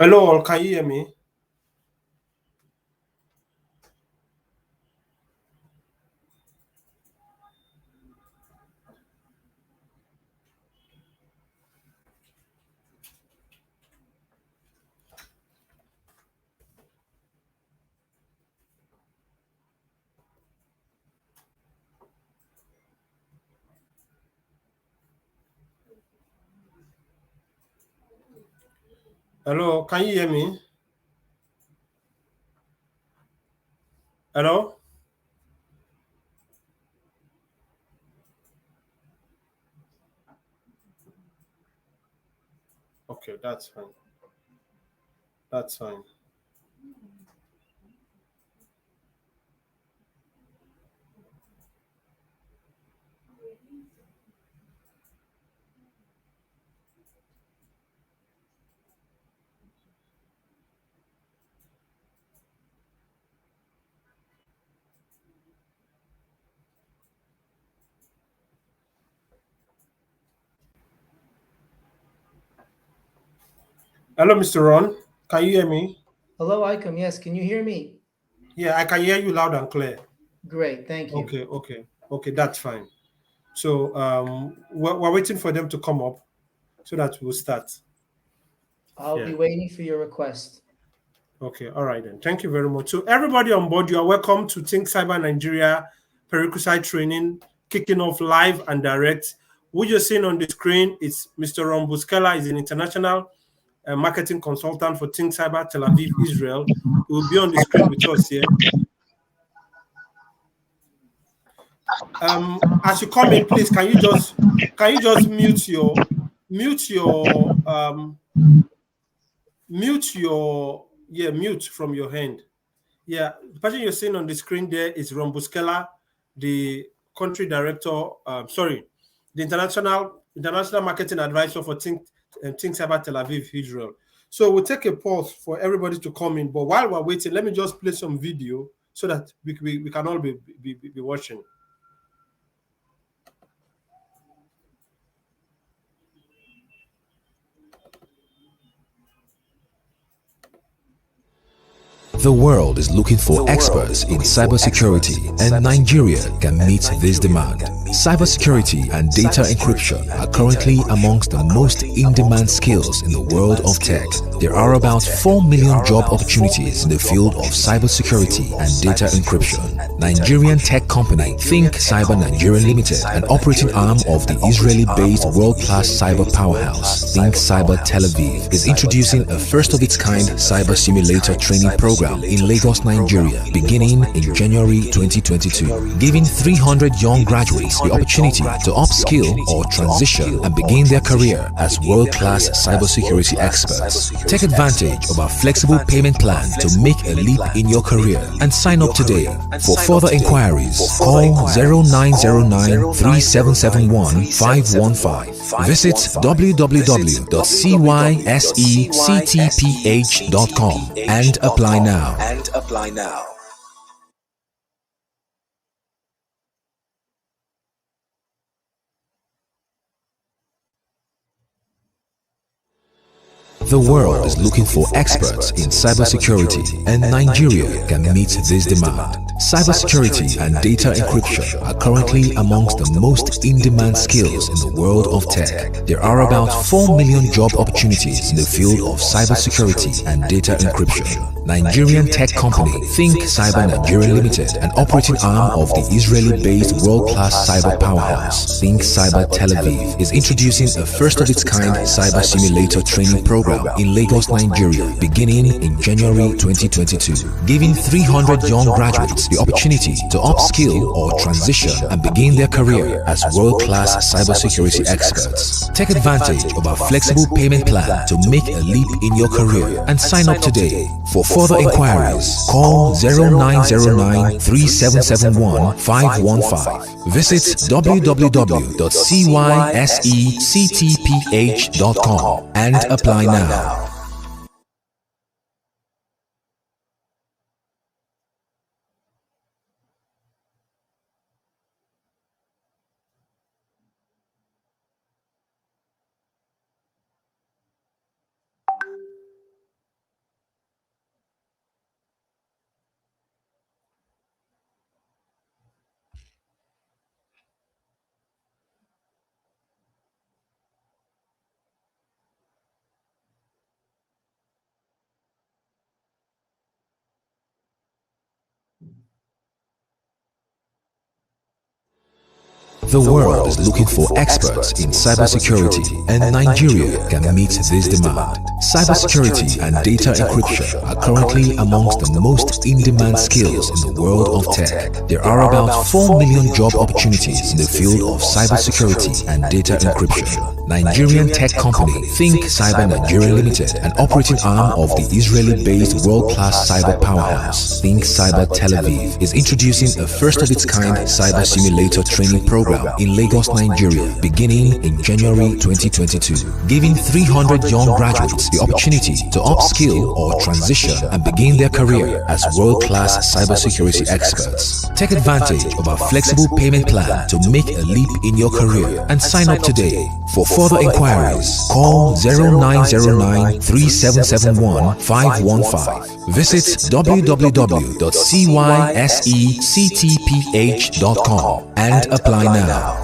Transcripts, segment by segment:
Hello, all. Can you hear me? Hello, can you hear me? Hello? Okay, that's fine. That's fine. Hello, Mr. Ron. Can you hear me? Hello, Icom. Yes, can you hear me? Yeah, I can hear you loud and clear. Great, thank you. Okay, that's fine. So we're waiting for them to come up so that we'll start. I'll Yeah. be waiting for your request. Okay, all right then. Thank you very much. So everybody on board, you are welcome to Think Cyber Nigeria prerequisite training kicking off live and direct. What you're seeing on the screen is Mr. Ron Buskela is an international marketing consultant for Think Cyber Tel Aviv, Israel. He will be on the screen with us here. As you come in, please can you just mute your mute from your hand. Yeah, the person you're seeing on the screen there is Ron Buskela, the country director. Sorry, the international marketing advisor for Think Cyber Tel Aviv, Israel. So we'll take a pause for everybody to come in. But while we're waiting, let me just play some video so that we can all be watching. The world is looking for experts in cybersecurity, and Nigeria can meet this demand. Cybersecurity and data encryption are currently amongst the most in-demand skills in the world of tech. There are about 4 million job opportunities in the field of cybersecurity and data encryption. Nigerian tech company Think Cyber Nigeria Limited, an operating arm of the Israeli-based world-class cyber powerhouse Think Cyber Tel Aviv, is introducing a first-of-its-kind cyber simulator training program in Lagos, Nigeria, beginning in January 2022, giving 300 young graduates the opportunity to upskill or transition and begin their career as world-class cybersecurity experts. Take advantage of our flexible payment plan to make a leap in your career and sign up today. For further inquiries, call 0909 3771 515. Visit www.cysectph.com and apply now. The world is looking for experts in cybersecurity, and Nigeria can meet this demand. Cybersecurity and data encryption are currently amongst the most in-demand skills in the world of tech. There are about 4 million job opportunities in the field of cybersecurity and data encryption. Nigerian tech company Think Cyber Nigeria Limited, an operating arm of the Israeli-based world-class cyber powerhouse Think Cyber Tel Aviv, is introducing a first-of-its-kind cyber simulator training program in Lagos, Nigeria, beginning in January 2022, giving 300 young graduates the opportunity to upskill or transition and begin their career as world-class cybersecurity experts. Take advantage of our flexible payment plan to make a leap in your career and sign up today. For further inquiries, call 0909 3771 515. Visit www.cysectph.com and apply now. The world is looking for experts in cybersecurity, and Nigeria can meet this demand. Cybersecurity and data encryption are currently amongst the most in-demand skills in the world of tech. There are about 4 million job opportunities in the field of cybersecurity and data encryption. Nigerian tech company Think Cyber Nigeria Limited, an operating arm of the Israeli-based world-class cyber powerhouse Think Cyber Tel Aviv, is introducing a first-of-its-kind cyber simulator training program in Lagos, Nigeria, beginning in January 2022, giving 300 young graduates the opportunity to upskill or transition and begin their career as world-class cybersecurity experts. Take advantage of our flexible payment plan to make a leap in your career and sign up today. For further inquiries, call 0909 3771 515. Visit www.cysectph.com and apply now.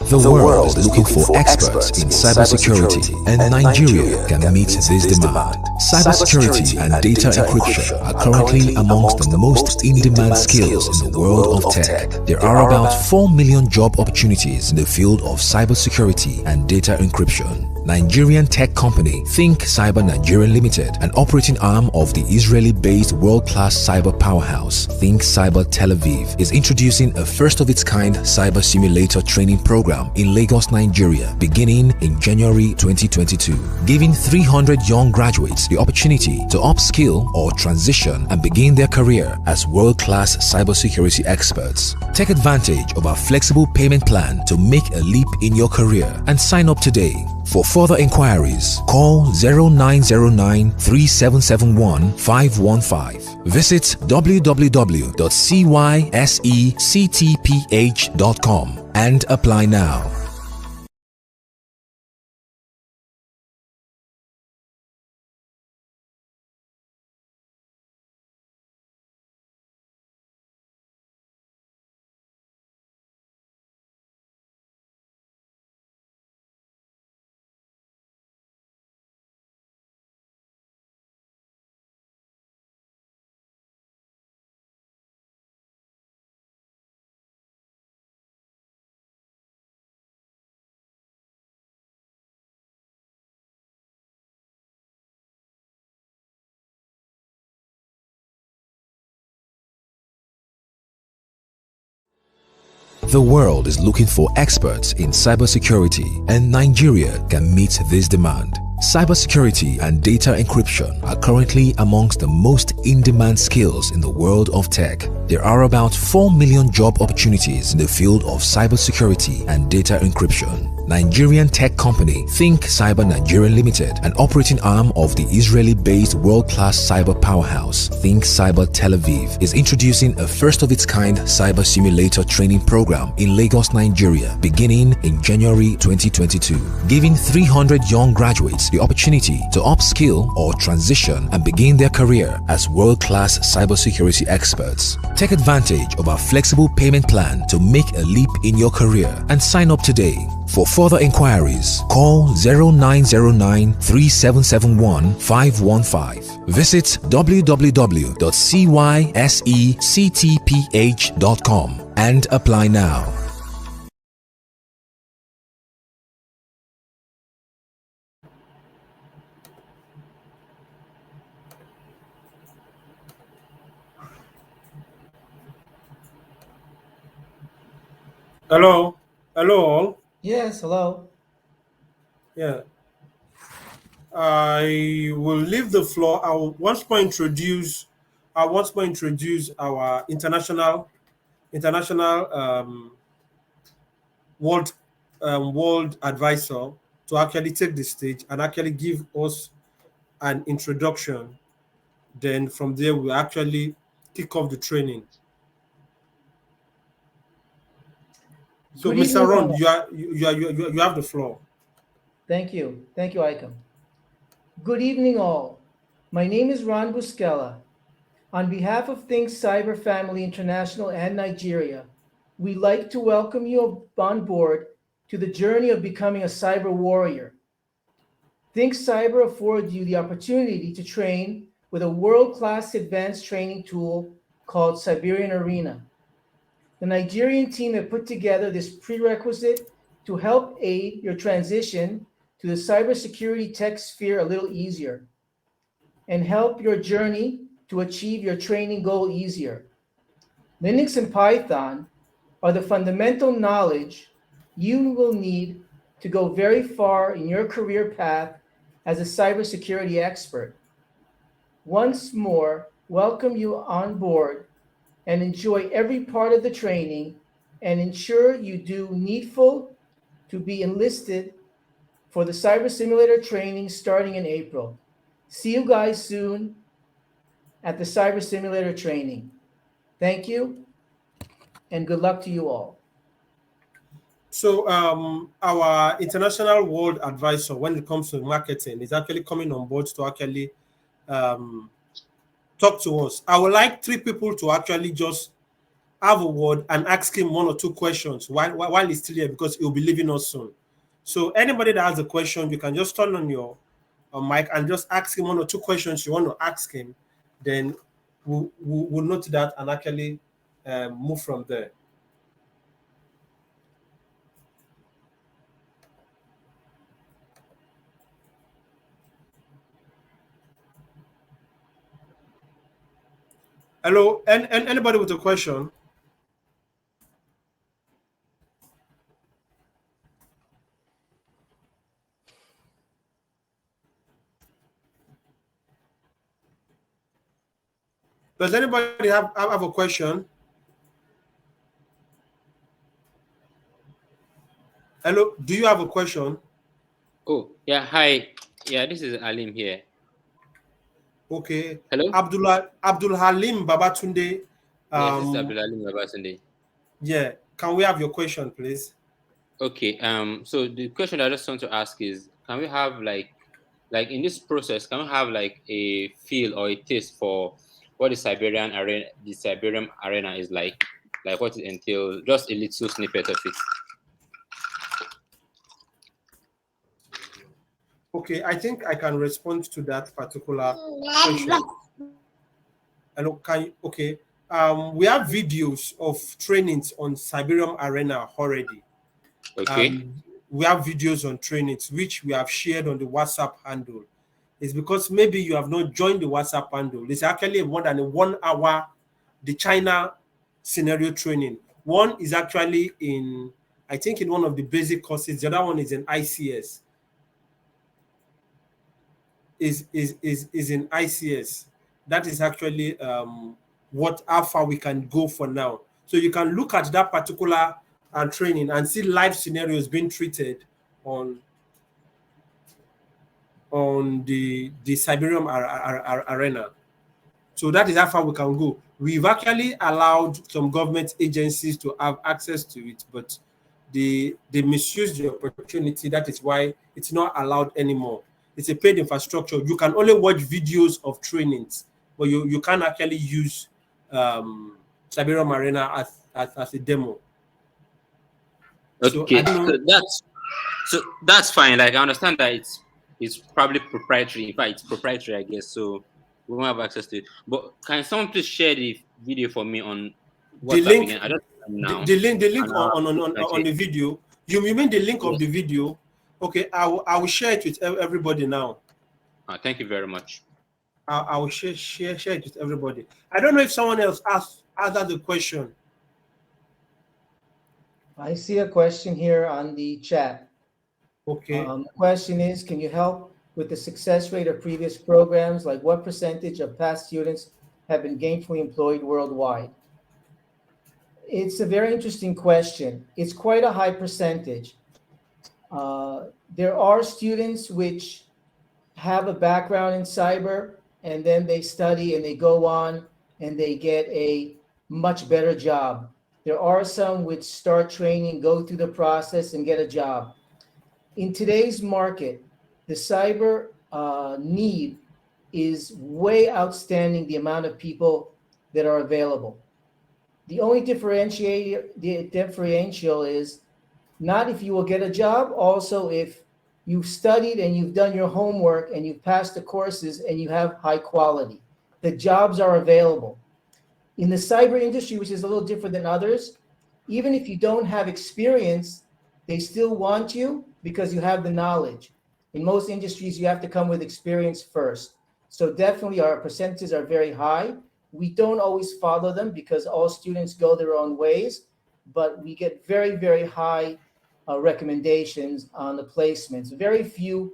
The world is looking for experts in cybersecurity, and Nigeria can meet this demand. Cybersecurity and data encryption are currently amongst the most in-demand skills in the world of tech. There are about 4 million job opportunities in the field of cybersecurity and data encryption. Nigerian tech company Think Cyber Nigeria Limited, an operating arm of the Israeli-based world-class cyber powerhouse Think Cyber Tel Aviv, is introducing a first-of-its-kind cyber simulator training program in Lagos, Nigeria, beginning in January 2022, giving 300 young graduates the opportunity to upskill or transition and begin their career as world-class cybersecurity experts. Take advantage of our flexible payment plan to make a leap in your career and sign up today. For further inquiries, call 0909 3771 515. Visit www.cysectph.com and apply now. The world is looking for experts in cybersecurity, and Nigeria can meet this demand. Cybersecurity and data encryption are currently amongst the most in-demand skills in the world of tech. There are about 4 million job opportunities in the field of cybersecurity and data encryption. Nigerian tech company Think Cyber Nigeria Limited, an operating arm of the Israeli-based world-class cyber powerhouse Think Cyber Tel Aviv, is introducing a first-of-its-kind cyber simulator training program in Lagos, Nigeria, beginning in January 2022, giving 300 young graduates the opportunity to upskill or transition and begin their career as world-class cybersecurity experts. Take advantage of our flexible payment plan to make a leap in your career and sign up today. For further inquiries, call 0909 3771 515. Visit www.cysectph.com and apply now. Hello, hello all. Yes, hello. Yeah, I will leave the floor. I will once more introduce. I once more introduce our international world advisor, to actually take the stage and actually give us an introduction. Then from there, we actually kick off the training. So, Good Mr. evening, Ron, all. you have the floor. Thank you. Thank you, Icom. Good evening, all. My name is Ron Buscella. On behalf of Think Cyber Family International and Nigeria, we'd like to welcome you on board to the journey of becoming a cyber warrior. Think Cyber affords you the opportunity to train with a world-class advanced training tool called Siberian Arena. The Nigerian team have put together this prerequisite to help aid your transition to the cybersecurity tech sphere a little easier and help your journey to achieve your training goal easier. Linux and Python are the fundamental knowledge you will need to go very far in your career path as a cybersecurity expert. Once more, welcome you on board and enjoy every part of the training and ensure you do needful to be enlisted for the cyber simulator training starting in April. See you guys soon at the cyber simulator training. Thank you and good luck to you all. So, our international world advisor, when it comes to marketing, is actually coming on board to actually um, talk to us. I would like 3 people to actually just have a word and ask him 1 or 2 questions while he's still here, because he'll be leaving us soon. So anybody that has a question, you can just turn on your mic and just ask him 1 or 2 questions you want to ask him. Then we'll note that and actually move from there. Hello, and anybody with a question? Does anybody have a question? Hello, do you have a question? Oh, yeah, hi. Yeah, this is Alim here. Okay. Hello? Abdul Halim Babatunde. Yes, this is Abdul Alim Babasunde. Yeah. Can we have your question, please? Okay, so the question I just want to ask is, can we have like in this process, can we have like a feel or a taste for what the Siberian arena is like what it entails, just a little snippet of it. Okay, I think I can respond to that particular question. Hello, okay. We have videos of trainings on Siberian Arena already. Okay. We have videos on trainings which we have shared on the WhatsApp handle. It's because maybe you have not joined the WhatsApp handle. It's actually more than a 1 hour, the China scenario training. One is actually in, I think, in one of the basic courses. The other one is in ICS. Is in ICS. That is actually how far we can go for now. So you can look at that particular training and see live scenarios being treated on the Siberian arena. So that is how far we can go. We've actually allowed some government agencies to have access to it, but they misuse the opportunity. That is why it's not allowed anymore. It's a paid infrastructure. You can only watch videos of trainings, but you can't actually use Siberian Arena as a demo. Okay, so that's fine. Like I understand that it's probably proprietary. In fact, it's proprietary, I guess. So we won't have access to it. But can someone please share the video for me on The WhatsApp link, again? I don't know now. the link on the video. You mean the link of the video? Okay, I will share it with everybody now. Thank you very much. I will share it with everybody. I don't know if someone else asked the question. I see a question here on the chat. Okay. The question is, can you help with the success rate of previous programs? Like what percentage of past students have been gainfully employed worldwide? It's a very interesting question. It's quite a high percentage. There are students which have a background in cyber and then they study and they go on and they get a much better job. There are some which start training, go through the process, and get a job. In today's market, the cyber need is way outstanding the amount of people that are available. The only differential is not if you will get a job, also if you've studied and you've done your homework and you've passed the courses and you have high quality. The jobs are available. In the cyber industry, which is a little different than others, even if you don't have experience, they still want you because you have the knowledge. In most industries, you have to come with experience first. So definitely our percentages are very high. We don't always follow them because all students go their own ways, but we get very, very high recommendations on the placements. Very few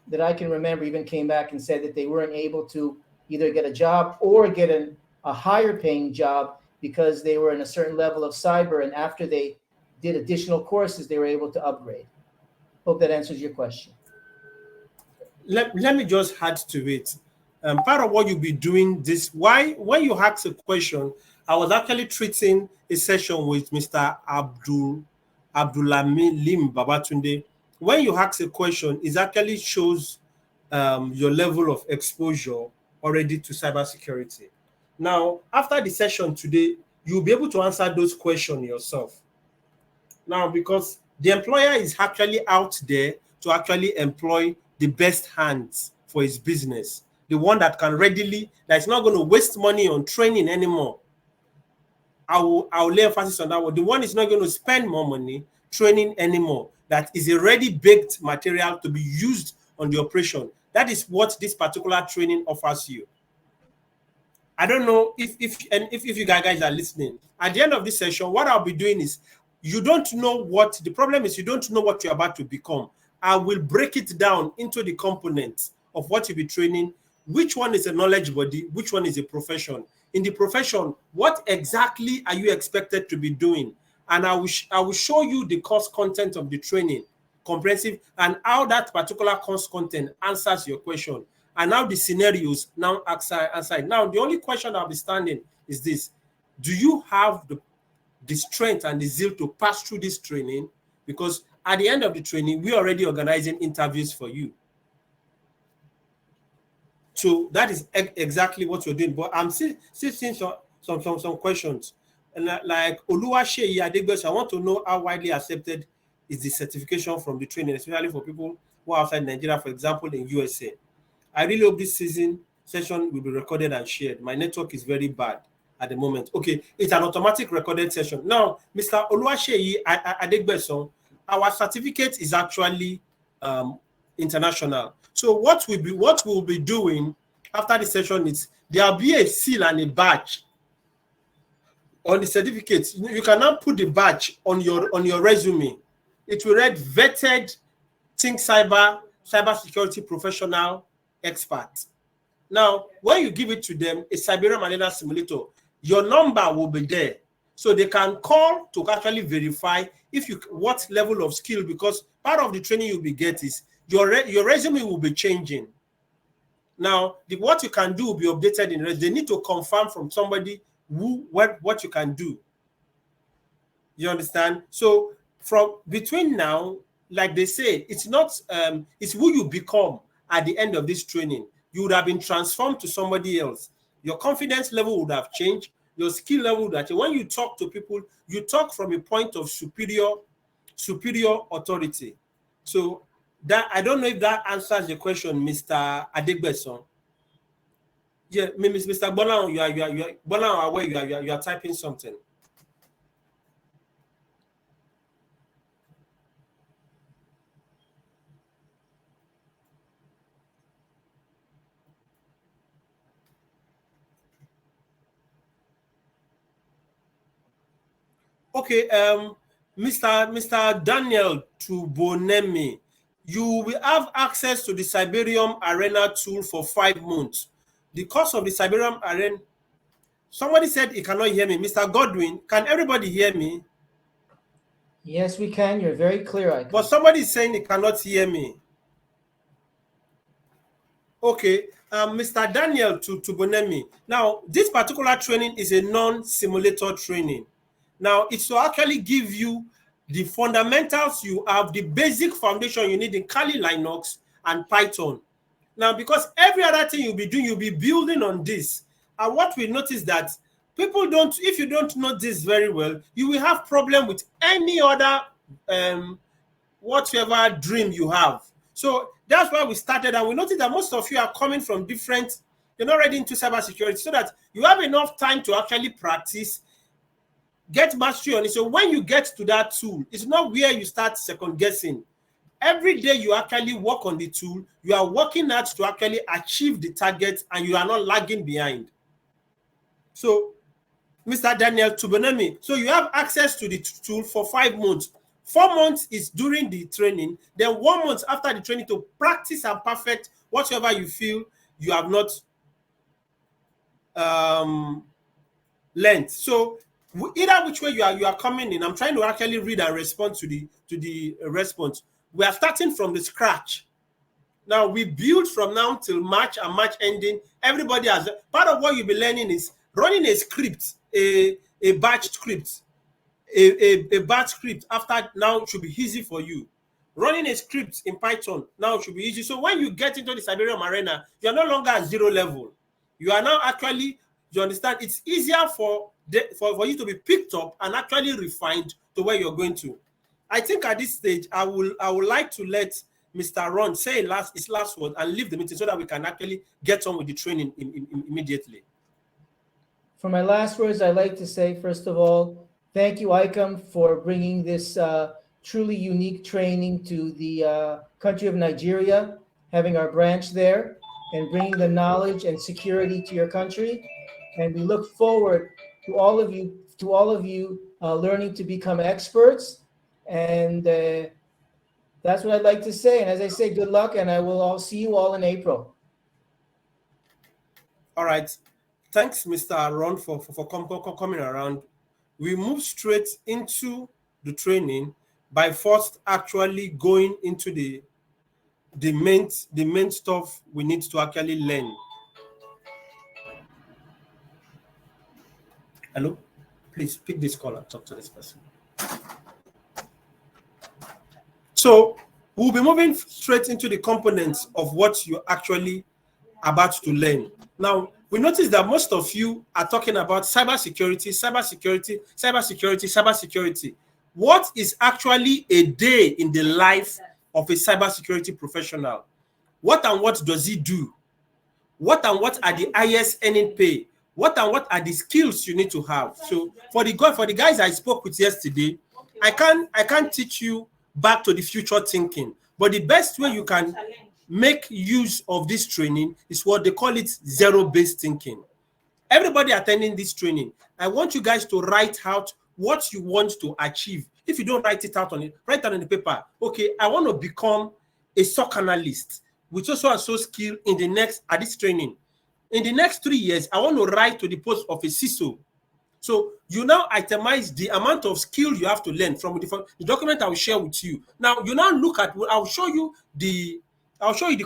that I can remember even came back and said that they weren't able to either get a job or get a higher paying job because they were in a certain level of cyber, and after they did additional courses, they were able to upgrade. Hope that answers your question. Let me just add to it. Part of what you'll be doing this, why when you ask a question, I was actually treating a session with Mr. Abdulhamid Babatunde. When you ask a question, it actually shows your level of exposure already to cybersecurity. Now, after the session today, you'll be able to answer those questions yourself. Now, because the employer is actually out there to actually employ the best hands for his business, the one that can readily, that's not going to waste money on training anymore. I'll lay emphasis on that one. The one is not going to spend more money training anymore. That is a ready baked material to be used on the operation. That is what this particular training offers you. I don't know if you guys are listening. At the end of this session, what I'll be doing is you don't know what the problem is. You don't know what you're about to become. I will break it down into the components of what you'll be training. Which one is a knowledge body? Which one is a profession? In the profession, what exactly are you expected to be doing? And I will show you the course content of the training, comprehensive, and how that particular course content answers your question. And now the scenarios now aside. Now, the only question I'll be standing is this. Do you have the strength and the zeal to pass through this training? Because at the end of the training, we're already organizing interviews for you. So that is exactly what we're doing. But I'm still seeing some questions. And like Oluwaseyi Adegbes, I want to know how widely accepted is the certification from the training, especially for people who are outside Nigeria, for example, in USA. I really hope this session will be recorded and shared. My network is very bad at the moment. Okay, it's an automatic recorded session. Now, Mr. Oluwaseyi Adegbeson, our certificate is actually international. So what we'll be doing after the session is there'll be a seal and a badge on the certificate. You can now put the badge on your resume. It will read vetted Think cybersecurity professional expert. Now, when you give it to them, a Siberian malaria simulator, your number will be there. So they can call to actually verify what level of skill, because part of the training you'll be getting is your resume will be changing. Now, what you can do will be updated in resume. They need to confirm from somebody what you can do. You understand? So from between now, like they say, it's not it's who you become at the end of this training. You would have been transformed to somebody else. Your confidence level would have changed. Your skill level would have changed. When you talk to people, you talk from a point of superior authority. So that, I don't know if that answers the question, Mr. Adegbeson. Yeah, Mr. Bolan, you are typing something. Okay, Mr. Daniel Tubonemi, you will have access to the Siberium Arena tool for 5 months. The cost of the Siberium Arena, somebody said he cannot hear me. Mr. Godwin, can everybody hear me? Yes, we can. You're very clear, Icon. But somebody is saying he cannot hear me. Okay, Mr. Daniel Tubonemi. Now, this particular training is a non-simulator training. Now, it's to actually give you the fundamentals. You have the basic foundation you need in Kali Linux and Python. Now, because every other thing you'll be doing, you'll be building on this. And what we notice that people don't, if you don't know this very well, you will have problem with any other whatever dream you have. So that's why we started, and we noticed that most of you are coming from different, you're not ready into cybersecurity, so that you have enough time to actually practice, get mastery on it. So when you get to that tool, it's not where you start second guessing. Every day you actually work on the tool, you are working hard to actually achieve the target, and you are not lagging behind. So, Mr. Daniel Tubonemi, so you have access to the tool for 5 months. 4 months is during the training, then 1 month after the training to practice and perfect whatever you feel you have not learned. So either which way you are coming in, I'm trying to actually read and respond to the response. We are starting from the scratch. Now we build from now till March, and March ending. Everybody has part of what you'll be learning is running a script, a batch script. A batch script after now should be easy for you. Running a script in Python now should be easy. So when you get into the Siberian arena, you're no longer at 0 level. You are now actually, you understand, it's easier for you to be picked up and actually refined to where you're going to. I think at this stage, I would like to let Mr. Ron say his last word and leave the meeting so that we can actually get on with the training immediately. For my last words, I'd like to say, first of all, thank you, ICOM, for bringing this truly unique training to the country of Nigeria, having our branch there, and bringing the knowledge and security to your country. And we look forward to all of you learning to become experts. And that's what I'd like to say. And as I say, good luck, and I'll see you all in April. All right. Thanks, Mr. Ron, for coming around. We move straight into the training by first actually going into the main stuff we need to actually learn. Hello, please pick this call and talk to this person. So we'll be moving straight into the components of what you're actually about to learn. Now, we notice that most of you are talking about cybersecurity. What is actually a day in the life of a cybersecurity professional? What and what does he do? What and what are the highest earning pay? What and what are the skills you need to have? So for the guys I spoke with yesterday, I can't teach you back to the future thinking, but the best way you can make use of this training is what they call it zero-based thinking. Everybody attending this training, I want you guys to write out what you want to achieve. If you don't write it out write it on the paper. Okay, I want to become a SOC analyst with so and so skill at this training. In the next 3 years, I want to rise to the post of a CISO. So you now itemize the amount of skill you have to learn from the document I will share with you. Now you now look at, I'll show you the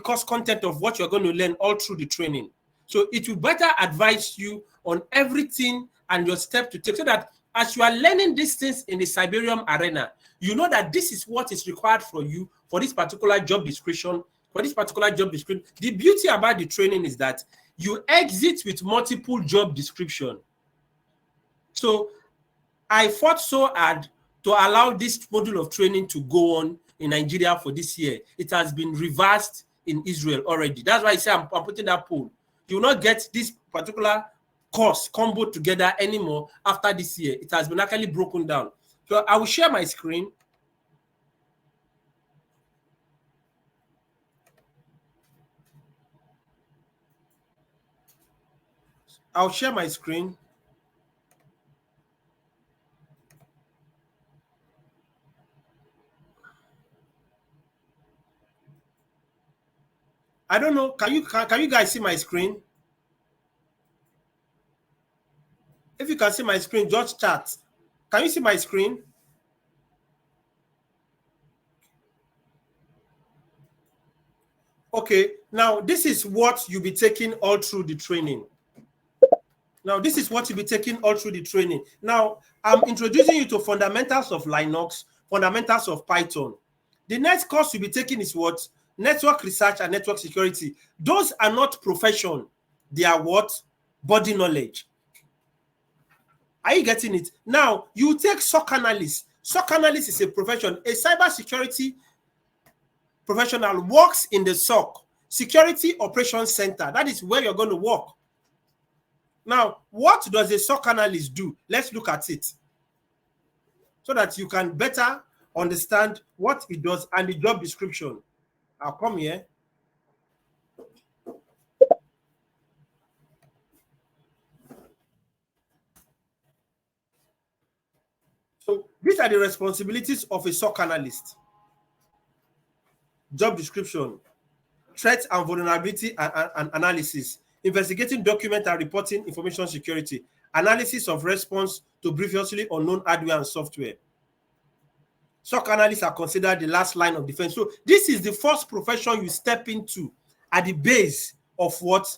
course content of what you're going to learn all through the training. So it will better advise you on everything and your step to take, so that as you are learning these things in the Siberian arena, you know that this is what is required for you for this particular job description. The beauty about the training is that you exit with multiple job description. So I fought so hard to allow this module of training to go on in Nigeria for this year. It has been reversed in Israel already. That's why I say I'm putting that poll. You will not get this particular course combo together anymore after this year. It has been actually broken down. So I will share my screen. I'll share my screen. I don't know. Can you guys see my screen? If you can see my screen, just chat. Can you see my screen? Okay, now this is what you'll be taking all through the training. Now, this is what you'll be taking all through the training. Now, I'm introducing you to fundamentals of Linux, fundamentals of Python. The next course you'll be taking is what? Network research and network security. Those are not profession. They are what? Body knowledge. Are you getting it? Now, you take SOC analyst. SOC analyst is a profession. A cybersecurity professional works in the SOC, Security Operations Center. That is where you're going to work. Now, what does a SOC analyst do? Let's look at it so that you can better understand what it does and the job description. I'll come here. So these are the responsibilities of a SOC analyst. Job description: threat and vulnerability and analysis, investigating, document and reporting information security, analysis of response to previously unknown hardware and software. SOC analysts are considered the last line of defense. So this is the first profession you step into at the base of what?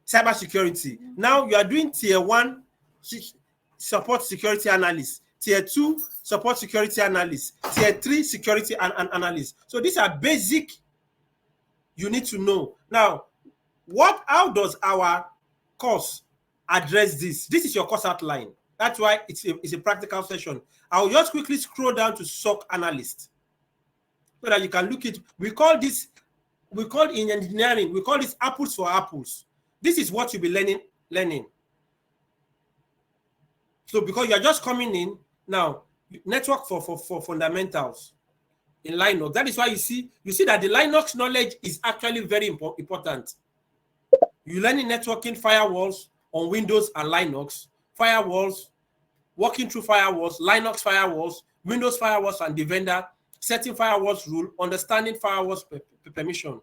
Cybersecurity. Now you are doing tier 1 support security analyst, tier 2 support security analyst, tier 3 security analyst. So these are basic you need to know. Now, how does our course address this? This is your course outline. That's why it's a practical session. I'll just quickly scroll down to SOC analyst so that you can look it. We call in engineering, we call this apples for apples. This is what you'll be learning. So because you're just coming in now, network for fundamentals in Linux. That is why you see that the Linux knowledge is actually very important. You learning networking, firewalls on Windows and Linux, firewalls, working through firewalls, Linux firewalls, Windows firewalls and the vendor, setting firewalls rule, understanding firewalls permission.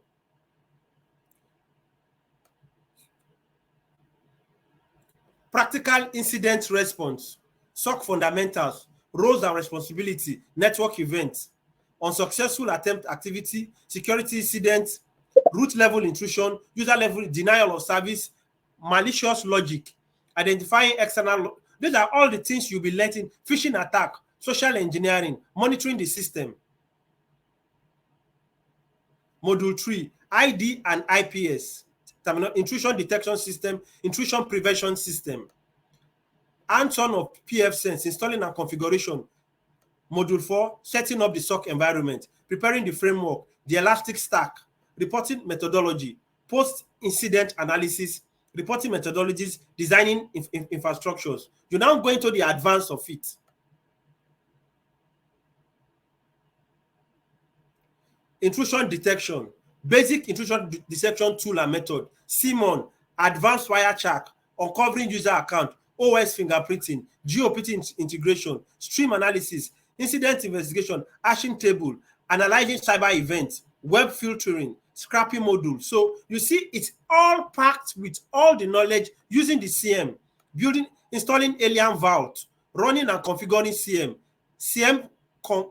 Practical incident response, SOC fundamentals, roles and responsibility, network events, unsuccessful attempt activity, security incidents, root level intrusion, user level denial of service, malicious logic, identifying external. These are all the things you'll be learning. Phishing attack, social engineering, monitoring the system. Module 3, ID and IPS, intrusion detection system, intrusion prevention system. Hands-on of PFSense, installing and configuration. Module 4, setting up the SOC environment, preparing the framework, the elastic stack, reporting methodology, post-incident analysis, reporting methodologies, designing infrastructures. You're now going to the advance of it. Intrusion detection, basic intrusion detection tool and method, CMON, advanced Wirecheck, uncovering user account, OS fingerprinting, GeoPT integration, stream analysis, incident investigation, hashing table, analyzing cyber events, web filtering, scrapping module. So you see, it's all packed with all the knowledge using the CM, building, installing Alien Vault, running and configuring CM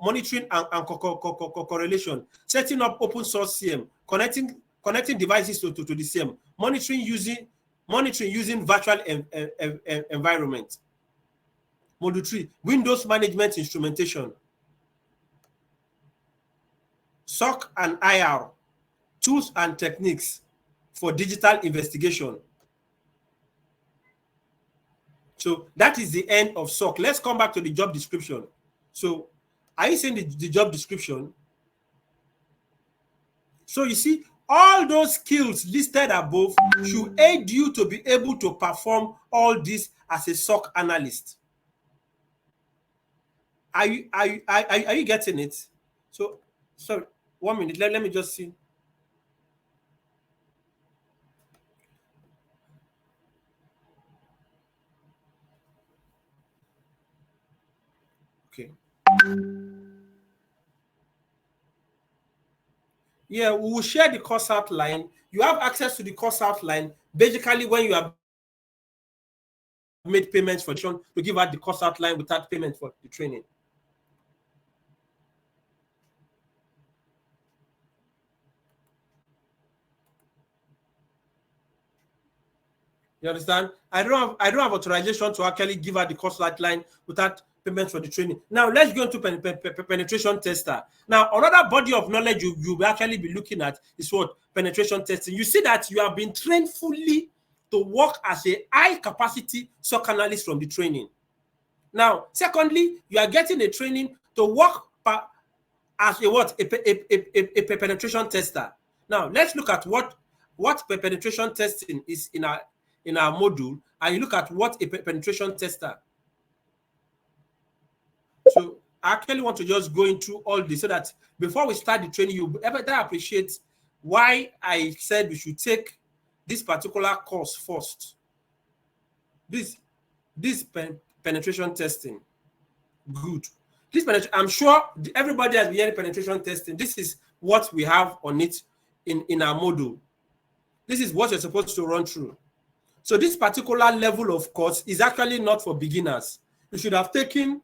monitoring and correlation, setting up open source CM, connecting devices to the CM, monitoring using virtual environment. Module 3, Windows management instrumentation, SOC and IR, tools and techniques for digital investigation. So that is the end of SOC. Let's come back to the job description. So are you seeing the job description? So you see, all those skills listed above should aid you to be able to perform all this as a SOC analyst. Are you getting it? So, sorry, 1 minute. Let me just see. Okay. Yeah, we will share the course outline. You have access to the course outline basically when you have made payments for to give out the course outline without payment for the training. You understand? I don't have authorization to actually give her the course outline without payment for the training. Now let's go into penetration tester. Now another body of knowledge you will actually be looking at is what? Penetration testing. You see that you have been trained fully to work as a high capacity SOC analyst from the training. Now, secondly, you are getting a training to work as a what? A penetration tester. Now let's look at what penetration testing is in our module, and you look at what a penetration tester. So I actually want to just go into all this so that before we start the training, you better appreciate why I said we should take this particular course first. This penetration testing. Good. I'm sure everybody has been hearing penetration testing. This is what we have on it in our module. This is what you're supposed to run through. So this particular level of course is actually not for beginners. You should have taken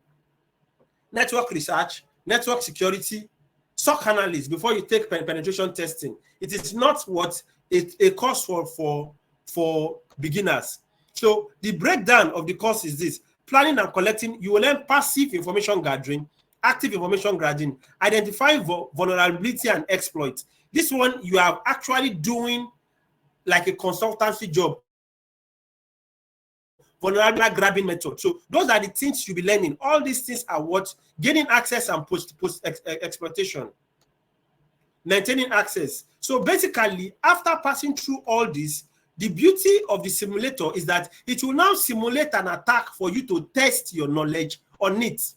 network research, network security, SOC analysis before you take penetration testing. It is not what a course for beginners. So the breakdown of the course is this: planning and collecting. You will learn passive information gathering, active information gathering, identifying vulnerability and exploit. This one you are actually doing like a consultancy job. Vulnerability grabbing method. So those are the things you'll be learning. All these things are what? Gaining access and post exploitation. Maintaining access. So basically, after passing through all this, the beauty of the simulator is that it will now simulate an attack for you to test your knowledge on it.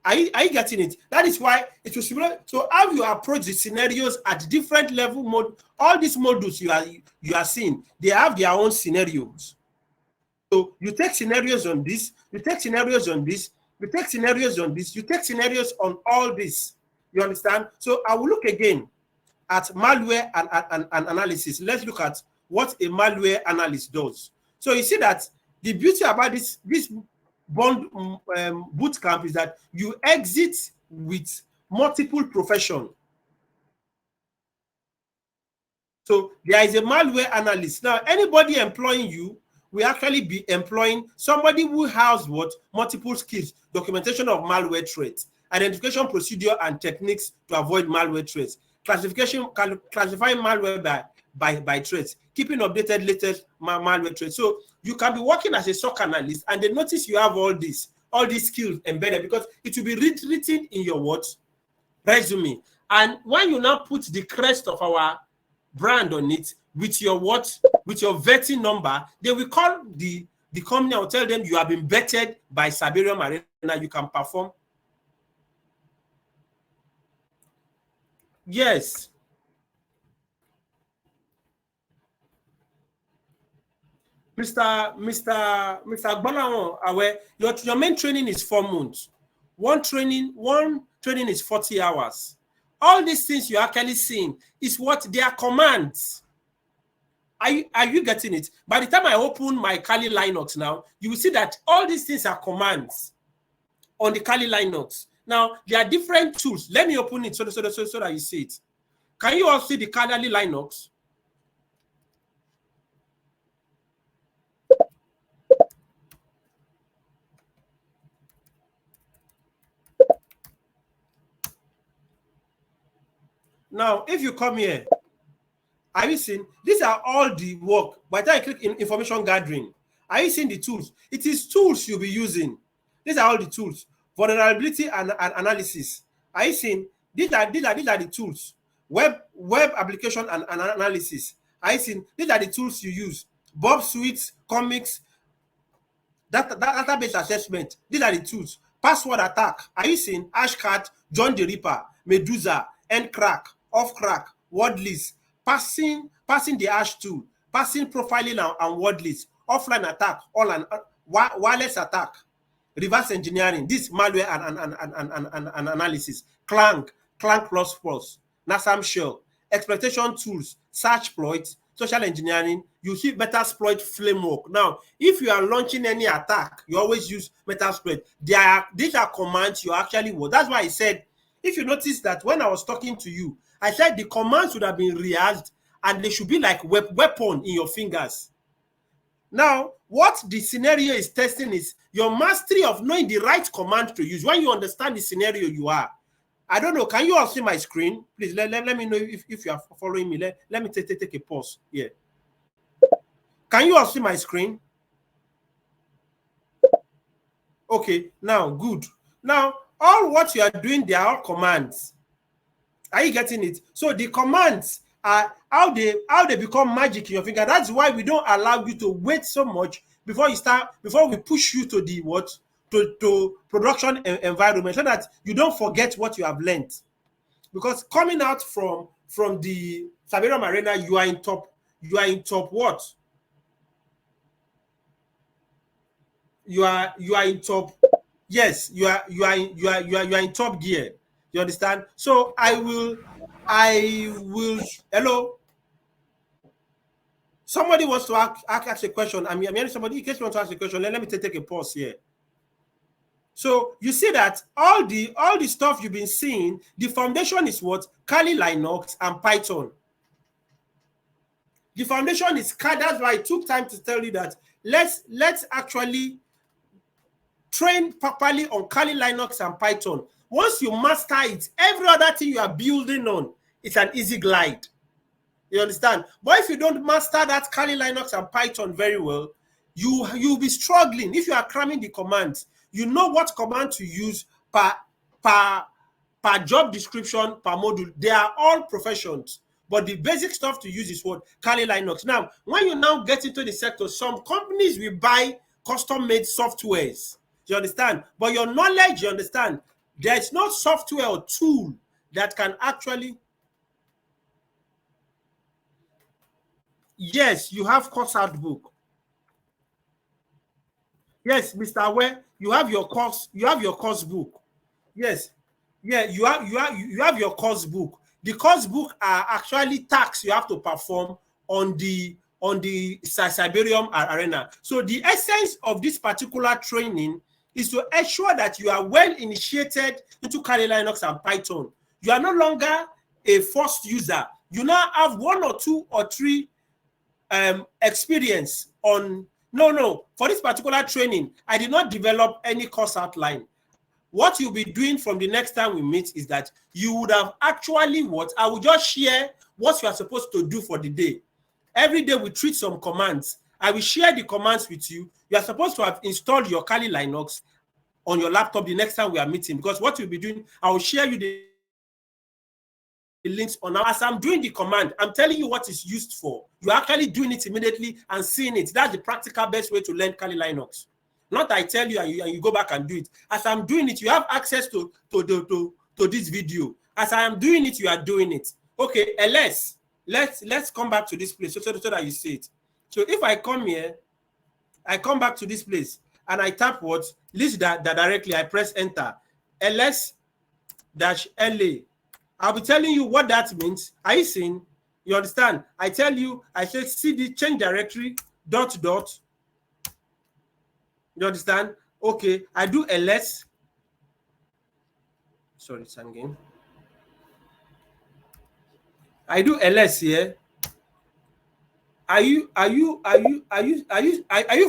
Are you getting it? That is why it will simulate. So how you approach the scenarios at different level mode, all these modules you are seeing, they have their own scenarios. So you take scenarios on this, you take scenarios on this, you take scenarios on this, you take scenarios on all this. You understand? So I will look again at malware and analysis. Let's look at what a malware analyst does. So you see that the beauty about this bond boot camp is that you exit with multiple profession. So there is a malware analyst. Now, anybody employing you will actually be employing somebody who has what? Multiple skills: documentation of malware threats, identification procedure and techniques to avoid malware threats, classifying malware by threats, keeping updated latest malware threats. So you can be working as a SOC analyst and they notice you have all these skills embedded because it will be written in your what? Resume. And when you now put the crest of our brand on it with your what? With your vetting number, they will call the company and tell them you have been vetted by Cyberium Arena, you can perform. Yes. Mr. Agbalawon, your main training is 4 months. One training is 40 hours. All these things you're actually seeing is what they are commands. Are you getting it? By the time I open my Kali Linux now, you will see that all these things are commands on the Kali Linux. Now, there are different tools. Let me open it so that you see it. Can you all see the Kali Linux? Now, if you come here, are you seeing? These are all the work. By the time I click in information gathering, are you seeing the tools? It is tools you'll be using. These are all the tools. Vulnerability and analysis. Are you seeing? These are the tools. Web application and analysis. Are you seeing? These are the tools you use. Bob Suites, comics, database assessment. These are the tools. Password attack. Are you seeing? Hashcat, John the Ripper, Medusa, Endcrack, Offcrack, word list, passing the hash tool, passing profiling and word list, offline attack, wireless attack, reverse engineering, this malware and analysis, Clank plus, NASAM shell, exploitation tools, search exploits, social engineering. You see Metasploit framework. Now, if you are launching any attack, you always use Metasploit. These are commands you actually want. That's why I said, if you notice that when I was talking to you, I said the commands would have been rehearsed and they should be like weapon in your fingers. Now, what the scenario is testing is your mastery of knowing the right command to use. When you understand the scenario you are, I don't know, can you all see my screen? Please let me know if you are following me. Let me take a pause here. Can you all see my screen? Okay, now, good. Now, all what you are doing, they are all commands. Are you getting it? So the commands are how they become magic in your finger. That's why we don't allow you to wait so much before we push you to the to production environment, so that you don't forget what you have learned. Because coming out from the Cyberium arena, you are in top what? You are in top. Yes, you are in top gear. You understand? So I will hello. Somebody wants to ask a question. I'm hearing somebody. In case you want to ask a question, let me take a pause here. So you see that all the stuff you've been seeing, the foundation is what? Kali Linux and Python. The foundation is Kali. That's why I took time to tell you that let's actually train properly on Kali Linux and Python. Once you master it, every other thing you are building on, it's an easy glide. You understand? But if you don't master that Kali Linux and Python very well, you'll be struggling. If you are cramming the commands, you know what command to use per job description, per module. They are all professions. But the basic stuff to use is what? Kali Linux. Now, when you now get into the sector, some companies will buy custom-made softwares. You understand? But your knowledge, you understand, there's no software or tool that can actually... Yes, you have course outbook. Yes, Mr. Ware, you have your course book. Yes. Yeah, you have your course book. The course book are actually tasks you have to perform on the Cyberium arena. So the essence of this particular training is to ensure that you are well initiated into Kali Linux and Python. You are no longer a first user. You now have 1 or 2 or 3 experience on... No. For this particular training, I did not develop any course outline. What you'll be doing from the next time we meet is that you would have actually I will just share what you are supposed to do for the day. Every day we treat some commands. I will share the commands with you. You are supposed to have installed your Kali Linux on your laptop the next time we are meeting, because what you'll be doing, I will share you the links on. As I'm doing the command, I'm telling you what it's used for. You're actually doing it immediately and seeing it. That's the practical best way to learn Kali Linux. Not I tell you and you go back and do it. As I'm doing it, you have access to this video. As I am doing it, you are doing it. Okay, let's come back to this place so that you see it. So if I come here, I come back to this place and I tap what? List that directly, I press enter. ls-la. I'll be telling you what that means. Are you seeing? You understand? I tell you, I say cd change directory ... You understand? Okay, I do ls. Sorry, it's again. I do ls here. Are you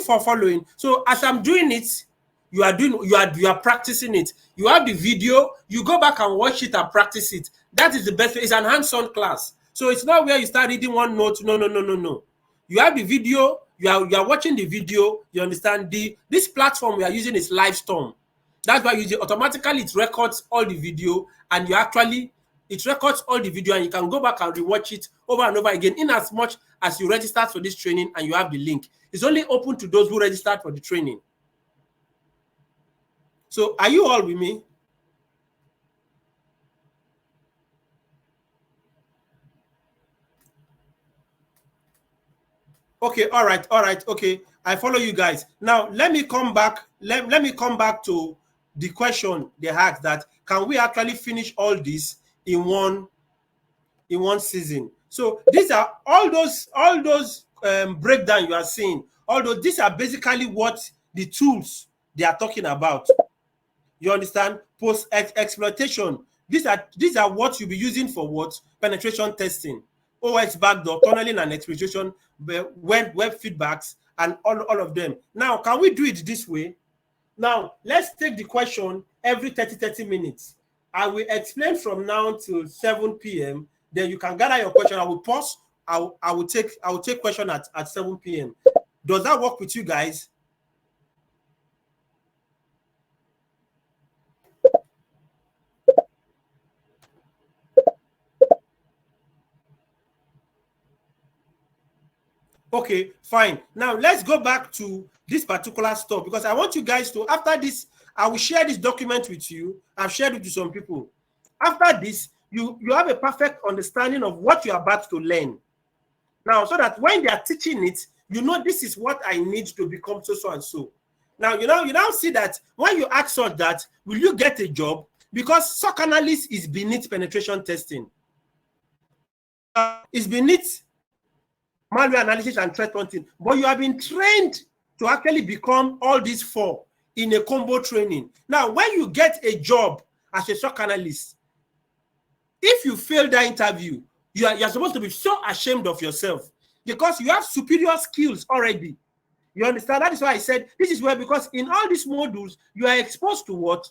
for following? So as I'm doing it, you are practicing it. You have the video, you go back and watch it and practice it. That is the best way. It's an hands-on class. So it's not where you start reading one note. No. You have the video, you are watching the video, you understand. This platform we are using is Livestorm. That's why you automatically it records all the video, and it records all the video, and you can go back and rewatch it over and over again in as much as you registered for this training and you have the link. It's only open to those who registered for the training. So are you all with me? Okay, all right, okay. I follow you guys. Now let me come back. Let me come back to the question they asked, that can we actually finish all this in one season? So these are all those breakdown you are seeing. Although these are basically what the tools they are talking about. You understand? Post exploitation. These are what you'll be using for what? Penetration testing, OS backdoor, tunneling and exploitation, web feedbacks, and all of them. Now, can we do it this way? Now, let's take the question every 30 minutes. I will explain from now till 7 p.m. Then you can gather your question. I will pause. I will take question at 7 p.m. Does that work with you guys? Okay, fine. Now let's go back to this particular stuff, because I want you guys to, after this, I will share this document with you. I've shared it to some people. After this, you have a perfect understanding of what you're about to learn. Now, so that when they are teaching it, you know this is what I need to become so and so. Now, you now see that when you ask us that, will you get a job? Because SOC analyst is beneath penetration testing. It's beneath malware analysis and threat hunting. But you have been trained to actually become all these four in a combo training. Now, when you get a job as a SOC analyst, if you fail that interview, you're supposed to be so ashamed of yourself, because you have superior skills already. You understand? That is why I said this is where, because in all these modules, you are exposed to what?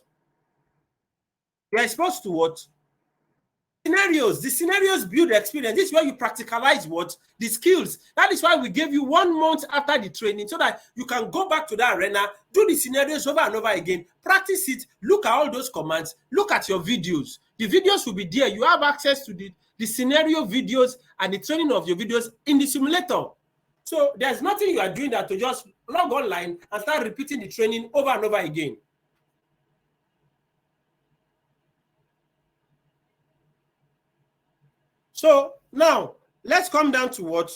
You are exposed to what? Scenarios. The scenarios build experience. This is where you practicalize what? The skills. That is why we gave you 1 month after the training, so that you can go back to that arena, do the scenarios over and over again, practice it, look at all those commands, look at your videos. The videos will be there. You have access to the scenario videos and the training of your videos in the simulator. So there's nothing you are doing that to just log online and start repeating the training over and over again. So now let's come down to what?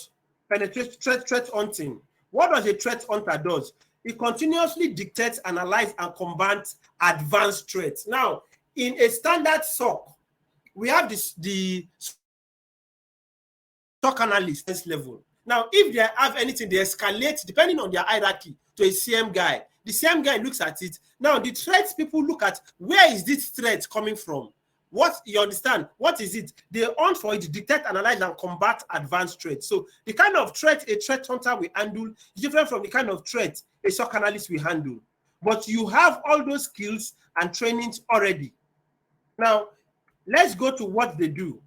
Penetration threat hunting. What does a threat hunter does? It continuously dictates, analyzes, and combats advanced threats. Now, in a standard SOC, we have the SOC analyst level. Now, if they have anything, they escalate depending on their hierarchy to a CM guy. The CM guy looks at it. Now, the threats people look at, where is this threat coming from? What, you understand? What is it? They hunt for it, detect, analyze, and combat advanced threats. So the kind of threat a threat hunter will handle is different from the kind of threat a SOC analyst will handle. But you have all those skills and trainings already. Now, let's go to what they do.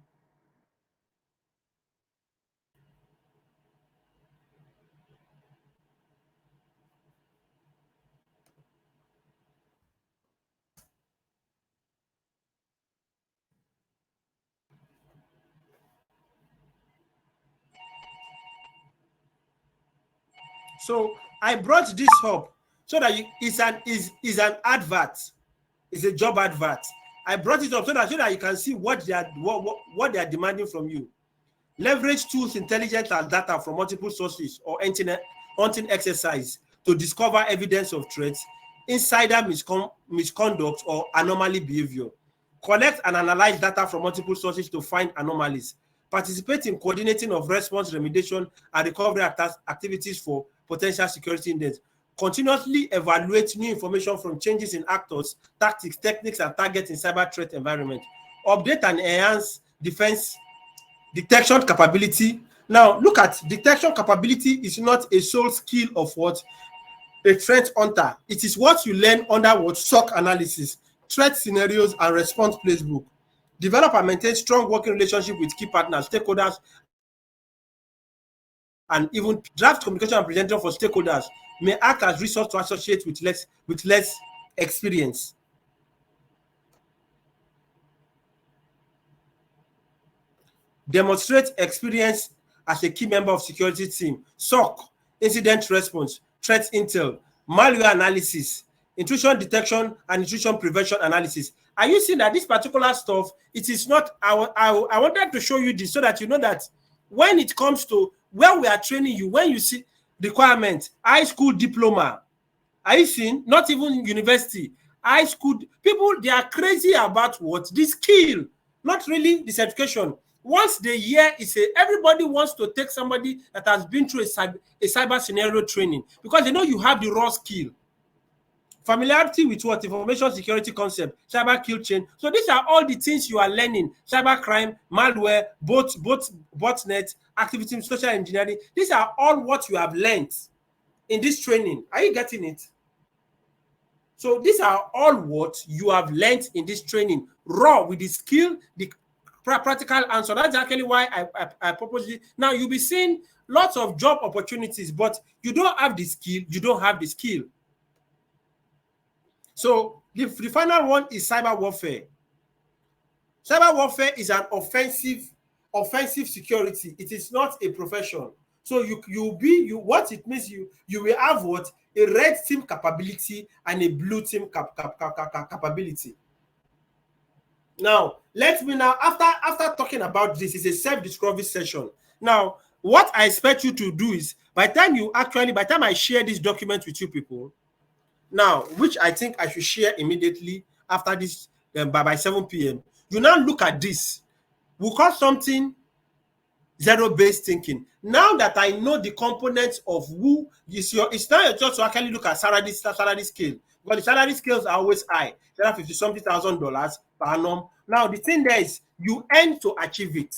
So I brought this up so that it's an advert. It's a job advert. I brought it up so that you can see what they are demanding from you. Leverage tools, intelligence, and data from multiple sources or hunting exercise to discover evidence of threats, insider misconduct, or anomaly behavior. Collect and analyze data from multiple sources to find anomalies. Participate in coordinating of response, remediation, and recovery activities for potential security incidents. Continuously evaluate new information from changes in actors, tactics, techniques, and targets in cyber threat environment. Update and enhance defense detection capability. Now, look at detection capability is not a sole skill of what? A threat hunter. It is what you learn under what? SOC analysis, threat scenarios, and response playbook. Develop and maintain strong working relationship with key partners, stakeholders, and even draft communication and presentation for stakeholders may act as resource to associate with less experience. Demonstrate experience as a key member of security team. SOC, incident response, threat intel, malware analysis, intrusion detection, and intrusion prevention analysis. Are you seeing that this particular stuff, it is not, I wanted to show you this so that you know that when it comes to where we are training you, when you see requirement, high school diploma, are you seeing? Not even university, high school, people, they are crazy about what? The skill, not really the certification. Once they hear it, everybody wants to take somebody that has been through a cyber scenario training because they know you have the raw skill. Familiarity with what? Information security concept, cyber kill chain. So these are all the things you are learning. Cyber crime, malware, botnet, activity, social engineering. These are all what you have learned. in this training. Are you getting it? So these are all what you have learned in this training, raw with the skill, the practical answer. That's actually why I propose it. Now you'll be seeing lots of job opportunities, but you don't have the skill, you don't have the skill. So the final one is cyber warfare. Cyber warfare is an offensive security. It is not a profession. So what it means, you will have what? A red team capability and a blue team capability. Now, after talking about this, it's a self-discovery session. Now, what I expect you to do is, by the time I share this document with you people, now, which I think I should share immediately after this, by 7 p.m., you now look at this. We call something zero-based thinking. Now that I know the components of who is it's not just to actually look at salary scale, because the salary scales are always high. There are $50,000 per annum. Now the thing there is you aim to achieve it.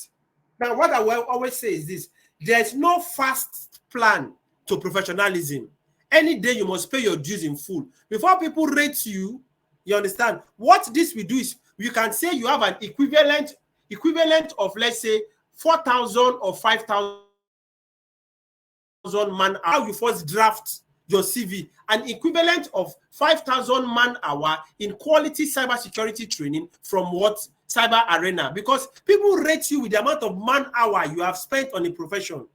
Now what I will always say is this: there's no fast plan to professionalism. Any day you must pay your dues in full before people rate you. You understand? What this will do is you can say you have an equivalent of, let's say, 4,000 or 5,000 man hour. You first draft your CV, an equivalent of 5,000 man hour in quality cybersecurity training from what? Cyber Arena, because people rate you with the amount of man hour you have spent on a profession.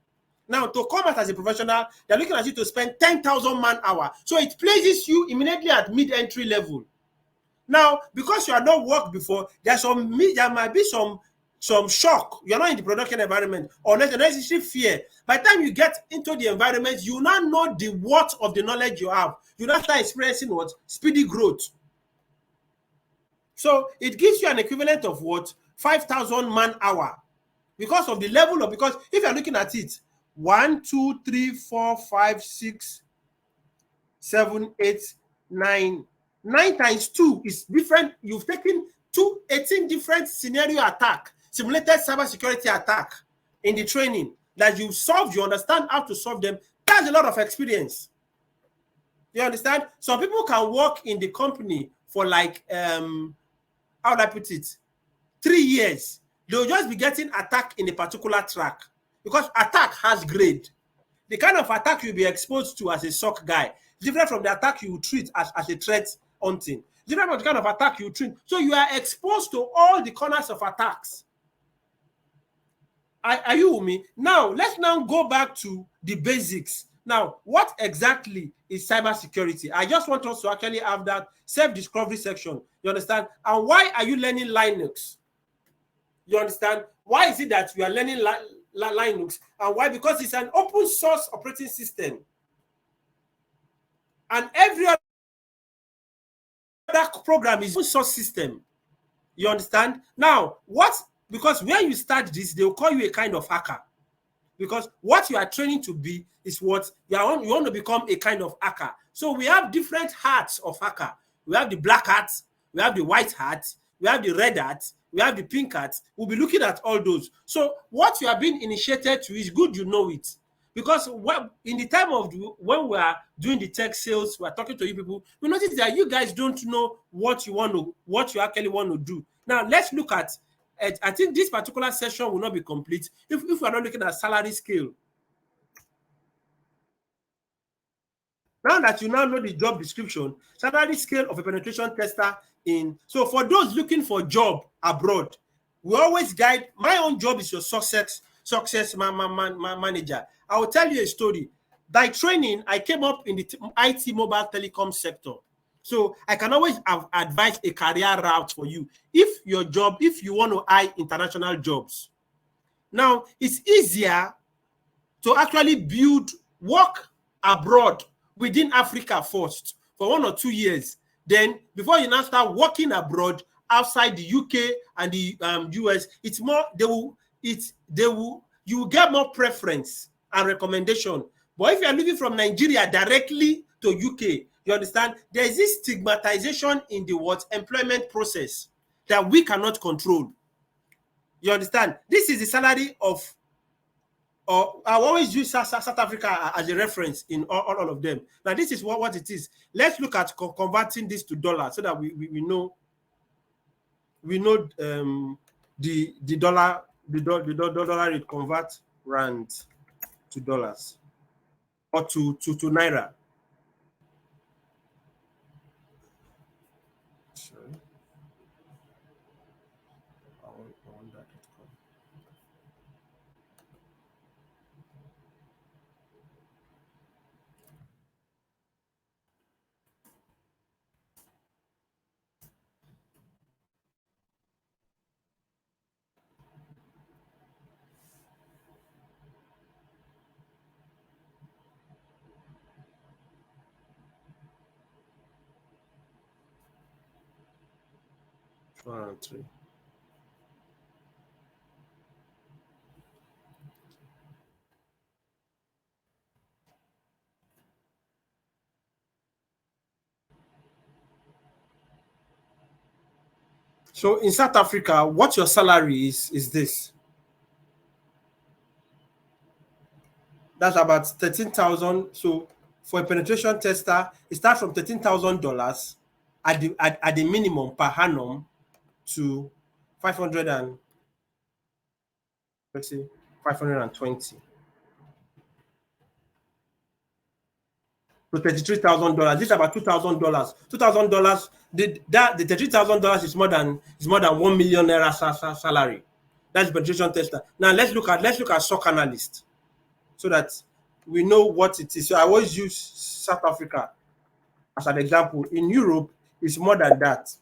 Now, to come out as a professional, they're looking at you to spend 10,000 man hour. So it places you immediately at mid-entry level. Now, because you have not worked before, there might be some shock. You're not in the production environment, or necessarily fear. By the time you get into the environment, you now know the worth of the knowledge you have. You now start experiencing what? Speedy growth. So it gives you an equivalent of what? 5,000 man hour. Because of the level of, because if you're looking at it, 1, 2, 3, 4, 5, 6, 7, 8, 9. 9 times 2 is different. You've taken 18 different scenario attack, simulated cybersecurity attack in the training that you solved. You understand how to solve them. That's a lot of experience. You understand? Some people can work in the company for like, how would I put it, 3 years. They'll just be getting attacked in a particular track because attack has grade. The kind of attack you'll be exposed to as a SOC guy different from the attack you treat as a threat hunting. Different from the kind of attack you treat. So you are exposed to all the corners of attacks. Are you with me? Now, let's now go back to the basics. Now, what exactly is cybersecurity? I just want us to actually have that self-discovery section. You understand? And why are you learning Linux? You understand? Why is it that you are learning Linux? And why? Because it's an open source operating system. And every other program is open source system. You understand? Now, because when you start this, they'll call you a kind of hacker. Because what you are training to be is what you want to become, a kind of hacker. So we have different hats of hacker. We have the black hat, we have the white hat, we have the red hat, we have the pink hat. We'll be looking at all those. So what you are being initiated to is good, you know it. Because in the time of when we are doing the tech sales, we are talking to you people, we notice that you guys don't know what you actually want to do. Now let's look at, I think this particular session will not be complete if we are not looking at salary scale. Now that you now know the job description, salary scale of a penetration tester so for those looking for job abroad, we always guide. My own job is your success manager. I will tell you a story. By training, I came up in the IT mobile telecom sector. So I can always advise a career route for you. If you want to eye international jobs. Now, it's easier to actually work abroad within Africa first for 1 or 2 years. Then before you now start working abroad outside the UK and the US, it's more, you will get more preference and recommendation. But if you are living from Nigeria directly to UK, you understand, there is this stigmatization in the employment process that we cannot control. You understand? This is the salary of or I always use South Africa as a reference in all of them. Now, this is what it is. Let's look at converting this to dollars so that we know the dollar rate convert rand to dollars or to naira. Sorry. I want that. 203. So in South Africa, what your salary is this. That's about 13,000. So for a penetration tester, it starts from $13,000 at the minimum per annum to 500 and let's say 520. So $33,000. This is about $2,000. $2,000. The $33,000 is more than 1 million naira salary. That's the penetration tester. Now let's look at SOC analyst, so that we know what it is. So I always use South Africa as an example. In Europe, it's more than that.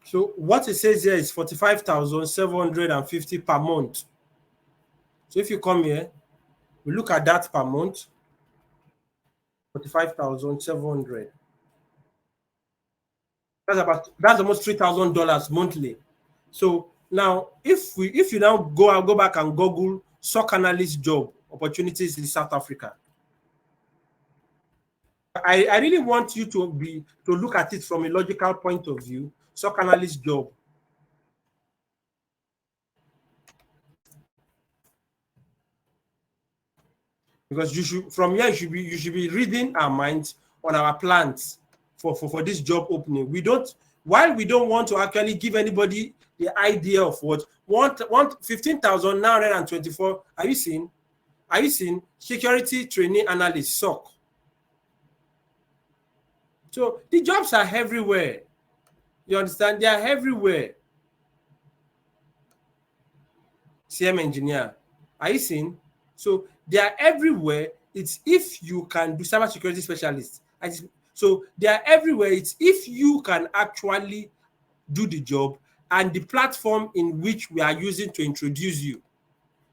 So what it says here is 45,750 per month. So if you come here, we look at that per month, 45,700. That's almost $3,000 monthly. So now, if you now go back and Google SOC analyst job opportunities in South Africa, I really want you to look at it from a logical point of view. SOC analyst job. Because you should be reading our minds on our plans for this job opening. We don't want to actually give anybody the idea of what 15,924. Are you seeing security training analyst SOC? So the jobs are everywhere. You understand? They are everywhere. CM engineer. Are you seeing? So they are everywhere. It's if you can do cybersecurity specialist. So they are everywhere. It's if you can actually do the job and the platform in which we are using to introduce you.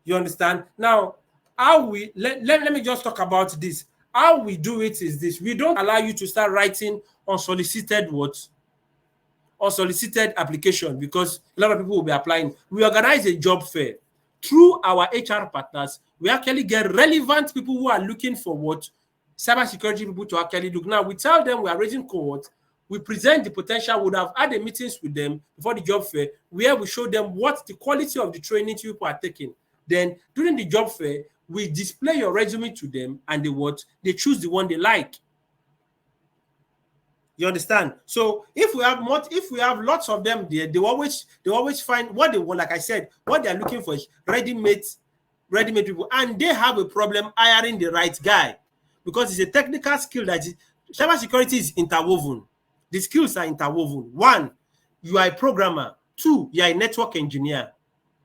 You understand? Now, let me just talk about this. How we do it is this. We don't allow you to start writing unsolicited words, unsolicited application, because a lot of people will be applying. We organize a job fair. Through our HR partners, we actually get relevant people who are looking for what cybersecurity people to actually look. Now, we tell them we are raising cohort. We present the potential. We would have had the meetings with them before the job fair, where we show them what the quality of the training people are taking. Then during the job fair, we display your resume to them, and they choose the one they like. You understand? So if we have lots of them there, they always find what they want. Like I said, what they are looking for is ready-made people, and they have a problem hiring the right guy, because it's a technical skill that cybersecurity is interwoven. The skills are interwoven. One, you are a programmer. Two, you are a network engineer.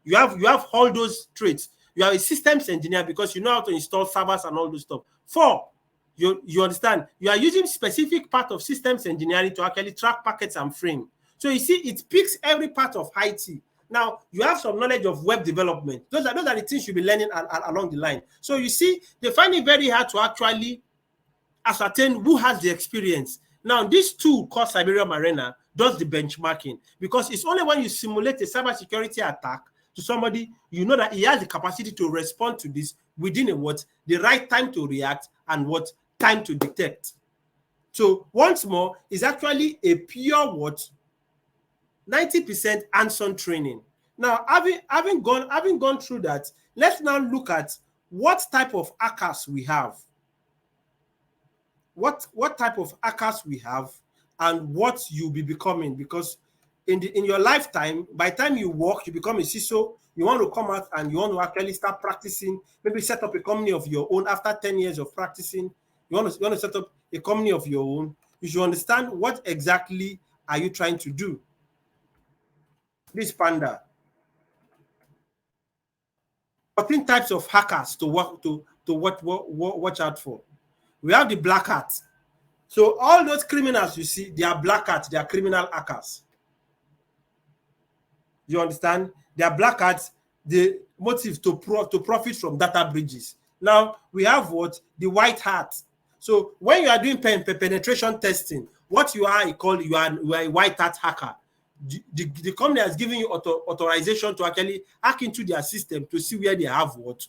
You have all those traits. You are a systems engineer because you know how to install servers and all those stuff. Four, you understand, you are using specific part of systems engineering to actually track packets and frame. So you see, it picks every part of IT Now you have some knowledge of web development. Those are the things you'll be learning along the line. So you see, they find it very hard to actually ascertain who has the experience. Now, this tool called Siberian Arena does the benchmarking, because it's only when you simulate a cybersecurity attack to somebody, you know that he has the capacity to respond to this within a what, the right time to react and what time to detect. So once more, it's actually a pure what, 90% hands-on training. Now, having gone through that, let's now look at what type of hackers we have. What type of hackers we have and what you'll be becoming, because in your lifetime, by the time you work, you become a CISO, you want to come out and you want to actually start practicing, maybe set up a company of your own after 10 years of practicing, you want to set up a company of your own, you should understand what exactly are you trying to do. This Panda. 14 types of hackers to watch out for. We have the black hat. So all those criminals you see, they are black hats, they are criminal hackers. You understand? They are black hats, the motive to profit from data breaches. Now we have what? The white hat. So when you are doing penetration testing, what you are called, you are a white hat hacker. The company has given you authorization to actually hack into their system to see where they have what?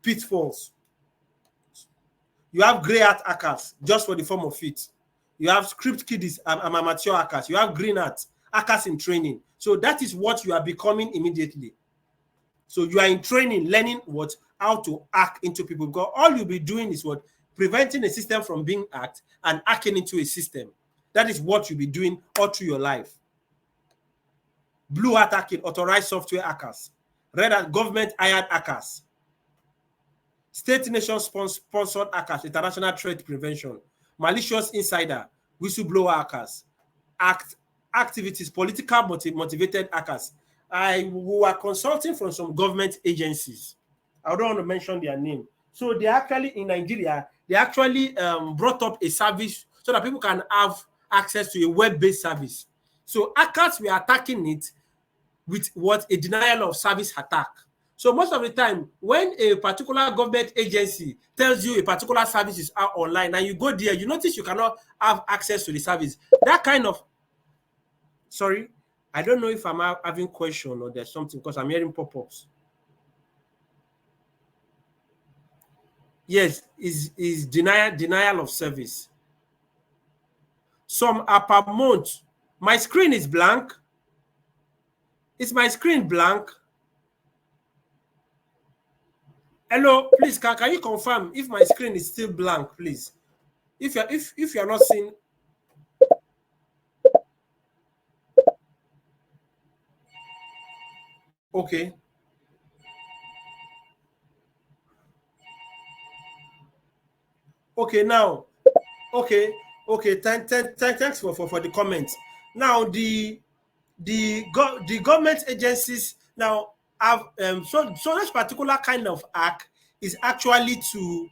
Pitfalls. You have gray hat hackers, just for the form of it. You have script kiddies and amateur hackers. You have green hat hackers in training. So that is what you are becoming immediately. So you are in training, learning what, how to hack into people, because all you'll be doing is what, preventing a system from being hacked and hacking into a system. That is what you'll be doing all through your life. Blue hat hacking, authorized software hackers. Red hat, government hired hackers. State nation sponsored hackers, international threat prevention. Malicious insider, whistleblower hackers. Activities, political motivated hackers. We were consulting from some government agencies. I don't want to mention their name. So they actually, in Nigeria, they actually brought up a service so that people can have access to a web-based service. So hackers were attacking it with what, a denial of service attack. So most of the time, when a particular government agency tells you a particular service is out online and you go there, you notice you cannot have access to the service. That kind of, sorry, I don't know if I'm having question or there's something, because I'm hearing pop-ups. Yes, is denial of service. Some are per month. My screen is blank. Is my screen blank? Hello, please, can you confirm if my screen is still blank, please? If you're not seeing. Okay. Okay, now. Okay. Thanks for the comments. Now the government agencies now have so this particular kind of hack is actually to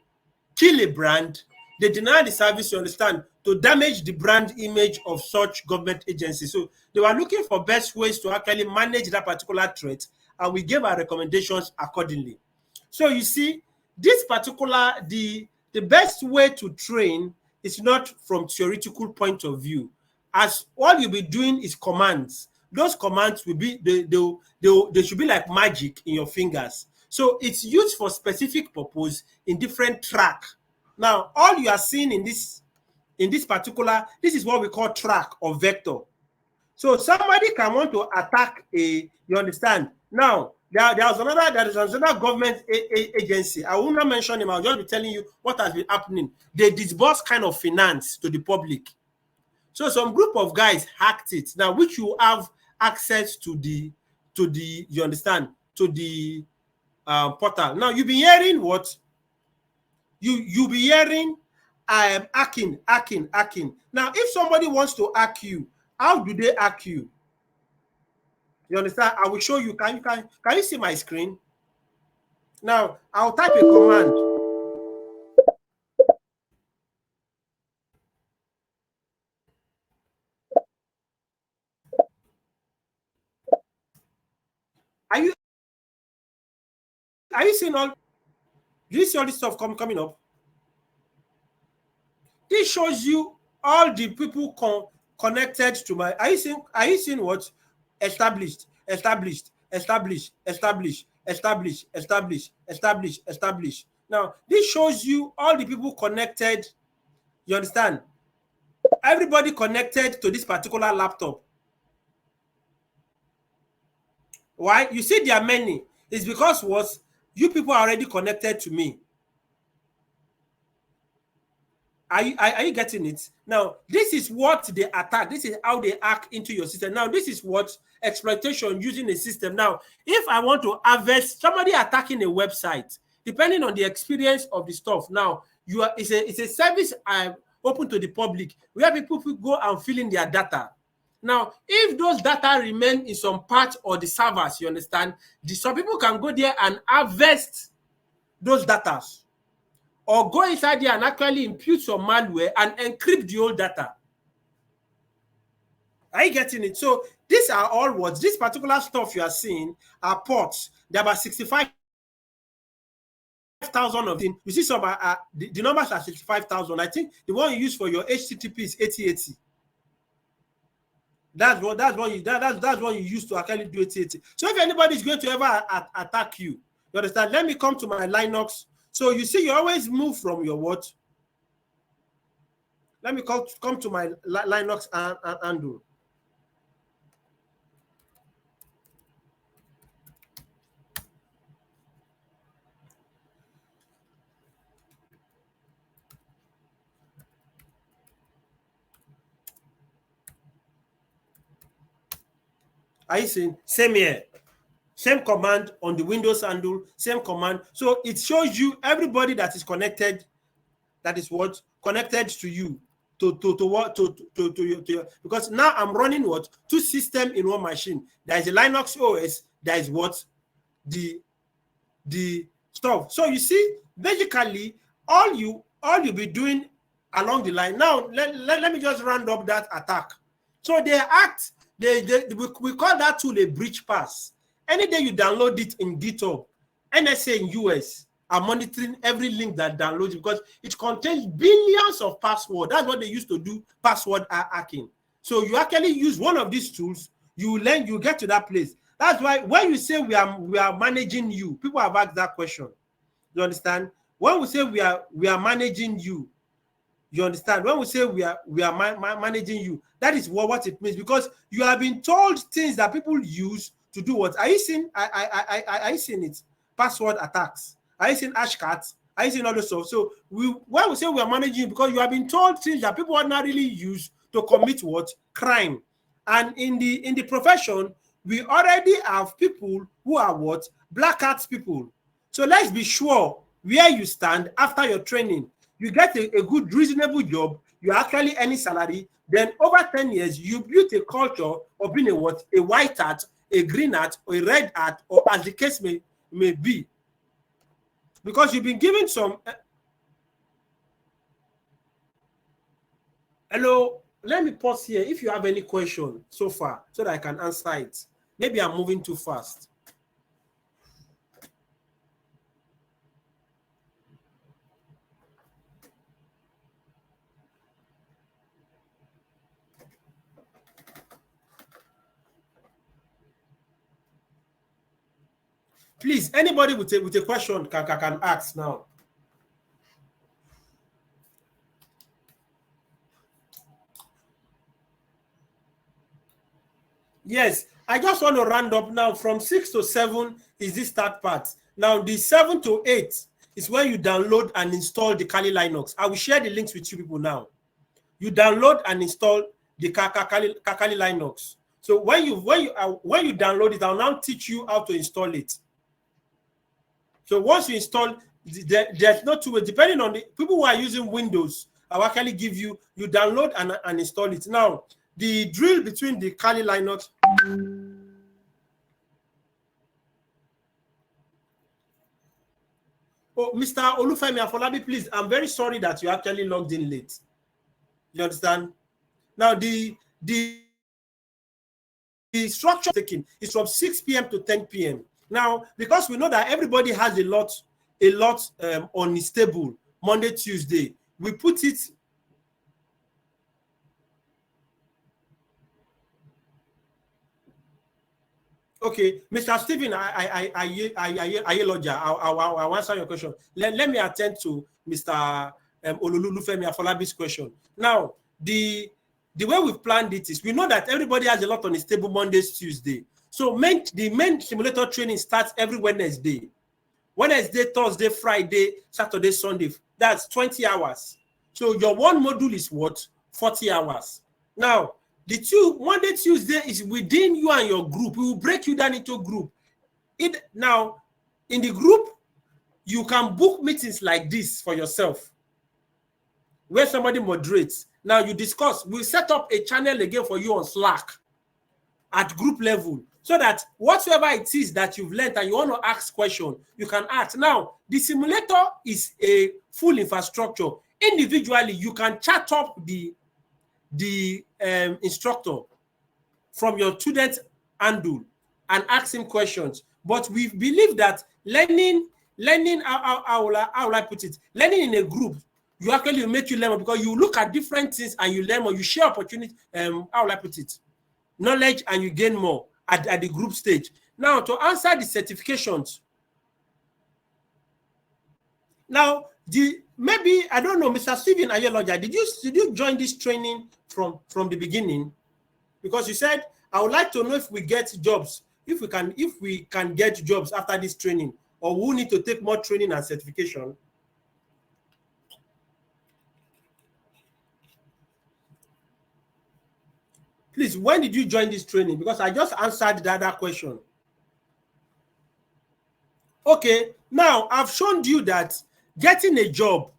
kill a brand. They deny the service, you understand, to damage the brand image of such government agencies. So they were looking for best ways to actually manage that particular threat, and we gave our recommendations accordingly. So you see, this particular the best way to train is not from theoretical point of view, as all you'll be doing is commands. Those commands will be they should be like magic in your fingers. So it's used for specific purpose in different track. Now, all you are seeing in this particular, this is what we call track or vector. So somebody can want to attack you understand? Now, there is another government agency. I will not mention him. I'll just be telling you what has been happening. They disburse kind of finance to the public. So some group of guys hacked it. Now, which you have access to the you understand, to the portal. Now, you'll be hearing what? You'll be hearing hacking. Now, if somebody wants to hack you, how do they hack you? You understand? I will show you. Can you see my screen? Now, I'll type a command. are you seeing all? Do you see all this stuff coming up? This shows you all the people connected to my. Are you seeing what? Established, established, established, established, established, established, established, established. Now, this shows you all the people connected. You understand? Everybody connected to this particular laptop. Why? You see, there are many. It's because what? You people are already connected to me. Are you getting it? Now, this is what they attack. This is how they hack into your system. Now, this is what exploitation using a system. Now, if I want to harvest somebody attacking a website, depending on the experience of the stuff. Now, it's a service open to the public where people go and fill in their data. Now, if those data remain in some part or the servers, you understand, some people can go there and harvest those data, or go inside there and actually impute some malware and encrypt the old data. Are you getting it? So these are all what this particular stuff you are seeing are ports. There are about 65,000 of them. You see some the numbers are 65,000. I think the one you use for your HTTP is 8080. That's what you use to actually do 8080. So if anybody is going to ever attack you, you understand? Let me come to my Linux. So you see, you always move from your what? Let me come to my Linux handle. Are you seeing? Same here. Same command on the Windows handle, same command. So it shows you everybody that is connected, that is what? Connected to you. To your, because now I'm running what? Two systems in one machine. There is a Linux OS, there is what? The stuff. So you see, basically, all you be doing along the line. Now, let me just round up that attack. So they act, we call that tool a breach pass. Any day you download it in GitHub, NSA in US are monitoring every link that downloads because it contains billions of passwords. That's what they used to do password hacking. So you actually use one of these tools, you get to that place. That's why when you say we are managing you, people have asked that question. You understand? When we say we are managing you, you understand? When we say we are managing you, that is what it means, because you have been told things that people use to do what? Are you seeing? Are you seeing it? Password attacks. Are you seeing hashcards? Are you seeing all this stuff? So when we say we are managing, because you have been told things that people ordinarily use to commit what? Crime. And in the profession, we already have people who are what? Black hat people. So let's be sure where you stand after your training. You get a good, reasonable job, you actually earning salary, then over 10 years, you build a culture of being a what? A white hat, a green hat, or a red hat, or as the case may be. Because you've been given some... Hello, let me pause here. If you have any question so far, so that I can answer it. Maybe I'm moving too fast. Please, anybody with a question can ask now. Yes, I just want to round up now. From 6 to 7 is this start part. Now, the 7 to 8 is when you download and install the Kali Linux. I will share the links with you people now. You download and install the Kali Linux. So when you download it, I'll now teach you how to install it. So once you install, there's no two ways. Depending on the people who are using Windows, I'll actually give you download and install it. Now, the drill between the Kali Linux. Oh, Mr. Olufemi Afolabi, please, I'm very sorry that you actually logged in late. You understand? Now, the structure taken is from 6 p.m. to 10 p.m. Now, because we know that everybody has a lot on his table Monday, Tuesday, we put it. Okay, Mr. Stephen, I'll answer your question. Let me attend to Mr. Olulufemi Afolabi's question. Now, the way we've planned it is we know that everybody has a lot on his table Mondays, Tuesday. So the main simulator training starts every Wednesday. Wednesday, Thursday, Friday, Saturday, Sunday. That's 20 hours. So your one module is what? 40 hours. Now, the Monday, Tuesday is within you and your group. We will break you down into a group. Now, in the group, you can book meetings like this for yourself, where somebody moderates. Now you discuss. We'll set up a channel again for you on Slack at group level, so that whatever it is that you've learned and you want to ask questions, you can ask. Now, the simulator is a full infrastructure. Individually, you can chat up the instructor from your student handle and ask him questions. But we believe that learning, how will I put it? Learning in a group, you actually make you learn more, because you look at different things and you learn more. You share opportunity. How will I put it? Knowledge, and you gain more at the group stage. Now, to answer the certifications. Now, maybe I don't know, Mr. Stephen Ayeloja, did you join this training from the beginning? Because you said, I would like to know if we get jobs, if we can get jobs after this training, or we need to take more training and certification. Please, when did you join this training? Because I just answered the other question. Okay, now I've shown you that getting a job,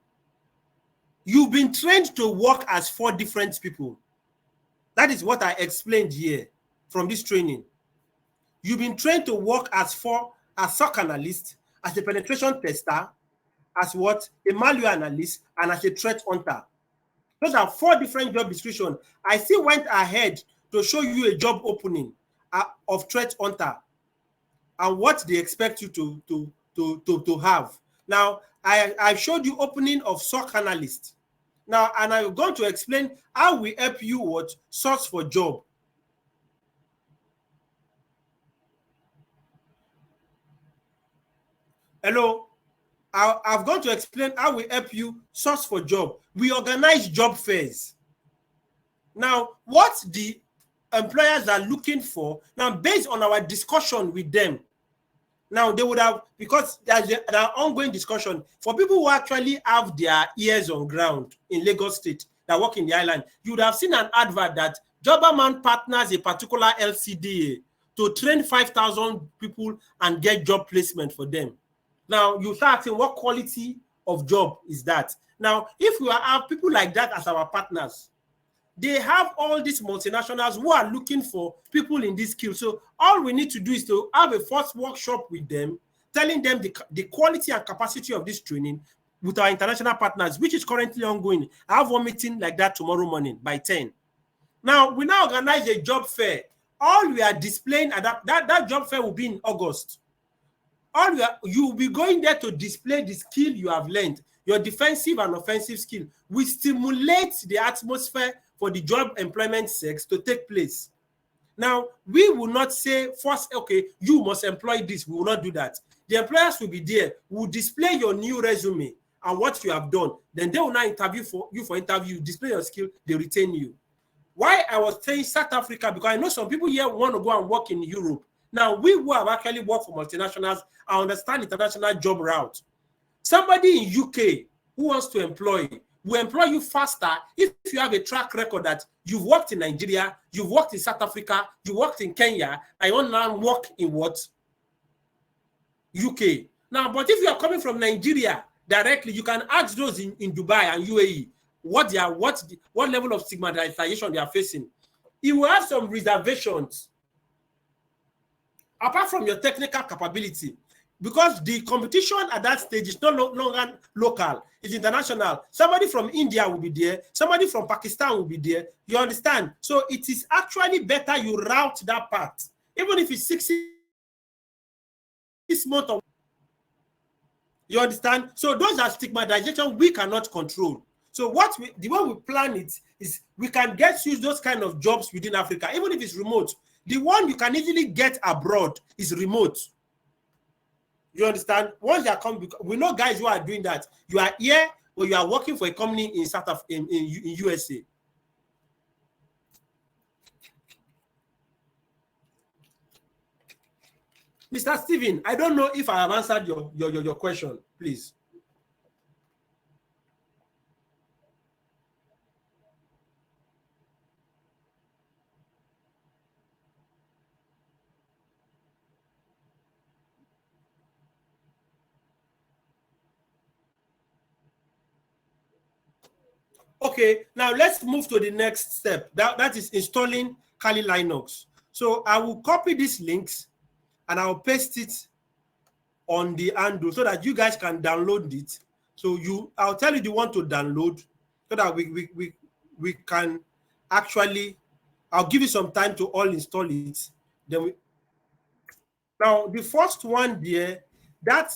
you've been trained to work as 4 different people. That is what I explained here from this training. You've been trained to work as SOC analyst, as a penetration tester, as what? A malware analyst, and as a threat hunter. Those are 4 different job descriptions. I still went ahead to show you a job opening of threat hunter and what they expect you to have. Now, I showed you opening of SOC analyst. Now, and I'm going to explain how we help you what search for job. Hello. I'm going to explain how we help you search for job. We organize job fairs. Now, what the employers are looking for, now based on our discussion with them, now they would have, because there's an ongoing discussion for people who actually have their ears on ground in Lagos State that work in the island, you would have seen an advert that Jobberman partners a particular LCDA to train 5,000 people and get job placement for them. Now, you start asking, what quality of job is that? Now, if we have people like that as our partners, they have all these multinationals who are looking for people in this skill. So all we need to do is to have a first workshop with them, telling them the quality and capacity of this training with our international partners, which is currently ongoing. I have one meeting like that tomorrow morning by 10. Now, we now organize a job fair. All we are displaying at that job fair will be in August. You will be going there to display the skill you have learned, your defensive and offensive skill. We stimulate the atmosphere for the job employment sex to take place. Now, we will not say first, okay, you must employ this. We will not do that. The employers will be there, will display your new resume and what you have done. Then they will now interview you for interview, display your skill, they retain you. Why I was saying South Africa, because I know some people here want to go and work in Europe. Now, we who have actually worked for multinationals, I understand international job route. Somebody in UK who wants to employ, will employ you faster if you have a track record that you've worked in Nigeria, you've worked in South Africa, you worked in Kenya, and you want to now work in what? UK. Now, but if you are coming from Nigeria directly, you can ask those in Dubai and UAE what level of stigmatization they are facing. You will have some reservations apart from your technical capability, because the competition at that stage is no longer local, it's international. Somebody from India will be there, somebody from Pakistan will be there. You understand? So it is actually better you route that part, even if it's 60 this month of, you understand? So those are stigmatization we cannot control. So the way we plan it is we can get use those kind of jobs within Africa, even if it's remote. The one you can easily get abroad is remote. You understand? Once you are coming, we know guys who are doing that. You are here or you are working for a company in in USA. Mr. Steven, I don't know if I have answered your question, please. Okay, now let's move to the next step. That is installing Kali Linux. So I will copy these links and I'll paste it on the handle so that you guys can download it. So I'll tell you the one to download so that we can actually, I'll give you some time to all install it. Now the first one there, that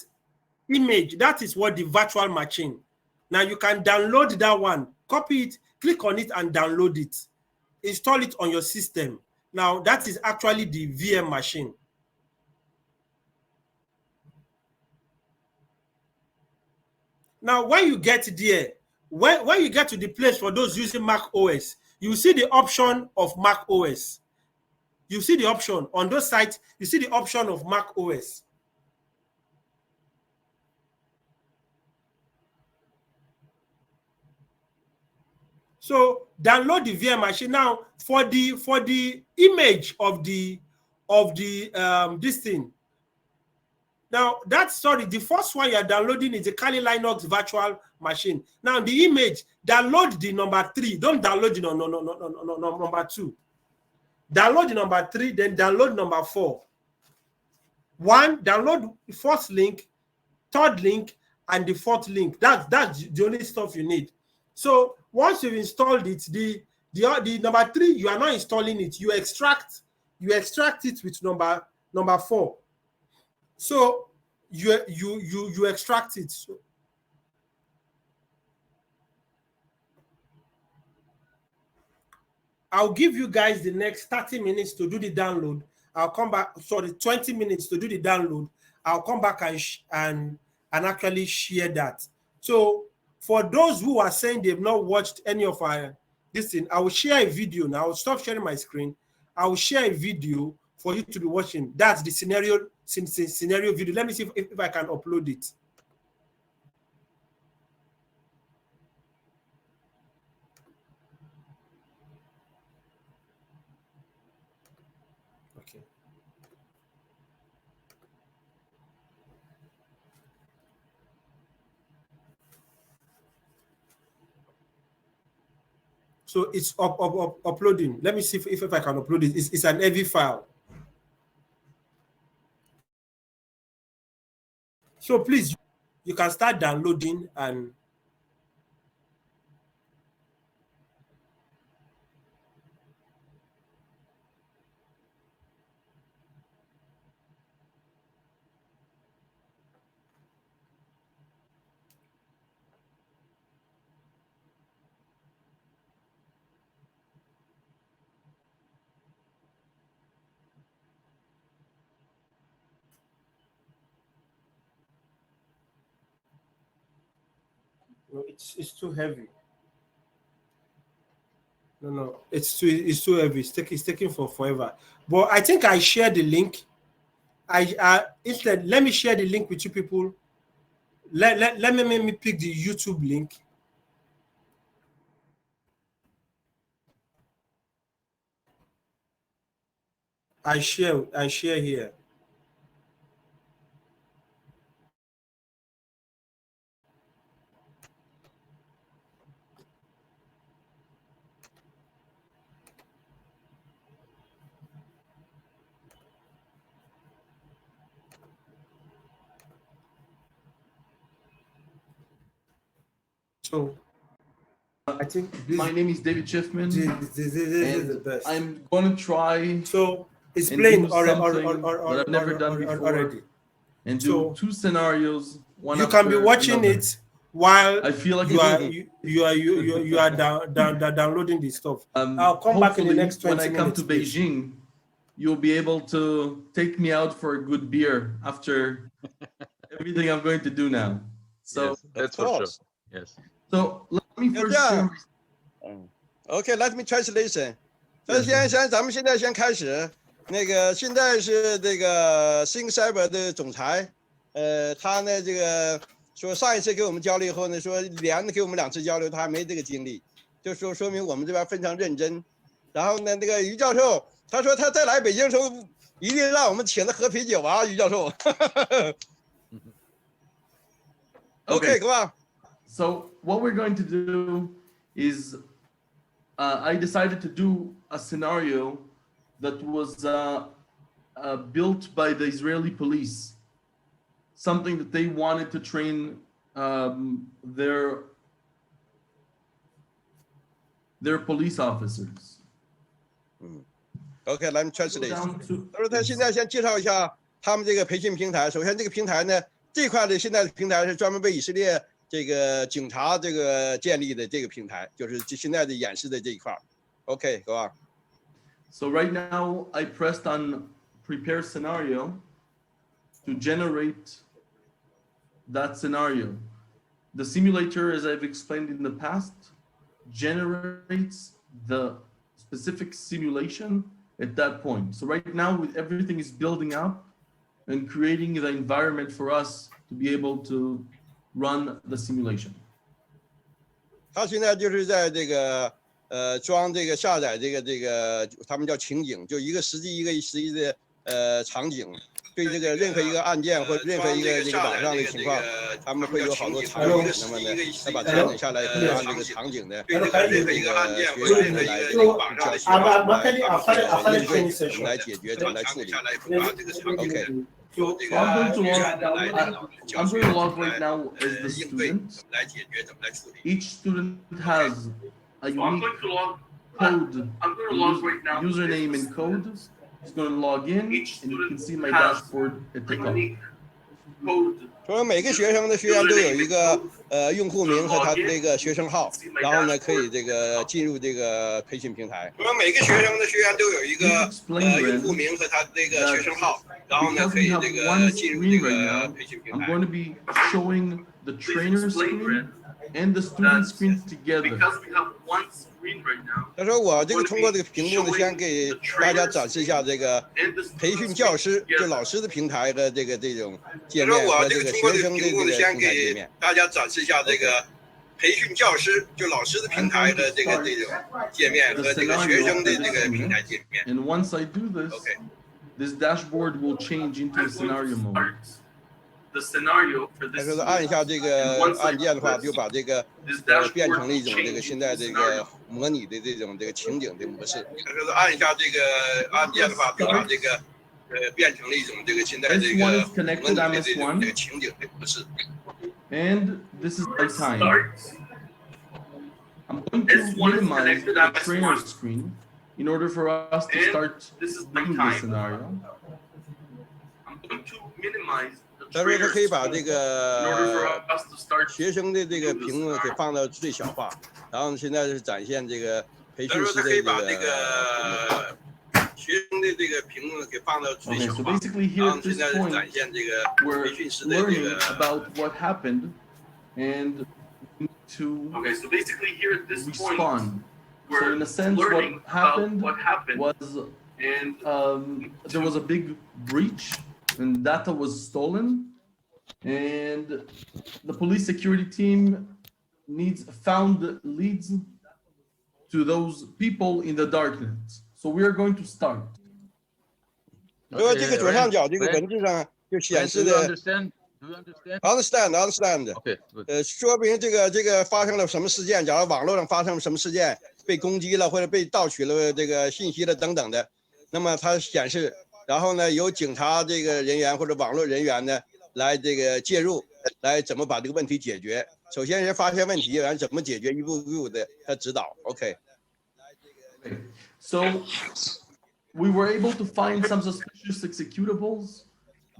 image, that is what the virtual machine. Now you can download that one, copy it, click on it and download it. Install it on your system. Now that is actually the VM machine. Now when you get there, when you get to the place for those using Mac OS, you see the option of Mac OS. You see the option on those sites, you see the option of Mac OS. So download the VM machine. Now for the image of the this thing. Now the first one you're downloading is the Kali Linux virtual machine. Now the image, download the number 3. Don't download the number 2. Download the number 3, then download number 4. Download the first link, third link, and the fourth link. That's the only stuff you need. So once you've installed it, the number 3, you are not installing it. You extract it with number 4. So you extract it. So, I'll give you guys the next 30 minutes to do the download. I'll come back. Sorry, 20 minutes to do the download. I'll come back and actually share that. So for those who are saying they've not watched any of this thing, I will share a video now. I'll stop sharing my screen. I will share a video for you to be watching. That's the scenario video. Let me see if I can upload it. Okay. So it's uploading. Let me see if I can upload it. It's an heavy file. So please, you can start downloading and no, it's too heavy. No, it's too heavy. It's taking forever. But I think I shared the link. Instead, let me share the link with you people. Let me pick the YouTube link. I share here. So I think my name is David Schiffman. This is the best. I'm going to try. So it's and playing do something that I've never done before. already. and do So 2 scenarios. One you can be after watching another. it while I feel like you are downloading the stuff. I'll come back in the hopefully next 20 when I come minutes. to Please. Beijing, you'll be able to take me out for a good beer after everything I'm going to do now. So yes, that's for sure. Yes. So let me first share. Okay, let me translation. 咱们现在先开始。那个现在是这个 Think Cyber 的总裁，他呢这个说上一次给我们交流以后呢，说连给我们2次交流，他还没这个经历，就说明我们这边非常认真。然后呢，那个于教授他说他再来北京的时候，一定让我们请他喝啤酒啊，于教授。Okay, go on. So what we're going to do is I decided to do a scenario that was built by the Israeli police, something that they wanted to train their police officers. Okay, let me translate. 他说他现在先介绍一下他们这个培训平台。首先，这个平台呢，这块的现在的平台是专门为以色列这个警察这个建立的这个平台，就是现在的演示的这一块。Okay, go on. So right now I pressed on prepare scenario to generate that scenario. The simulator, as I've explained in the past, generates the specific simulation at that point. So right now, with everything is building up and creating the environment for us to be able to run the simulation. 他现在就是在这个装这个下载这个他们叫情景，就一个实际的场景。对这个任何一个案件或任何一个这个网上的情况，他们会有好多场景。那么呢，他把场景下来以后，按这个场景呢，对任何一个案件或任何来这个网上的情况，怎么来解决，怎么来处理。OK。I'm going to log right now as the student. Each student has a unique code, username and code. He's going to log in, and you can see my dashboard at the top. 说每个学生的学员都有一个用户名和他的这个学生号，然后呢可以这个进入这个培训平台。说每个学生的学员都有一个用户名和他的这个学生号，然后呢可以这个进入这个培训平台。I'm going to be showing the trainer screen and the student screen together. Because we have one screen right now. 他说我这个通过这个屏幕呢，先给大家展示一下这个培训教师就老师的平台的这种界面和这个学生的这个平台界面。大家展示一下这个培训教师就老师的平台的这种界面和这个学生的这个平台界面。And once I do this, this dashboard will change into a scenario mode. The scenario for this. 他说按一下这个按键的话，就把这个变成了一种这个现在这个模拟的这种情景的模式。他说按一下这个按键的话，就把这个变成了一种这个现在这个模拟的这种情景的模式。And this is my time. I'm going to minimize the trainer screen in order for us to start doing the scenario. I'm going to minimize. 他说他可以把这个学生的这个屏幕给放到最小化，然后现在是展现这个培训师的这个学生的这个屏幕给放到最小化，然后现在是展现这个培训师的这个。About what happened and to so basically here at this respond. point, So in a sense, what happened was and there was a big breach. And data was stolen, and the police security team found leads to those people in the darknet. So we are going to start. 这个左上角这个文字上就显示的。Do you Understand. Okay. 说明这个发生了什么事件？假如网络上发生了什么事件，被攻击了或者被盗取了这个信息了等等的，那么它显示。然后呢，由警察这个人员或者网络人员呢，来这个介入，来怎么把这个问题解决。首先是发现问题，然后怎么解决，一步一步的他指导。OK。So we were able to find some suspicious executables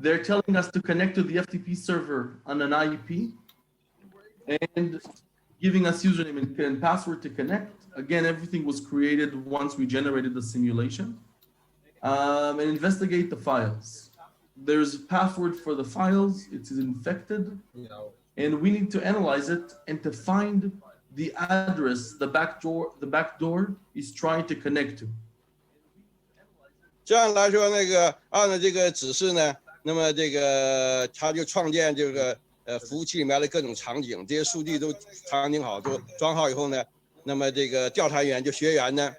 they're telling us to connect to the FTP server on an IEP and giving us username and password to connect. Again, everything was created once we generated the simulation. And investigate the files. There's a password for the files, it is infected, and we need to analyze it and to find the address the back door is trying to connect to. 这样来说，那个按照这个指示呢，那么这个他就创建这个服务器里面的各种场景，这些数据都场景好，都装好以后呢，那么这个调查员就学员呢，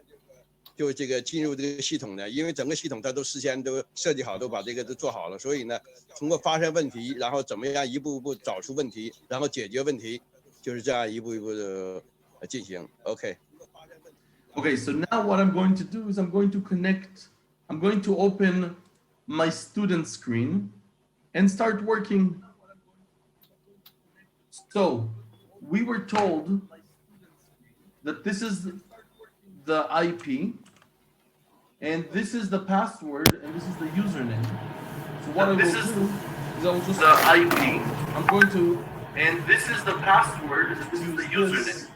就这个进入这个系统呢，因为整个系统它都事先都设计好，都把这个都做好了，所以呢，通过发现问题，然后怎么样一步步找出问题，然后解决问题，就是这样一步一步的进行。OK。Okay, so now what I'm going to do is I'm going to open my student screen and start working. So we were told that this is the IP and this is the password and this is the username. So what I will do is I'll just The IP, I'm going to and this is the password, and this is the username.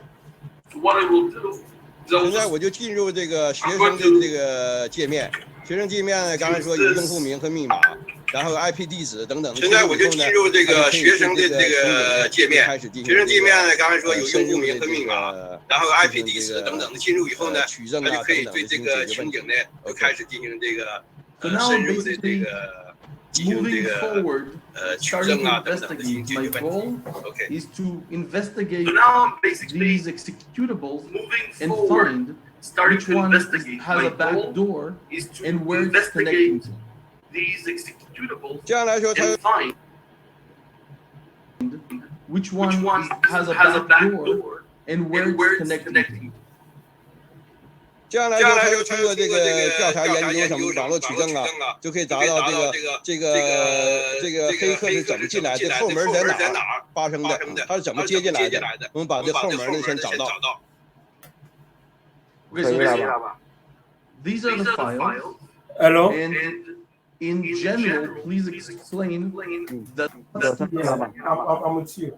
So what I will do is I'll 现在 just 我就进入这个学生的这个界面，学生界面呢，刚才说有用户名和密码，然后 IP 地址等等。现在我就进入这个学生的这个界面，学生界面呢，刚才说有用户名和密码，然后 IP 地址等等。进入以后呢，他就可以对这个情景呢开始进行这个深入的这个进行这 moving 个 forward, 取 starting 证 to 啊等等的进行 investigate. 解 My 决问题。 goal OK。 is to investigate so now I'm basically these executables moving and forward, find starting which to one investigate. has My a back goal door is to and where it's connecting investigate to. these executables 这样来说，它 and find Which which one one has a has a back back door door and where and where it's it's connecting connecting. 这样来说，他又通过这个调查研究什么网络取证啊，就可以达到这个黑客是怎么进来的，后门在哪儿发生的，他是怎么接进来的，我们把这后门的先找到。 Okay, so these are the files. Hello? And in general, please explain that Yeah, I'm with you.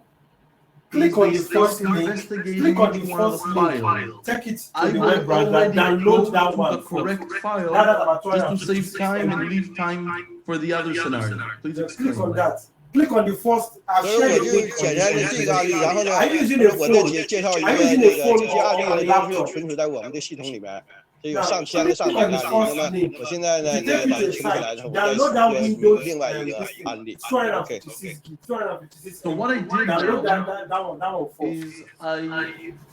Please Click on the start first link. investigating Click on the each one of first the link. files. Take it to I the will web browser. already go Download that to one. the correct file just to save time and leave time for the other scenario. Please Click on explain. that. Click on the first. I've 所以 shared 我 the 就 link 简单的这个案例，然后呢， Are you using a 我再 phone? 介绍一个 Are you 这 using 个 a phone 这些案例 or 呢 a 都是 laptop? 存储在我们的系统里面，这有 Now, 上千个上 click 百 on 个 the 案例。那 first 么 link. 我现在呢， To 这 take 个把 you 它 to 清 the 出来 site, 之后，我再 download that 举 Windows 另外一个案例。OK OK。 256. So what I did Download now that one first. is I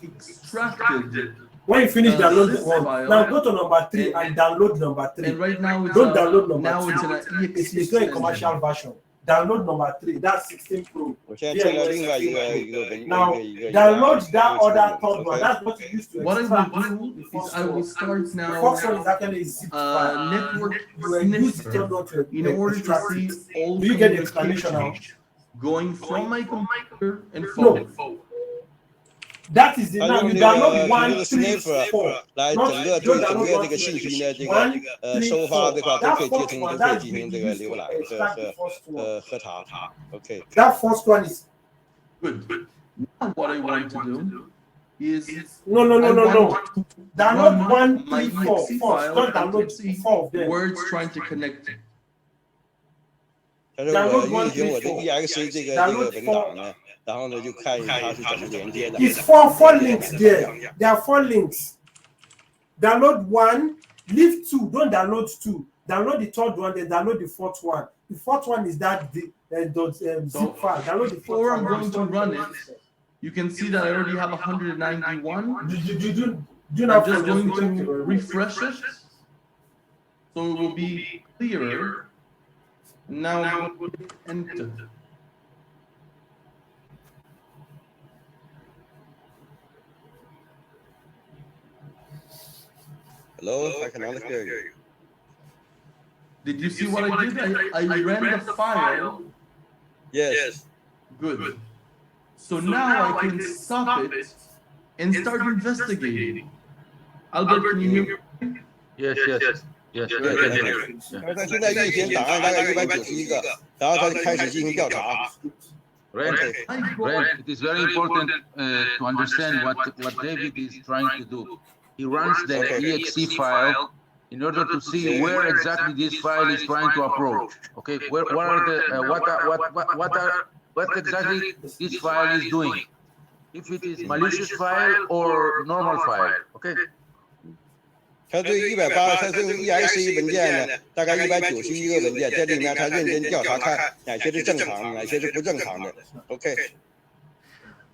extracted, When you finish download this one, file. now go to number 3 and download number 3. and right now it's Don't download number now 2. it's an It's not a commercial version. Download number 3. That's 16 Pro. 我现在进了另外一个文 Now 一个 download that other third one. OK。 That's what you use to What I extract will do the is first I will one. start The now first one is actually a zip file. network You will use the sniffer table to in order to extract see it. all Do you get the explanation now? communications going from my computer and No. forward. That is the 他 now 用 you 这 download 个 1, 这个 3, sniffer 4. 来 Not 整个 don't 对整 download 个 1, 这个 2, 信息 3, 的这个 1, 3, 收发这块 4. 都 That 可以接 first 通， one, 都可以 that's 进行 the 这个 use 浏 to 览 extract the first one. 核查。OK。 That first one is Good. Now what I want to do is no. I want to Download run 1, my 3, 4 exe first. file Don't and download see 4 of them. where it's trying to connect to. 但是我运行我的 EXE 这个文档呢，然后呢就看它是怎么连接的。 It's four links there. There are 4 links. Download 1, leave 2. Don't download 2. Download the third one, then download the fourth one. The fourth one is that zip file. Download the Before fourth I'm one. going to run it, you can see that I already have 191. Do I'm not just going to to refresh it so it will be clearer. Now I'm going to enter. Hello, I cannot hear you. Did you see what I did? I ran the file. Yes. Good. So now I can stop it and start investigating. Albert, can you hear me? Yes, yes, yes. 而它现在运行档案大概191个，然后他就开始进行调查。 Ren, Okay. it is very important to understand what David is trying to do. He runs the exe file in order to see where exactly this file is trying to approach. Okay, what are the what exactly this file is doing? If it is malicious file or normal file. Okay. 他对他对 exe 文件呢，大概191个文件，这里面他认真调查，看哪些是正常的，哪些是不正常的。OK，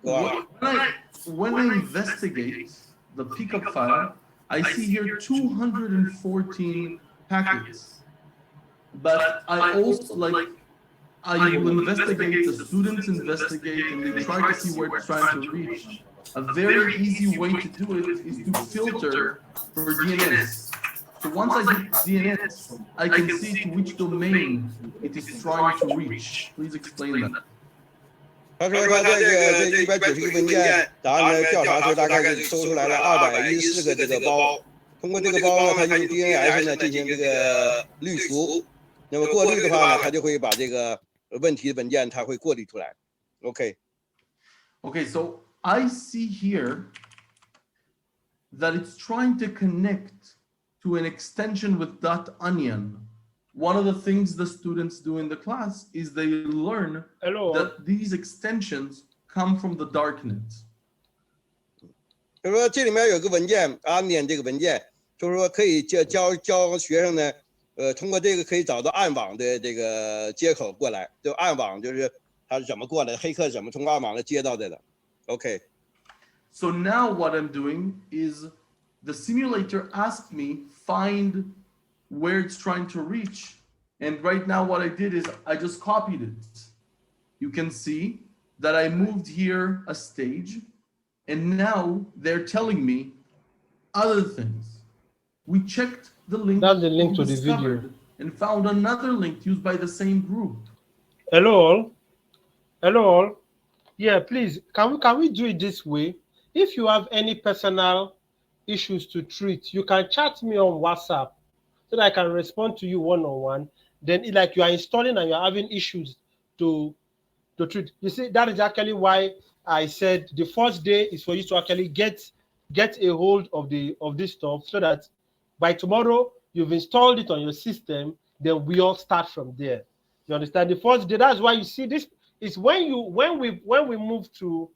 When I investigate the pickup file, I see here 214 packets. But I also I will investigate, the students investigate, and they try to see where it's trying to reach. A very easy way to do it is to filter for DNS. So once I hit DNS, I can see to which domain it is trying to reach. Please explain that. 他说他这191个文件，然后呢调查时大概是搜出来了214个这个包，通过这个包呢，他用 DNS 呢进行这个滤除，那么过滤的话呢，他就会把这个问题的文件他会过滤出来。OK。Okay, so I see here that it's trying to connect to an extension with .onion. One of the things the students do in the class is they learn that these extensions come from the darknet. 就是说这里面有个文件 onion 这个文件，就是说可以教学生呢，通过这个可以找到暗网的这个接口过来，就暗网就是它是怎么过来的，黑客怎么从暗网的接到的。OK。 So now what I'm doing is the simulator asked me find where it's trying to reach. And right now what I did is I just copied it. You can see that I moved here a stage, and now they're telling me other things. We checked the link. That's the link to the video. And found another link used by the same group. Hello all. Yeah, please, can we do it this way? If you have any personal issues to treat, you can chat me on WhatsApp so that I can respond to you one-on-one. Then like you are installing and you're having issues to treat. You see, that is actually why I said the first day is for you to actually get a hold of this stuff, so that by tomorrow you've installed it on your system, then we all start from there. You understand? The first day, that's why you see this is when we move to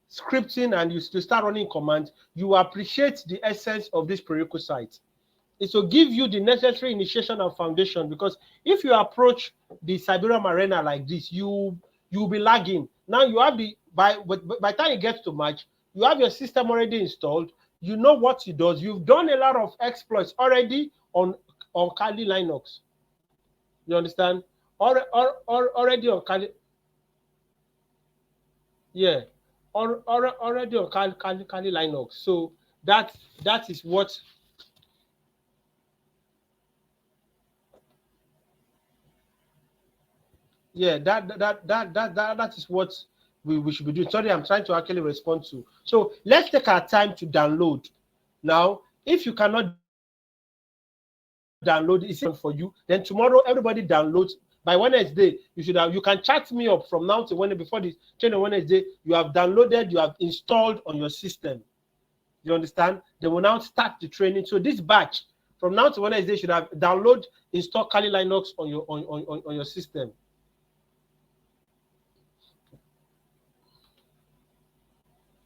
scripting and you start running commands, you appreciate the essence of this prerequisite. It's to give you the necessary initiation and foundation, because if you approach the Siberian arena like this, you'll be lagging. Now you have by the time you get to March, you have your system already installed, you know what it does, you've done a lot of exploits already on Kali Linux. You understand? Already on Kali. Yeah, already on Kali Linux. So that is what. Yeah, that is what we should be doing. Sorry, I'm trying to actually respond to. So let's take our time to download. Now, if you cannot download, it's for you. Then tomorrow, everybody downloads. By Wednesday, you can chat me up from now to Wednesday. Before the train on Wednesday, you have downloaded, you have installed on your system. You understand? They will now start the training. So this batch from now to Wednesday should have download, install Kali Linux on your system.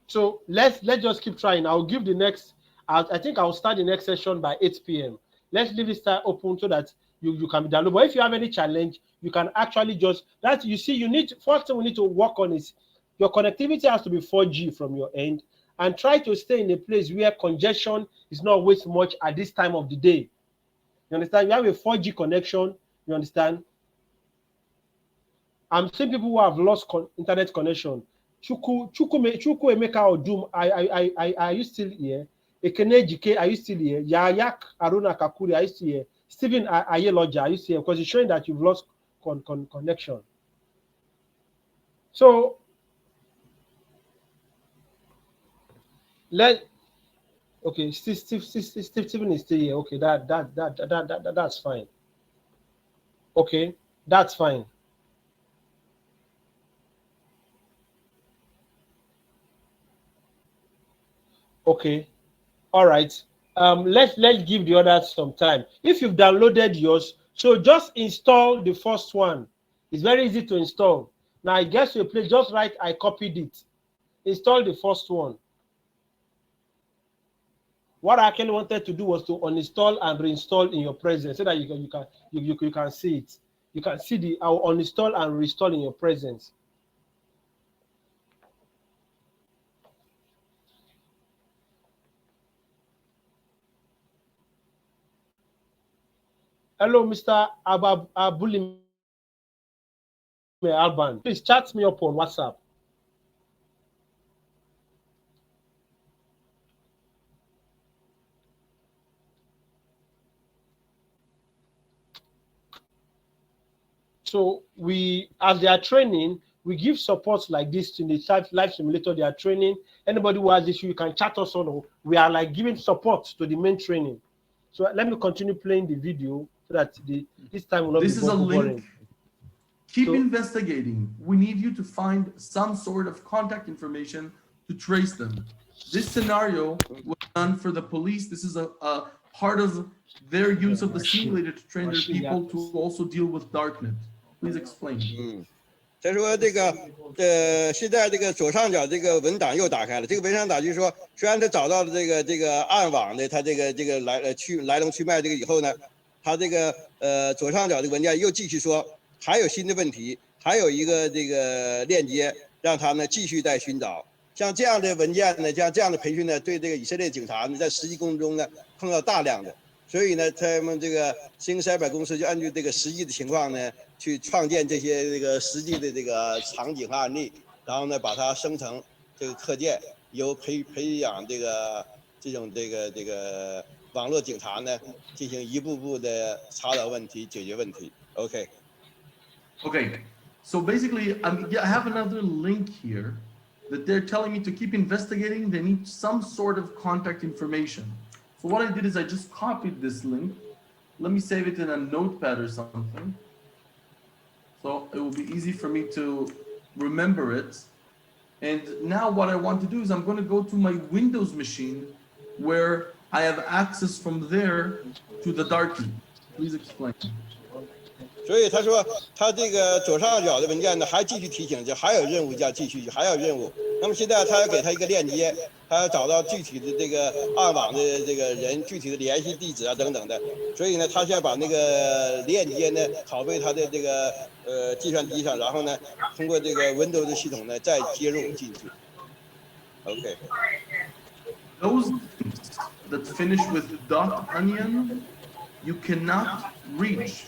So let's just keep trying. I'll give the next. I think I'll start the next session by 8 p.m. Let's leave it open so that you can be downloaded. But if you have any challenge, you can actually just that you see. First thing we need to work on is your connectivity has to be 4G from your end, and try to stay in a place where congestion is not always much at this time of the day. You understand? You have a 4G connection. You understand? I'm seeing people who have lost internet connection. Chuku Emeka Odum, are you still here? Ekene Jike, are you still here? Yayak Aruna Kakuri, are you still here? Stephen Ayeloja, are you still here? Because it's showing that you've lost connection. So okay, Stephen is still here. Okay, that's fine. Okay, that's fine. Okay, all right. Let's give the others some time. If you've downloaded yours, so just install the first one. It's very easy to install. Now I guess you play. Just write I copied it. Install the first one. What I actually wanted to do was to uninstall and reinstall in your presence so that you can see it. You can see the I'll uninstall and reinstall in your presence. Hello, Mr. Abulime Alban. Please chat me up on WhatsApp. So we, as they are training, we give support like this in the live simulator. They are training. Anybody who has issue, you can chat us on. We are like giving support to the main training. So let me continue playing the video so that this time will not This be is a boring. link. Keep investigating. We need you to find some sort of contact information to trace them. This scenario was done for the police. This is a part of their use of the simulator to train their people to also deal with darknet. Please explain. 他说这个现在这个左上角这个文档又打开了，这个文档打就是说，虽然他找到了这个暗网的他这个来龙去脉这个以后呢，他这个左上角这个文件又继续说还有新的问题，还有一个这个链接让他呢继续再寻找。像这样的文件呢，像这样的培训呢，对这个以色列警察呢在实际工作中呢碰到大量的。所以呢，他们这个新cyber公司就按照这个实际的情况呢，去创建这些这个实际的这个场景和案例，然后呢，把它生成这个课件，由培养这种网络警察呢，进行一步步的查找问题、解决问题。OK. Okay. So basically, I have another link here that they're telling me to keep investigating. They need some sort of contact information. So what I did is I just copied this link. Let me save it in a notepad or something. So it will be easy for me to remember it. And now what I want to do is I'm going to go to my Windows machine where I have access from there to the darknet. Please explain. 所以他说，他这个左上角的文件呢，还继续提醒，就还有任务要继续，还有任务。那么现在他要给他一个链接，他要找到具体的这个暗网的这个人、具体的联系地址啊等等的。所以呢，他现在把那个链接呢拷贝他的这个计算机上，然后呢，通过这个 Windows 系统呢再接入进去。OK. Those that finish with .onion, you cannot reach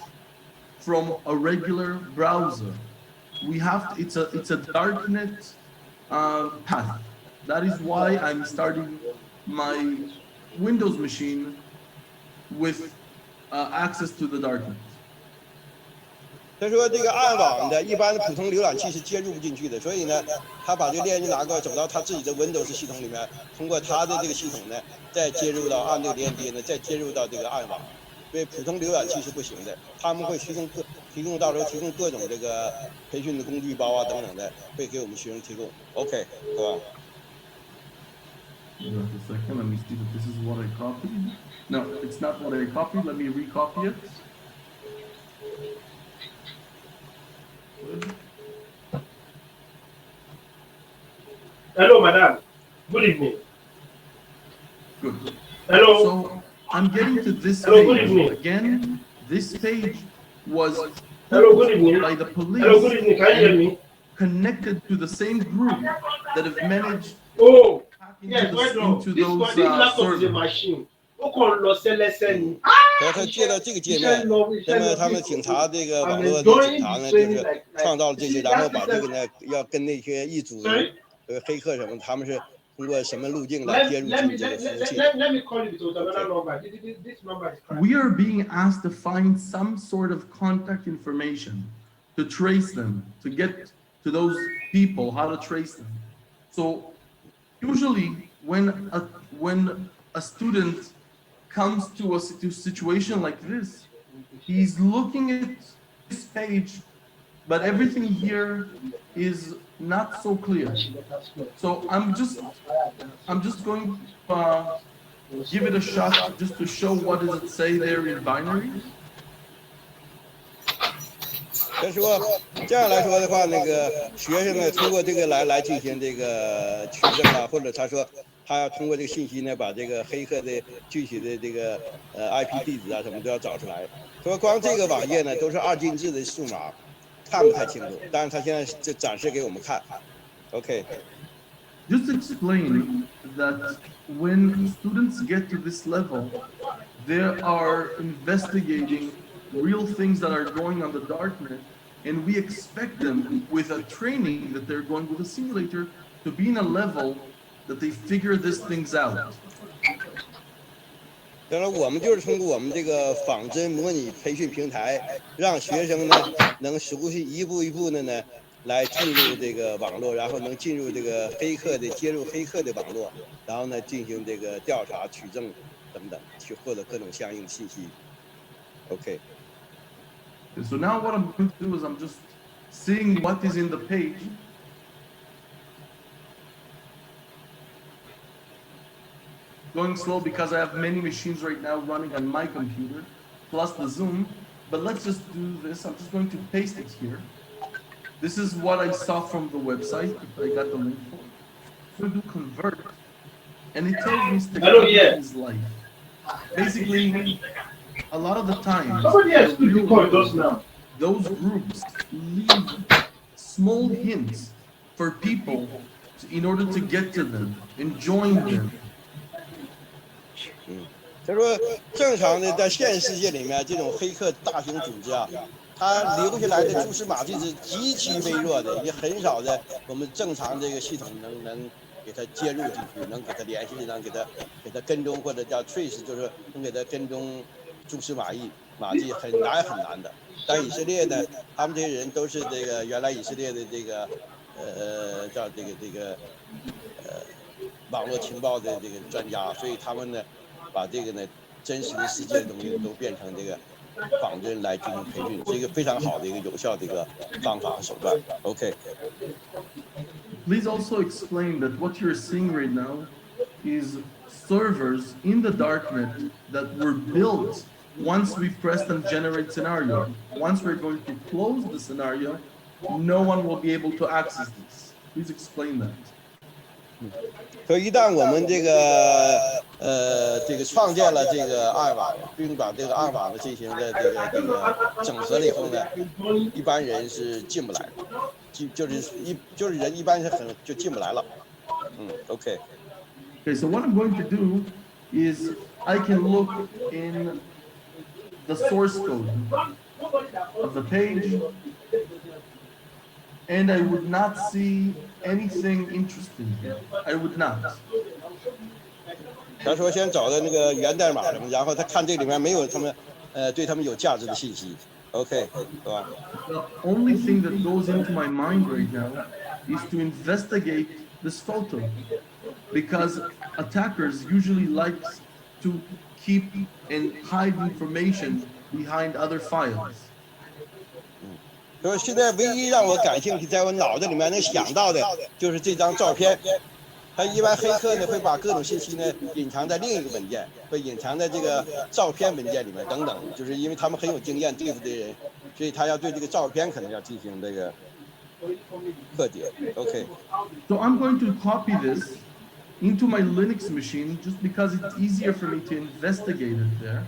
from a regular browser. We have to, it's a darknet path. That is why I'm starting my Windows machine with access to the darknet. 他说这个暗网的一般的普通浏览器是接入不进去的，所以呢，他把这个链接拿过来，走到他自己的 Windows 系统里面，通过他的这个系统呢，再接入到按这个链接呢，再接入到这个暗网。所以普通浏览器是不行的，他们会到时候提供各种这个培训的工具包啊等等的，会给我们学生提供。OK， 好吧。Just a second, let me see that this is what I copied. No, it's not what I copied. Let me recopy it. Hello, madam. Good evening. Good. Hello. So I'm getting to this Hello, good page. evening. Again, this page was Hello, good evening. by the police. Hello, good evening. Can you hear me? Connected to the same group that have managed Oh, into, yes, well done. into This those laptop is a servers. machine. Who can lose lesson? 然后他借到这个界面，那么他们警察这个网络的警察呢，就是创造了这些，然后把这个呢要跟那些一组黑客什么，他们是通过什么路径来接入进这个服务器。Let me call it with another number. This number is correct. We are being asked to find some sort of contact information to trace them, to get to those people, how to trace them. So usually when a student comes to a situation like this, he's looking at this page, but everything here is not so clear. So I'm just going to give it a shot just to show what does it say there in binary. 他说这样来说的话，那个学生呢，通过这个来进行这个取证啊，或者他说他要通过这个信息呢，把这个黑客的具体的这个IP 地址啊什么都要找出来。说光这个网页呢都是2进制的数码，看不太清楚。但是他现在就展示给我们看。OK。 Just explain that when students get to this level, they are investigating real things that are going on the darknet, and we expect them with a training that they're going with a simulator to be in a level that they figure these things out. 当然，我们就是通过我们这个仿真模拟培训平台，让学生呢能熟悉一步一步的呢来进入这个网络，然后能进入这个接入黑客的网络，然后呢进行这个调查、取证等等，去获得各种相应信息。OK。 So now what I'm going to do is I'm just seeing what is in the page. Going slow because I have many machines right now running on my computer, plus the Zoom. But let's just do this. I'm just going to paste it here. This is what I saw from the website. I got the link for. So do convert, and it tells me technology is life. Basically, a lot of the time, those groups leave small hints for people in order to get to them and join them. 他说，正常的在现实世界里面，这种黑客大型组织啊，它留下来的蛛丝马迹是极其微弱的，也很少的我们正常这个系统能给它接入进去，能给它联系，能给它跟踪，或者叫 trace， 就是能给它跟踪蛛丝马迹很难的。但以色列呢，他们这些人都是这个原来以色列的这个叫这个网络情报的这个专家，所以他们呢把这个呢真实的世界的东西都变成这个仿真来进行培训，是一个非常好的一个有效的一个方法和手段。OK。 Please also explain that what you're seeing right now is servers in the darknet that were built once we pressed on generate scenario. Once we're going to close the scenario, no one will be able to access this. Please explain that. 所以一旦我们这个创建了这个暗网，并把这个暗网进行了这个整合了以后呢，一般人是进不来的，就是人一般是就进不来了。OK。 Okay, so what I'm going to do is I can look in the source code of the page, and I would not see anything interesting here. I would not. 他说先找到那个源代码什么，然后他看这里面没有他们对他们有价值的信息。OK， 是吧？ The only thing that goes into my mind right now is to investigate this photo, because attackers usually like to keep and hide information behind other files. 所以现在唯一让我感兴趣，在我脑子里面能想到的就是这张照片。他一般黑客呢会把各种信息呢隐藏在另一个文件，会隐藏在这个照片文件里面等等，就是因为他们很有经验对付这些人，所以他要对这个照片可能要进行这个破解。OK。 So I'm going to copy this into my Linux machine just because it's easier for me to investigate it there.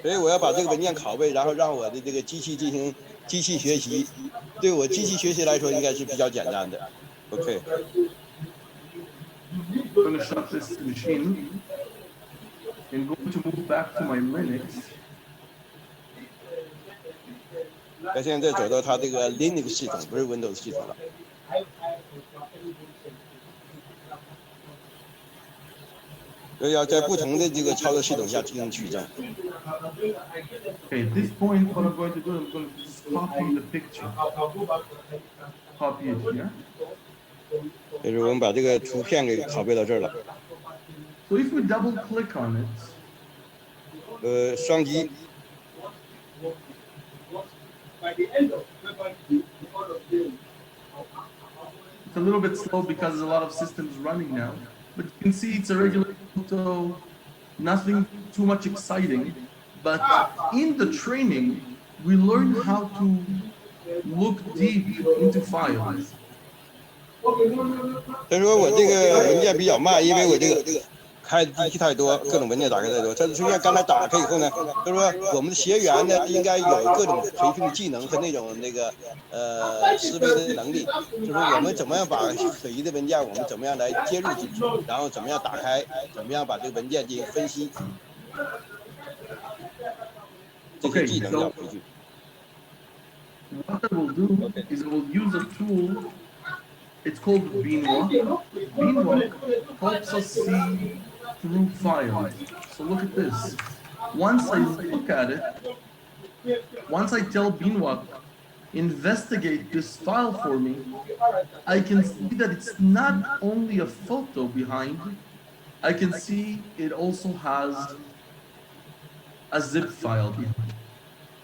所以我要把这个文件拷贝，然后让我的这个机器进行机器学习。对我机器学习来说，应该是比较简单的。OK。 I'm going to shut this machine and going to move back to my Linux. 他现在走到他这个 Linux 系统，不是 Windows 系统了。所以要在不同的这个操作系统下进行取证。 Okay, at this point, what I'm going to do, I'm going to just copy the picture. Copy it here. 就是我们把这个图片给拷贝到这儿了。 So if we double click on it, 双击。It's a little bit slow because there's a lot of systems running now, but you can see it's a regular photo, nothing too much exciting. But in the training, we learn how to look deep into files. 他说我这个文件比较慢，因为我这个开机器太多，各种文件打开太多。他出现刚才打开以后呢，他说我们的学员呢应该有各种培训的技能和思维的能力，就是我们怎么样把可疑的文件我们怎么样来接入进去，然后怎么样打开，怎么样把这个文件进行分析，这些技能要培训。What I will do is I will use a tool. It's called Beanwalk. Beanwalk helps us see through files. So look at this. Once I look at it, once I tell Beanwalk, investigate this file for me, I can see that it's not only a photo behind, I can see it also has a zip file behind.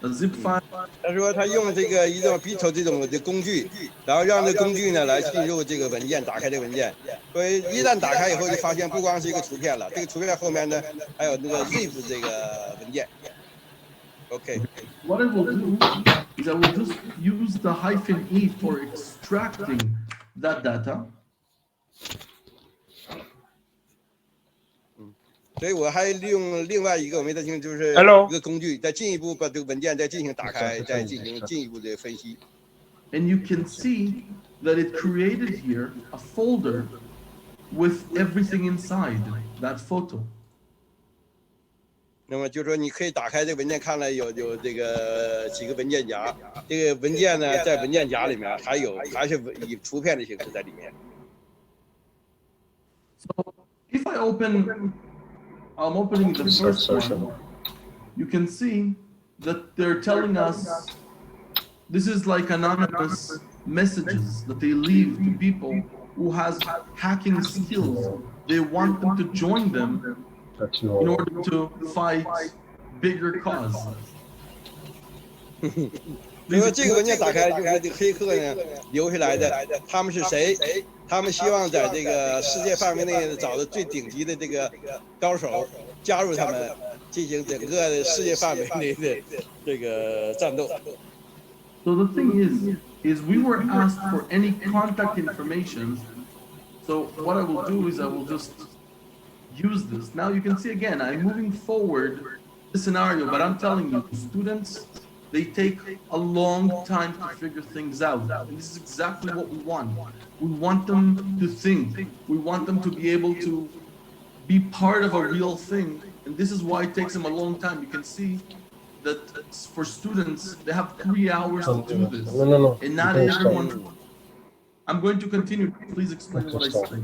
A zip file. 他说他用这个一种 Bito 这种的工具，然后让这工具呢来进入这个文件，打开这个文件。所以一旦打开以后，就发现不光是一个图片了，这个图片后面呢还有那个 zip 这个文件。OK。What I will do is I will just use the -e for extracting that data. 所以我还利用另外一个我没太清楚，就是一个工具，再进一步把这个文件再进行打开，再进行进一步的分析。And you can see that it created here a folder with everything inside that photo. 那么就是说，你可以打开这个文件，看了有这个几个文件夹，这个文件呢在文件夹里面还是以图片的形式在里面。So if I'm opening the first one. You can see that they're telling us this is like anonymous messages that they leave to people who has hacking skills. They want them to join them in order to fight bigger cause. 因为这个文件打开就是这个黑客呢留下来的，他们是谁？他们希望在这个世界范围内找到最顶级的这个高手，加入他们，进行整个世界范围内的这个战斗。So the thing is we were asked for any contact information. So what I will do is I will just use this. Now you can see again, I'm moving forward the scenario, but I'm telling you, students, they take a long time to figure things out. And this is exactly what we want. We want them to think. We want them to be able to be part of a real thing. And this is why it takes them a long time. You can see that for students, they have 3 hours to do this. No. And not everyone. I'm going to continue. Please explain what I say.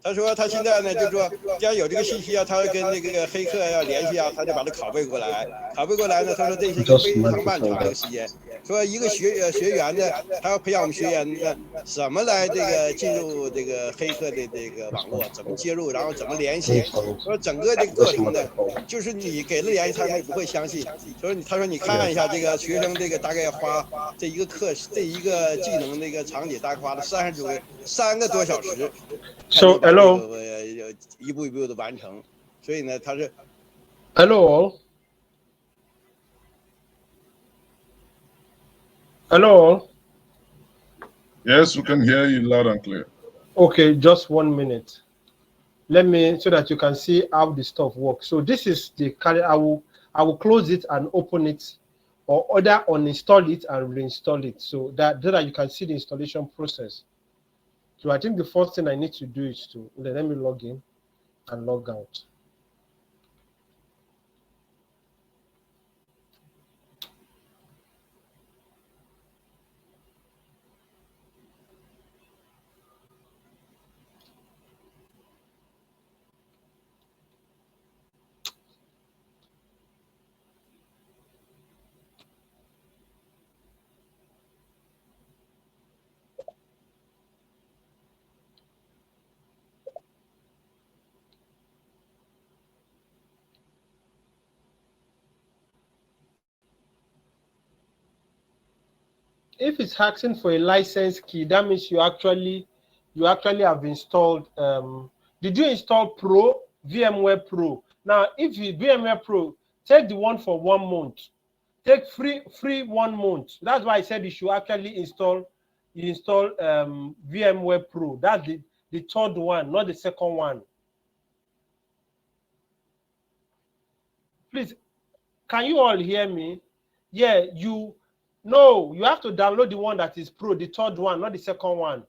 他说他现在呢，就是说，既然有这个信息啊，他会跟那个黑客要联系啊，他就把它拷贝过来。拷贝过来呢，他说这是一个非常漫长的一个时间。说一个学员呢，他要培养我们学员呢，怎么来这个进入这个黑客的这个网络，怎么接入，然后怎么联系。说整个这个过程呢，就是你给了联系，他们不会相信。所以他说你看一下这个学生这个大概花这一个技能那个场景大概花了3个多小时。So hello. 一步一步的完成，所以呢，他是 Hello. Hello. Yes, we can hear you loud and clear. Okay, just 1 minute. Let me so that you can see how the stuff works. So this is the I will close it and open it, or either uninstall it and reinstall it, so that you can see the installation process. So I think the first thing I need to do is to let me log in and log out. if it's asking for a license key, that means you actually have installed. Did you install Pro, VMware Pro? Now, if you VMware Pro, take the one for 1 month. Take free 1 month. That's why I said you should actually install VMware Pro. That's the third one, not the second one. Please, can you all hear me? Yeah, you have to download the one that is Pro, the third one, not the second one.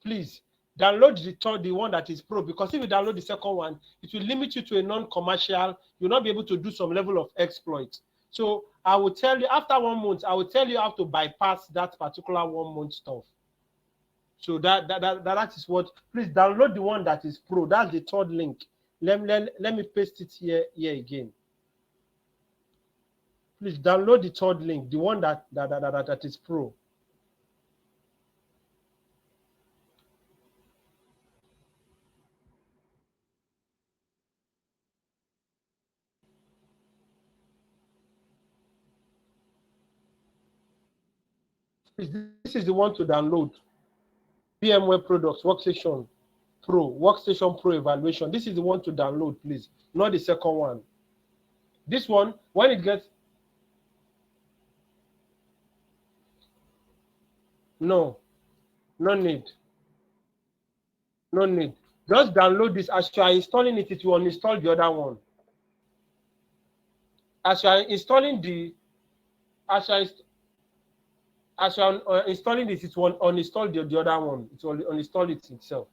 Please download the one that is Pro, because if you download the second one, it will limit you to a non-commercial. You'll not be able to do some level of exploit. So I will tell you after 1 month, I will tell you how to bypass that particular 1 month stuff. So that is what. Please download the one that is Pro. That's the third link. Let me paste it here again. Please download the third link, the one that is Pro. This is the one to download. VMware Products Workstation Pro, Workstation Pro Evaluation. This is the one to download, please, not the second one. This one, when it gets, no need. Just download this. As you are installing it, it will uninstall the other one. As you are installing installing this, it will uninstall the other one. It will uninstall it itself.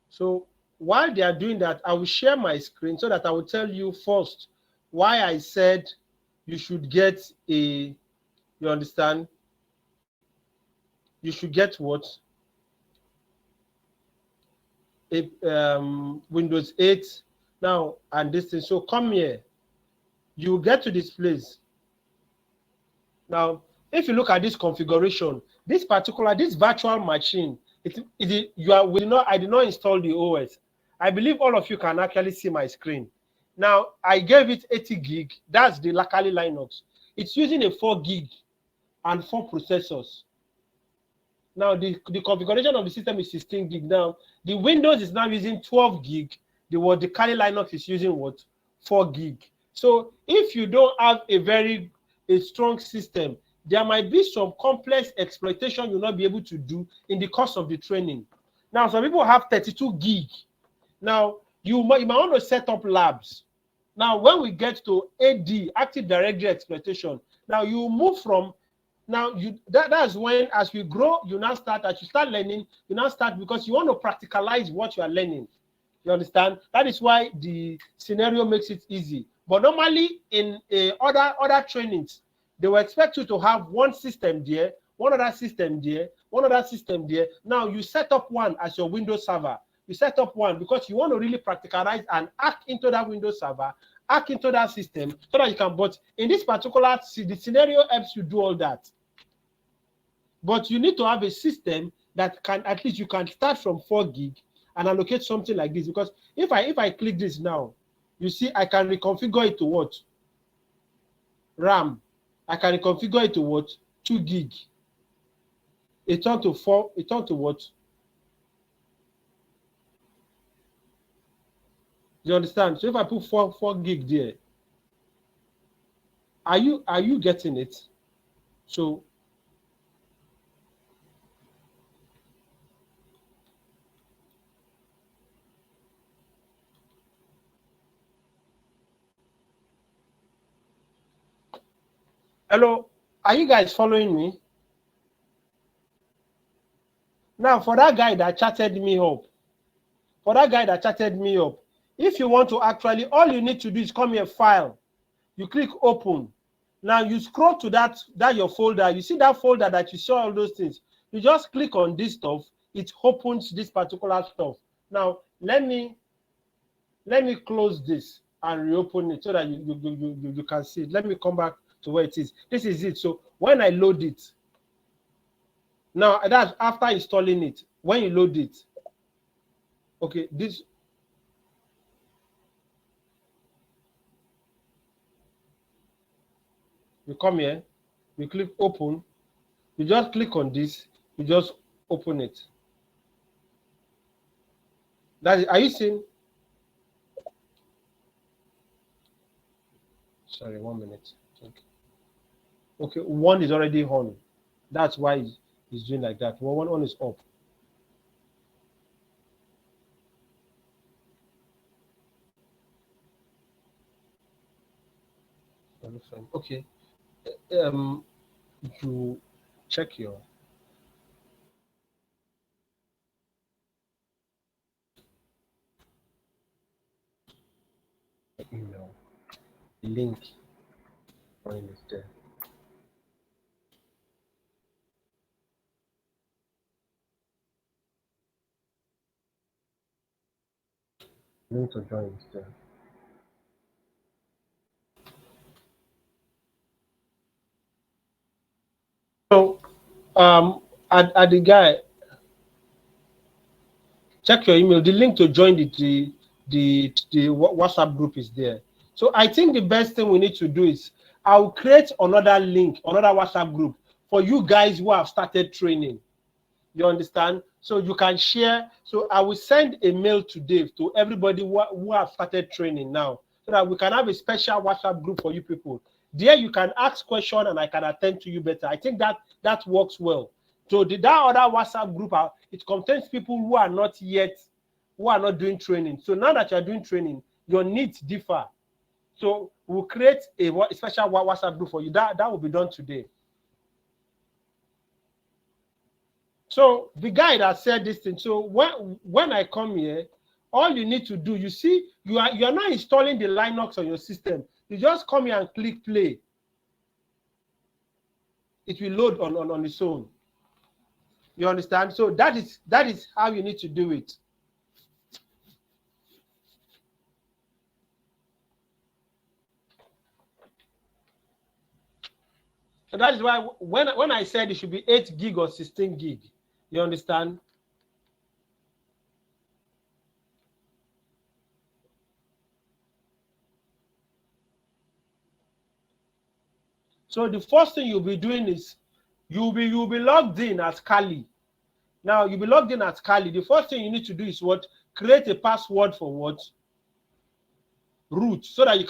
So while they are doing that, I will share my screen so that I will tell you first why I said you should get you understand? You should get what? A Windows 8 now and this thing. So come here. You get to this place. Now, if you look at this configuration, this virtual machine, I did not install the OS. I believe all of you can actually see my screen. Now, I gave it 80 gig. That's the Kali Linux. It's using a 4 gig and 4 processors. Now, the configuration of the system is 16 gig. Now, the Windows is now using 12 gig. The Kali Linux is using what? 4 gig. So, if you don't have a strong system, there might be some complex exploitation you'll not be able to do in the course of the training. Now, some people have 32 gig. Now, you might want to set up labs. Now, when we get to AD, Active Directory Exploitation, now you move from, that's when, as we grow, as you start learning, you now start, because you want to practicalize what you are learning. You understand? That is why the scenario makes it easy. But normally in other trainings, they will expect you to have one system there, one other system there, one other system there. Now you set up one as your Windows server. You set up one because you want to really practicalize and hack into that Windows server, hack into that system so that you can. But in this particular, the scenario helps you do all that. But you need to have a system that can, at least you can start from 4 gig and allocate something like this. Because if I click this now, you see I can reconfigure it to what? RAM. I can reconfigure it to what? 2 gig. It turned to 4. It turned to what? You understand? So if I put 4 gig there, are you getting it? So hello, are you guys following me? Now, for that guy that chatted me up, if you want to actually, all you need to do is come here, File. You click Open. Now you scroll to that your folder. You see that folder that you saw all those things. You just click on this stuff. It opens this particular stuff. Now let me close this. and reopen it so that you can see it. Let me come back to where it is. This is it. So when I load it, now that's after installing it. When you load it, okay, this. You come here, you click open, you just click on this, you just open it. That is, are you seeing? Sorry, 1 minute. Okay, one is already on. That's why it's doing like that. One is up. Okay. You check your email. The link is there. Link to join is there. So at the guy, check your email. The link to join the WhatsApp group is there. So I think the best thing we need to do is I'll create another link, another WhatsApp group for you guys who have started training. You understand? So you can share. So I will send a mail today to everybody who have started training now, so that we can have a special WhatsApp group for you people. There you can ask questions and I can attend to you better. I think that works well. So that other WhatsApp group, it contains people who are not doing training. So now that you are doing training, your needs differ. So we'll create a special WhatsApp group for you. That will be done today. So the guy that said this thing, so when I come here, all you need to do, you see, you are not installing the Linux on your system. You just come here and click play. It will load on its own. You understand? So that is how you need to do it. So that is why when I said it should be 8 gig or 16 gig, you understand? So the first thing you'll be doing is you'll be logged in as Kali. Now you'll be logged in as Kali. The first thing you need to do is what? Create a password for what? Root, so that you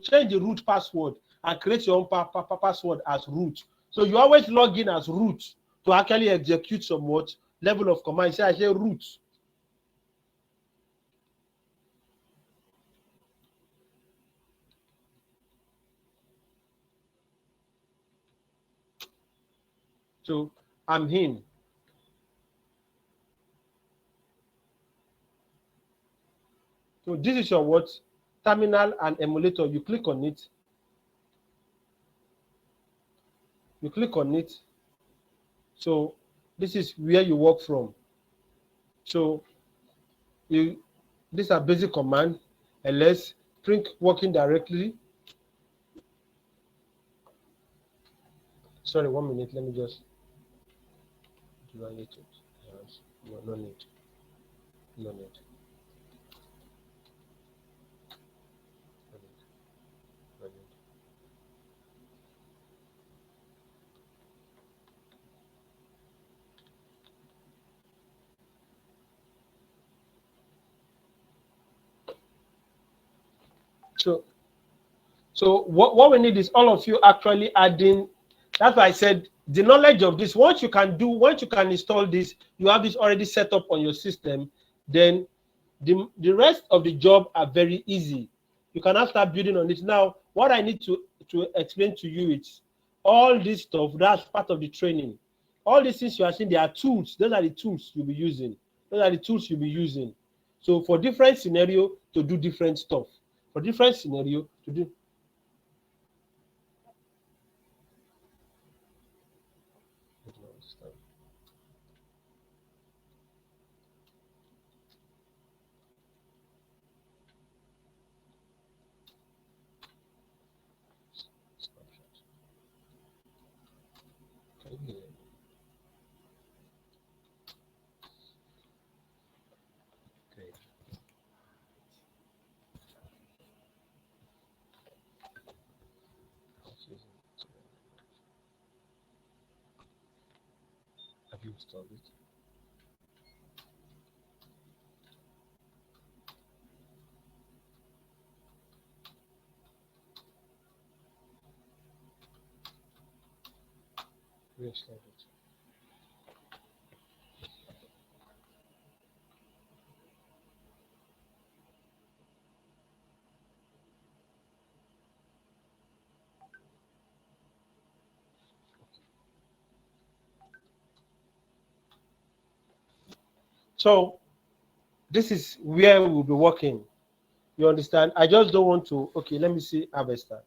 change the root password and create your own password as root. So you always log in as root to actually execute some what level of command. Say I say root. So I'm in. So this is your what? Terminal and emulator. You click on it. You click on it. So this is where you work from. So these are basic command, ls, print working directly. Sorry, 1 minute. Let me just. Do I need to? No need. No need. So what we need is all of you actually adding. That's why I said the knowledge of this. Once you can install this, you have this already set up on your system. Then the rest of the job are very easy. You can now start building on it. Now, what I need to explain to you is all this stuff. That's part of the training. All these things you are seeing, they are tools. Those are the tools you'll be using. Those are the tools you'll be using. So for different scenario to do different stuff. For different scenario to do. install it. Reinstall it. So this is where we'll be working. You understand? I just don't want to. Okay, let me see Harvester.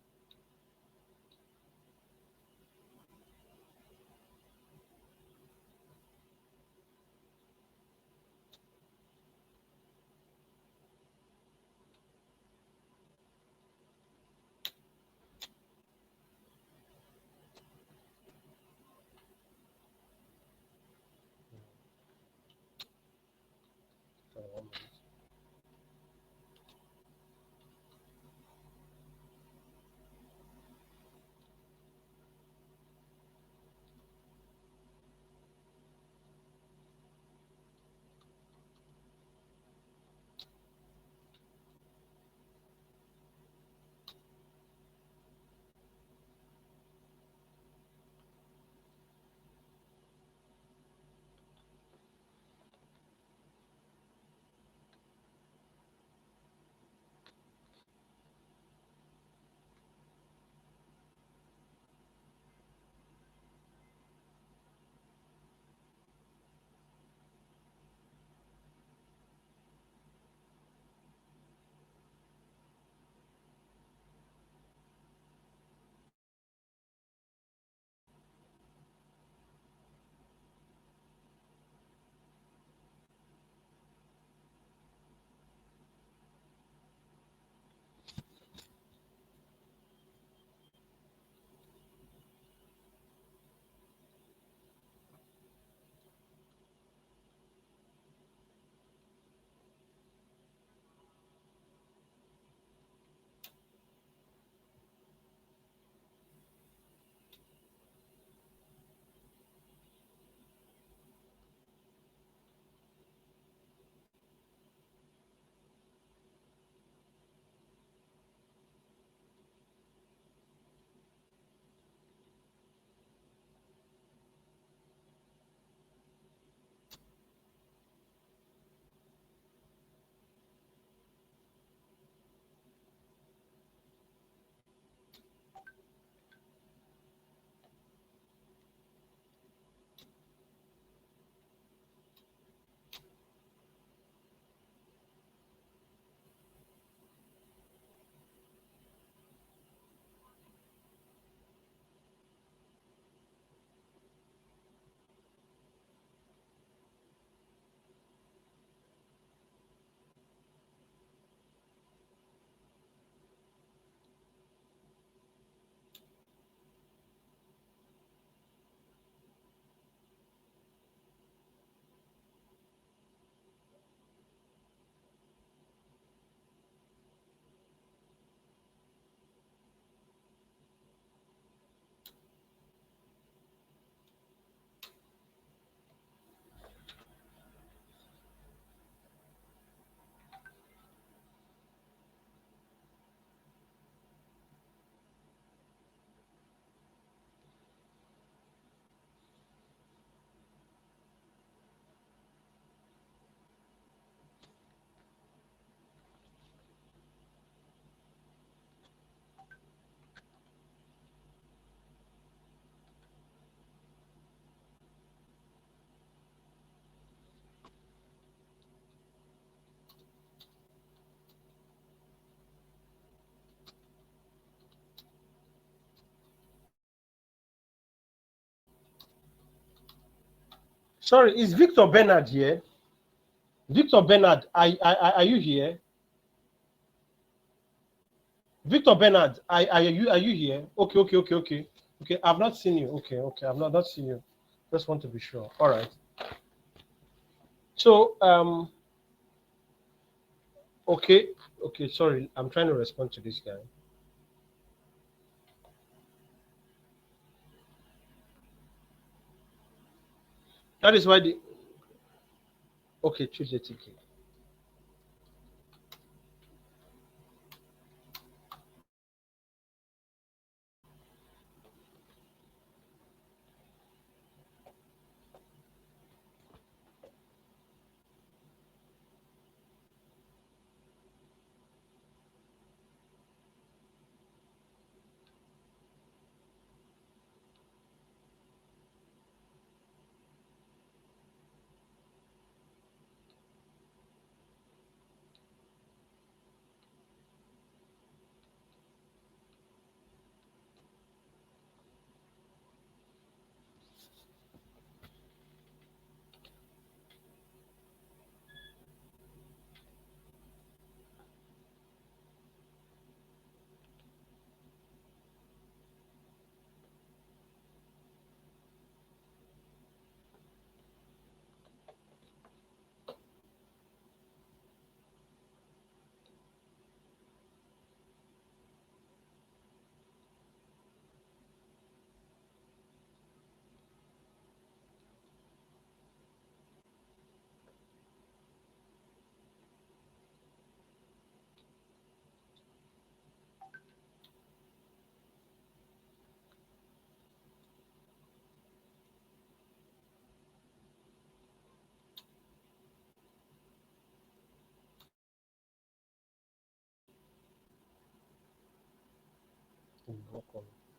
Sorry, is Victor Bernard here? Victor Bernard, are you here? Victor Bernard, are you here? Okay. Okay, I've not seen you. Okay, I've not seen you. Just want to be sure. All right. So okay, sorry, I'm trying to respond to this guy. That is why the okay, choose a ticket.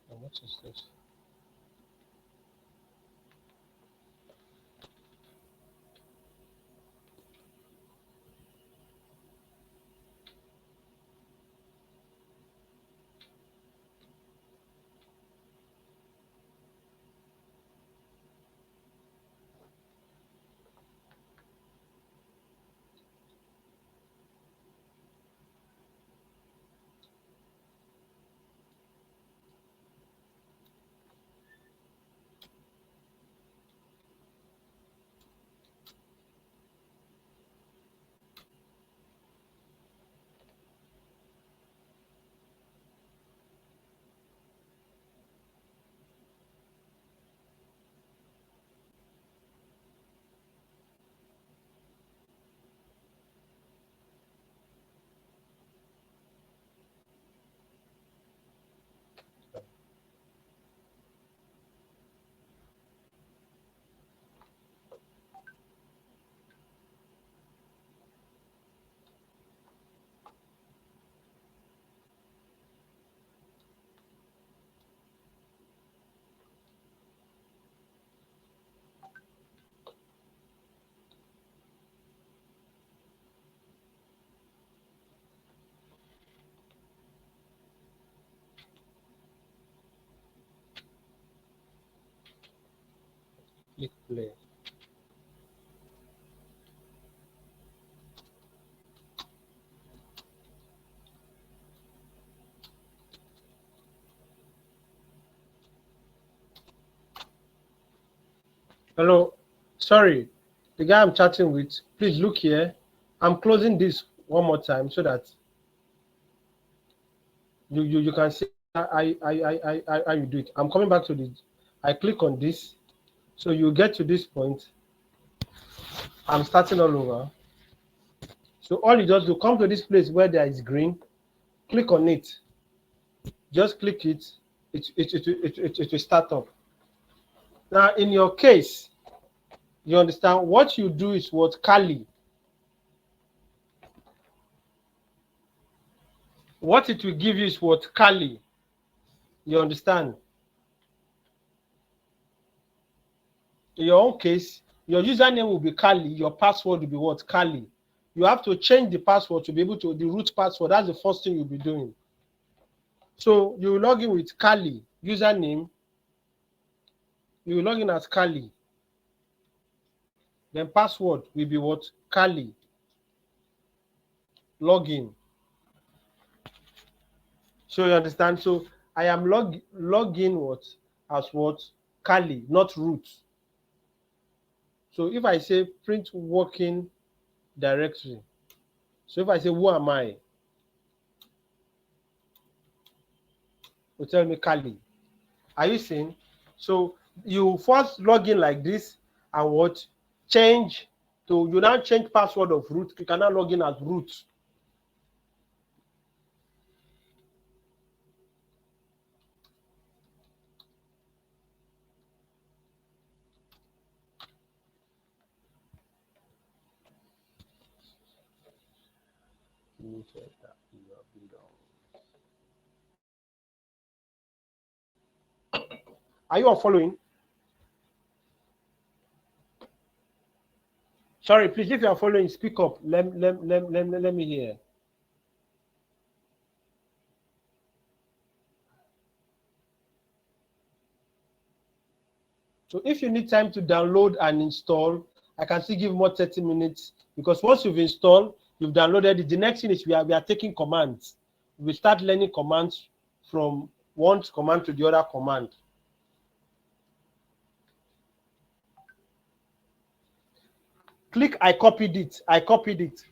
What is this? Click play. Hello, sorry, the guy I'm chatting with. Please look here. I'm closing this one more time so that you can see how you do it. I'm coming back to the. I click on this, so you get to this point. I'm starting all over. So all you just do, come to this place where there is green, click on it. Just click it. It will start up. Now, in your case, you understand what you do is what Kali. What it will give you is what Kali. You understand? In your own case, your username will be Kali, your password will be what? Kali. You have to change the password to be able to, the root password. That's the first thing you'll be doing. So you will log in with Kali, username. You will log in as Kali. Then password will be what? Kali. Login. So you understand? So I am login what? As what? Kali, not root. So if I say print working directory, so if I say who am I, will tell me Kali. Are you seeing? So you first log in like this, and what? Change to, you now change password of root. You can now log in as root. Are you all following? Sorry, please, if you are following, speak up. Let me hear. So if you need time to download and install, I can still give more 30 minutes, because once you've installed, you've downloaded it. The next thing is we are taking commands. We start learning commands from one command to the other command. Click I copied it. I copied it.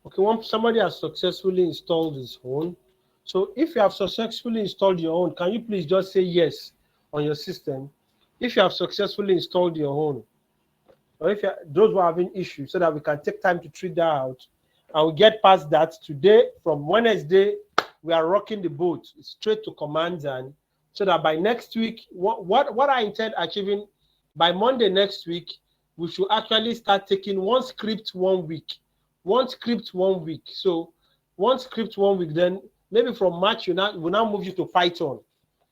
Okay, once somebody has successfully installed his own. So if you have successfully installed your own, can you please just say yes on your system? If you have successfully installed your own, or if those who are having issues, so that we can take time to treat that out, and we get past that today. From Wednesday, we are rocking the boat straight to commands, and so that by next week, what I intend achieving by Monday next week, we should actually start taking one script 1 week, one script 1 week. So one script 1 week, then maybe from March we'll now move you to Python.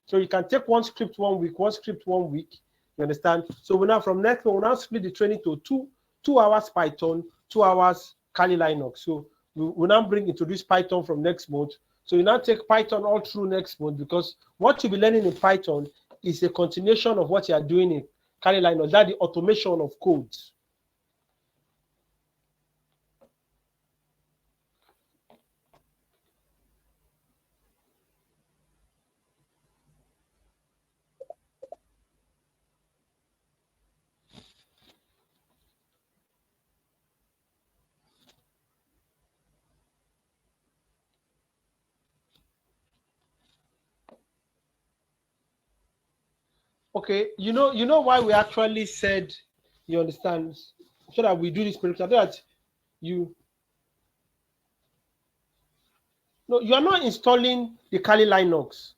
So you can take one script 1 week, one script 1 week. You understand? So we now from next one, we'll now split the training to two hours Python, 2 hours Kali Linux. So we'll now introduce Python from next month. So you now take Python all through next month, because what you'll be learning in Python is a continuation of what you are doing in Kali Linux. That's the automation of codes. Okay, you know why we actually said, you understand, so that we do this prediction, that you no, you are not installing the Kali Linux.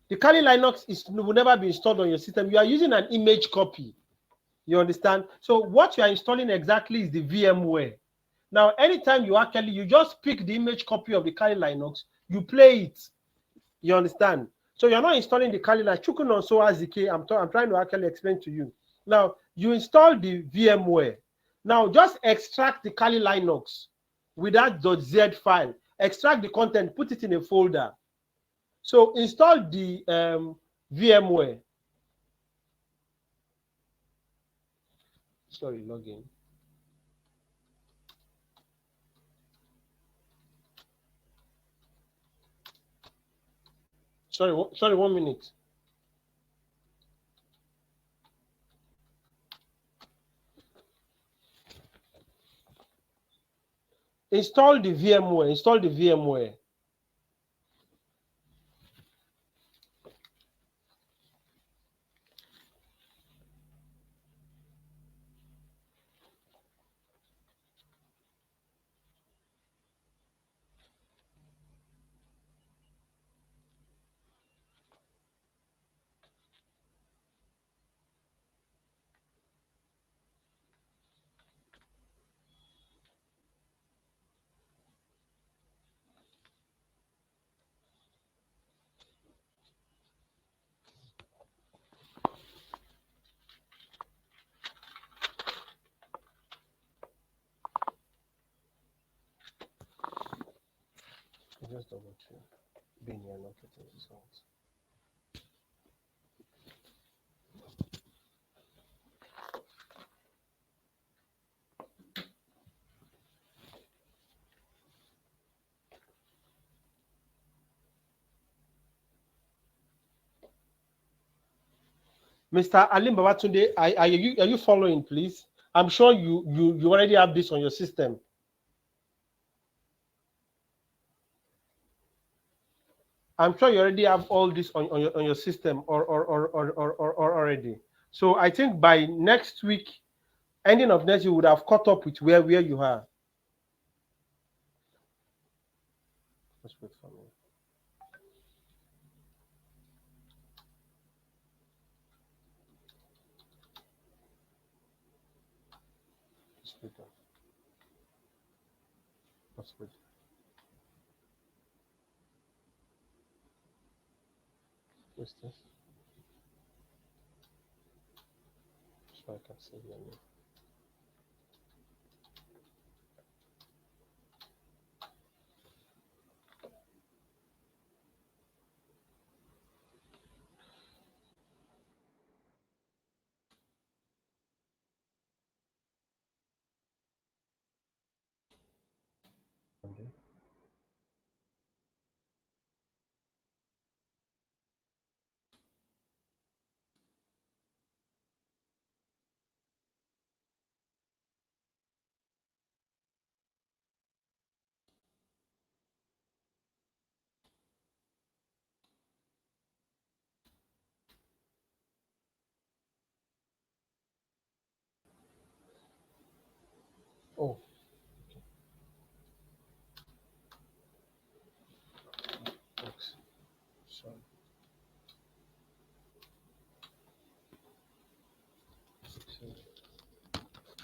The Kali Linux will never be installed on your system. You are using an image copy. You understand? So what you are installing exactly is the VMware. Now, anytime you just pick the image copy of the Kali Linux, you play it. You understand? So you're not installing the Kali Linux. I'm trying to actually explain to you. Now, you install the VMware. Now, just extract the Kali Linux with that .z file. Extract the content, put it in a folder. So install the VMware. Sorry, login. Sorry, 1 minute. Install the VMware. Install the VMware. just double check. Being here, not getting results. Mr. Alim Babatunde, are you following, please? I'm sure you already have this on your system. I'm sure you already have all this on your system or already. So I think by next week, ending of next, you would have caught up with where you are. Just wait for me. Just wait. Just wait. What's this? So I can see your name. Okay. Oh, thanks. Sorry.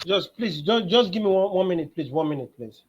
Just please, just give me one minute, please. 1 minute, please.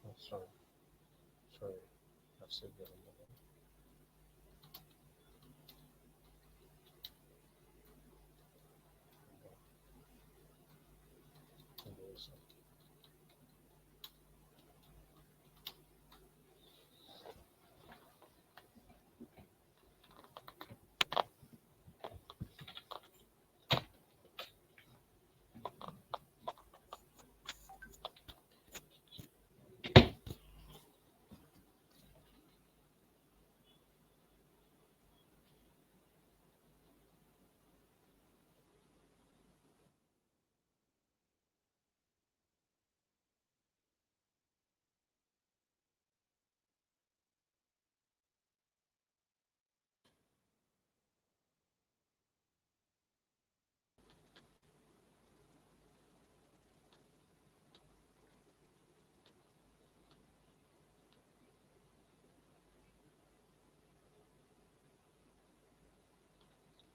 Oh, sorry. I've said that.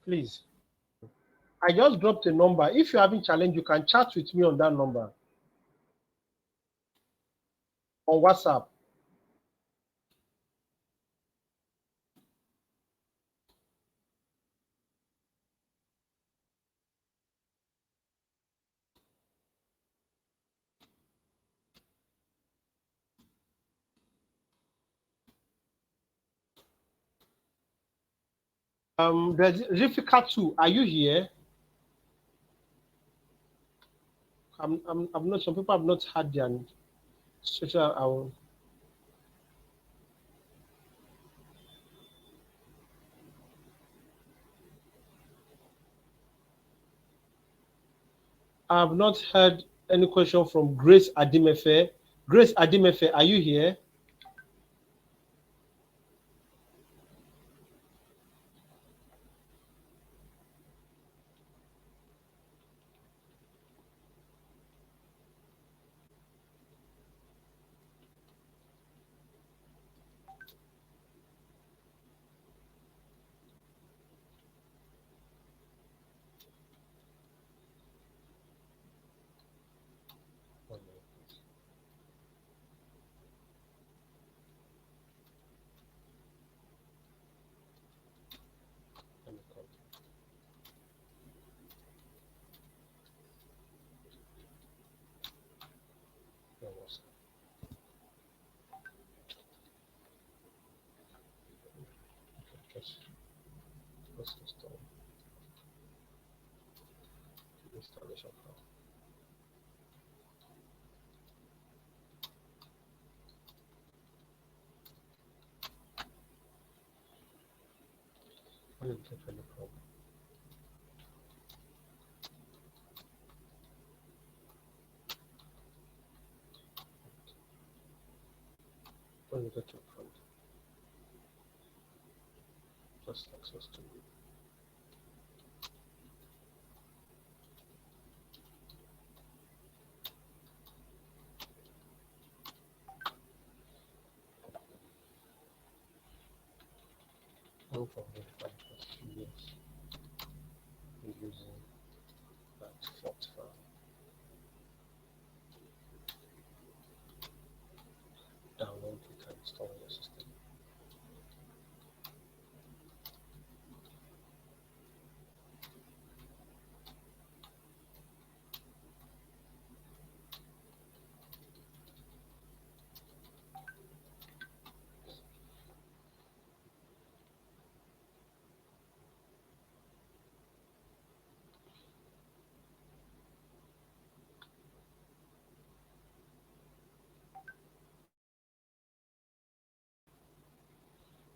Please. I just dropped a number. If you're having challenge, you can chat with me on that number on WhatsApp. There's Rifika too. Are you here? I'm not. Some people have not had their social. I have not heard any question from Grace Adimefe. Grace Adimefe, are you here? Installation file. When you get to front, just access to for verify for years using that fort file. Download it and install on your system.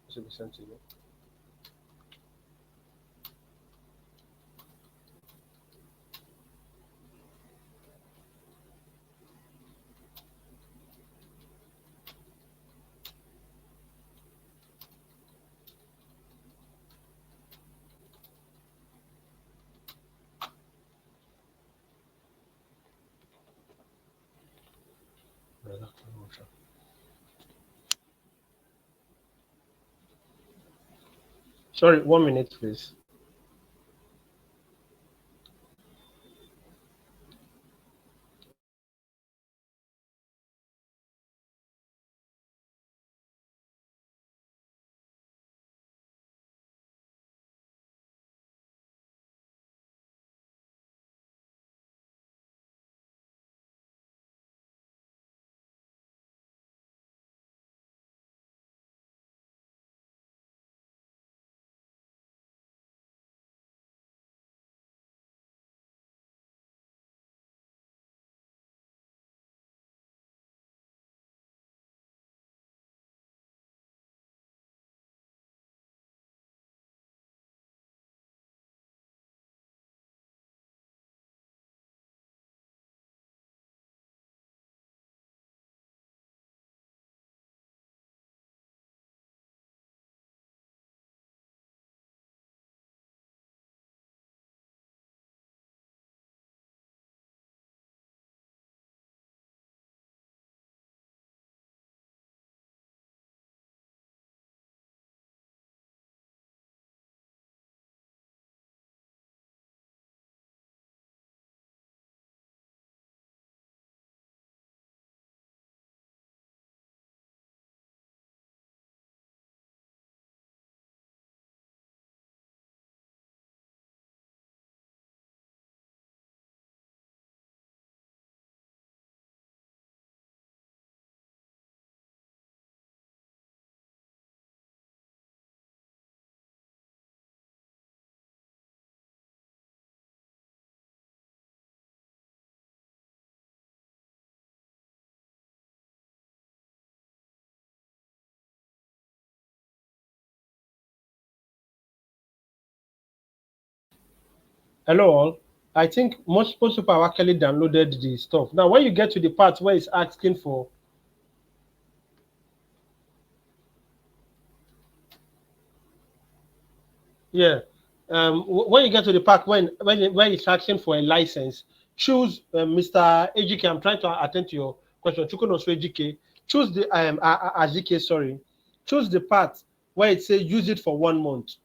It should be sent to you. Sorry, 1 minute, please. Hello all. I think most people have actually downloaded the stuff. Now, when you get to the part where it's asking for, yeah, when you get to the part when it's asking for a license, choose Mr. AGK. I'm trying to attend to your question. Chukunoso AGK. Choose the AGK. Sorry, choose the part where it says use it for 1 month.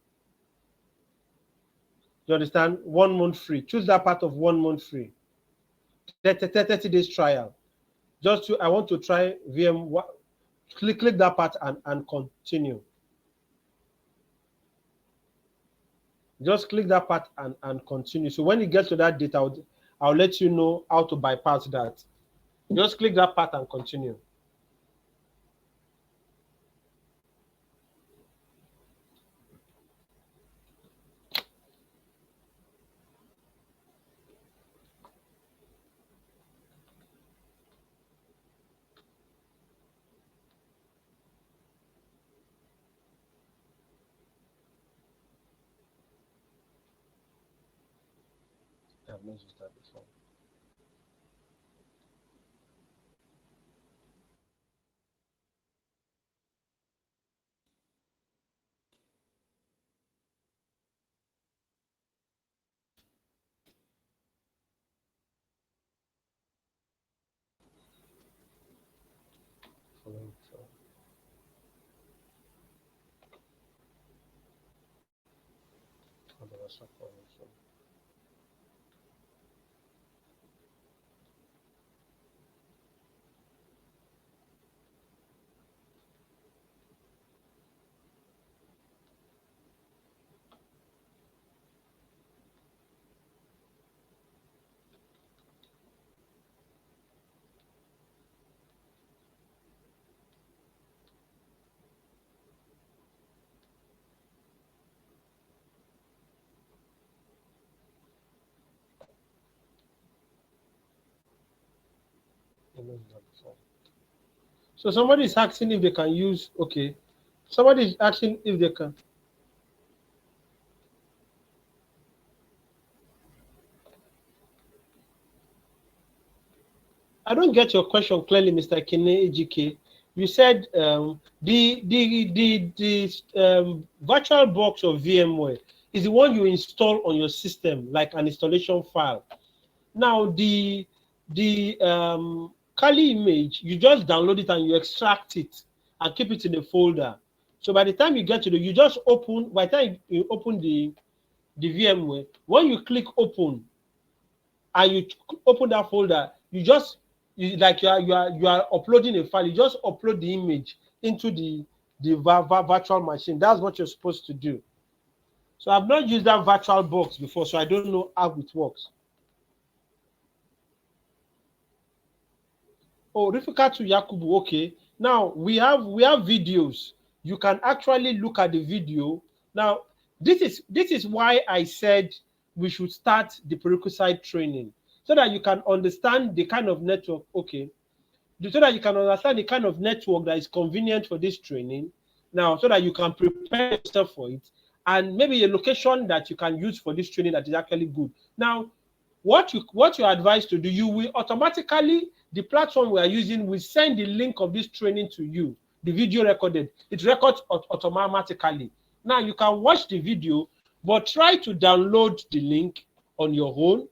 You understand? 1 month free. Choose that part of 1 month free. 30 days trial. Just to I want to try VM. Click that part and continue. Just click that part and continue. So when you get to that data, I'll let you know how to bypass that. Just click that part and continue. I've not used that before. So somebody is asking if they can use, okay. Somebody is asking if they can. I don't get your question clearly, Mr. Kene AGK. You said the virtual box of VMware is the one you install on your system, like an installation file. Now the Kali image, you just download it and you extract it and keep it in a folder. So by the time you get to you just open. By the time you open the VMware, when you click open and you open that folder, you just like you are uploading a file. You just upload the image into the virtual machine. That's what you're supposed to do. So I've not used that virtual box before, so I don't know how it works. Oh, Rifikatu Yakubu, okay. Now we have videos. You can actually look at the video. Now, this is why I said we should start the prerequisite training so that you can understand the kind of network, okay. So that you can understand the kind of network that is convenient for this training. Now, so that you can prepare yourself for it, and maybe a location that you can use for this training that is actually good. Now, what you're advised to do, you will automatically, the platform we are using will send the link of this training to you, the video recorded. It records automatically. Now you can watch the video, but try to download the link on your own.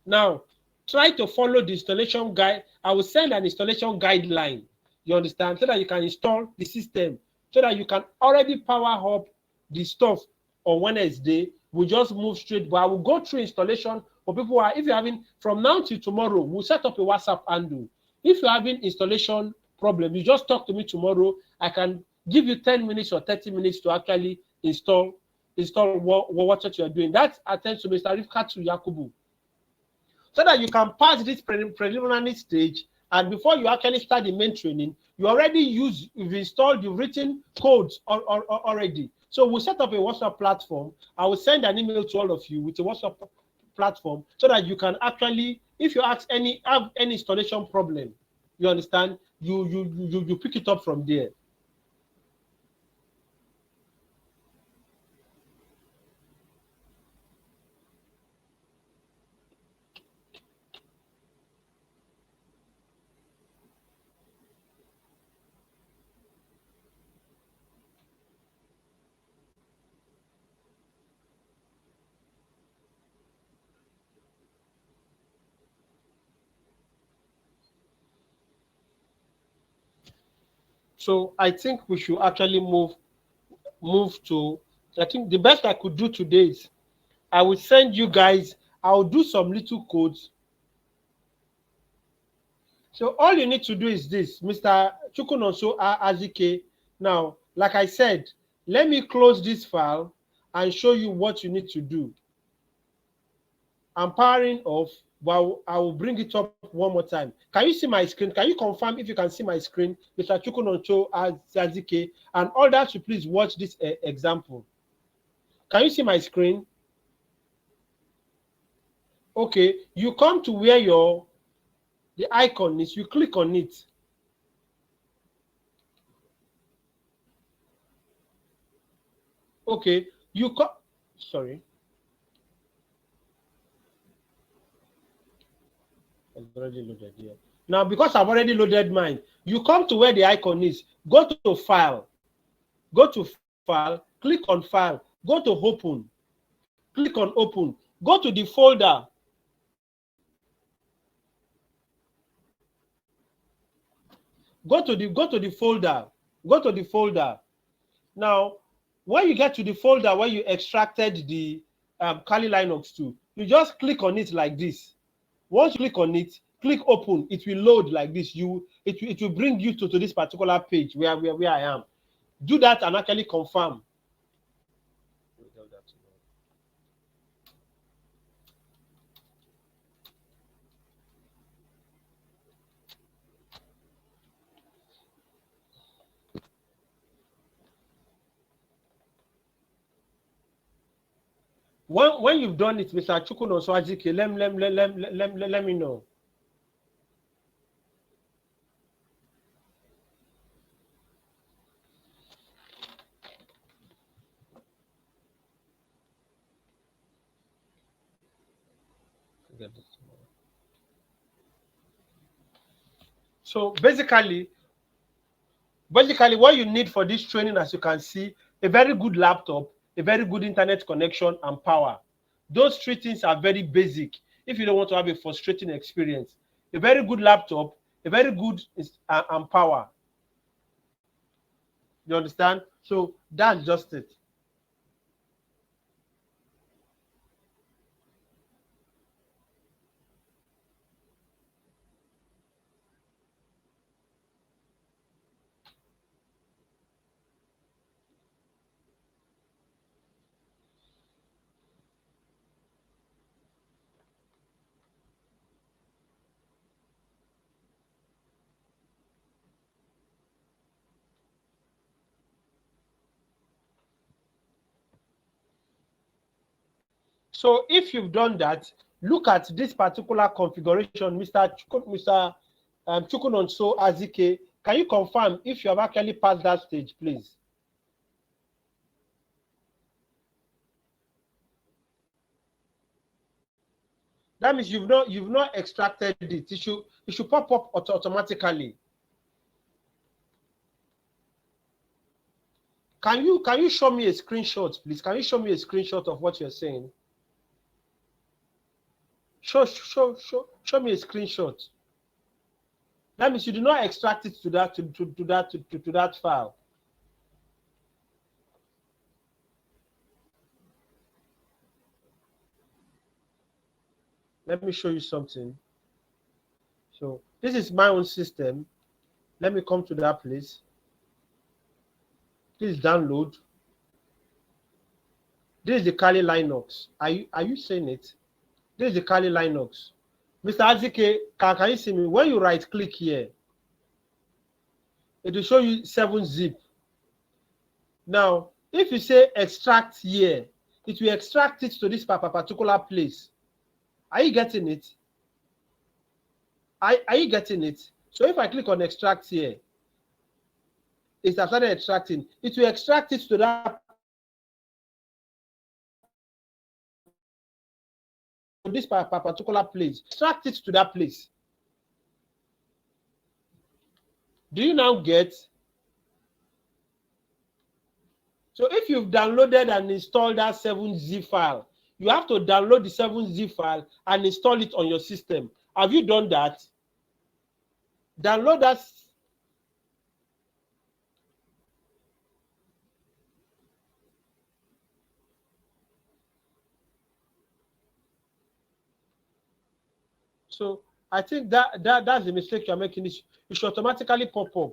Now, try to follow the installation guide. I will send an installation guideline, you understand, so that you can install the system, so that you can already power up the stuff on Wednesday. We'll just move straight, but I will go through installation for people who are, if you're having, from now till tomorrow, we'll set up a WhatsApp handle. If you're having installation problem, you just talk to me tomorrow. I can give you 10 minutes or 30 minutes to actually install what you're doing. That attends to Mr. Rifkatu Yakubu, so that you can pass this preliminary stage, and before you actually start the main training, you've installed, you've written codes already. So we'll set up a WhatsApp platform. I will send an email to all of you with a WhatsApp platform, so that you can actually, if you have any installation problem, you understand, you pick it up from there. So I think we should actually move to, I think the best I could do today is I will send you guys, I'll do some little codes. So all you need to do is this, Mr. Chukunonso Azike. Now, like I said, let me close this file and show you what you need to do. I'm powering off, but I will bring it up one more time. Can you see my screen? Can you confirm if you can see my screen, Mr. Chukunonso Azike, and others should please watch this example. Can you see my screen? Okay, you come to where the icon is, you click on it. Okay, you come, sorry. I've already loaded here. Now, because I've already loaded mine, you come to where the icon is, go to file, click on file, go to open, click on open, go to the folder. Go to the folder. Now, when you get to the folder where you extracted the Kali Linux to, you just click on it like this. Once you click on it, click open, it will load like this. It will bring you to this particular page where I am. Do that and actually confirm. When you've done it, Mr. Chukunonso Azike, let me know. So basically what you need for this training, as you can see, a very good laptop, a very good internet connection, and power. Those three things are very basic if you don't want to have a frustrating experience. A very good laptop, a very good and power. You understand? So that's just it. So if you've done that, look at this particular configuration, Mr. Chukunonso Azike. Can you confirm if you have actually passed that stage, please? That means you've not extracted it. It should pop up automatically. Can you show me a screenshot, please? Can you show me a screenshot of what you're saying? Show me a screenshot. That means you do not extract it to that file. Let me show you something. So this is my own system. Let me come to that place. Please download. This is the Kali Linux. Are you seeing it? This is the Kali Linux. Mr. Azike, can you see me? When you right click here, it will show you 7-zip. Now, if you say extract here, it will extract it to this particular place. Are you getting it? Are you getting it? So if I click on extract here, it has started extracting. It will extract it to that this particular place. Extract it to that place. Do you now get? So if you've downloaded and installed that 7-zip file, you have to download the 7-zip file and install it on your system. Have you done that? Download that. So I think that's the mistake you're making. It should automatically pop up.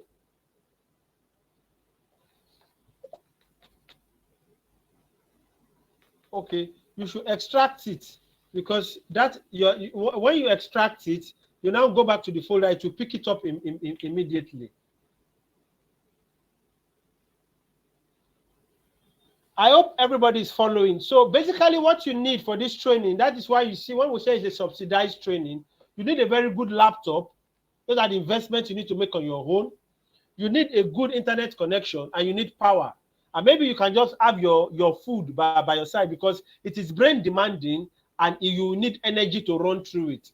Okay, you should extract it, because that when you extract it, you now go back to the folder to pick it up immediately. I hope everybody is following. So basically what you need for this training, that is why you see when we say it's a subsidized training, you need a very good laptop. Those are the investments you need to make on your own. You need a good internet connection, and you need power. And maybe you can just have your food by your side, because it is brain demanding and you need energy to run through it.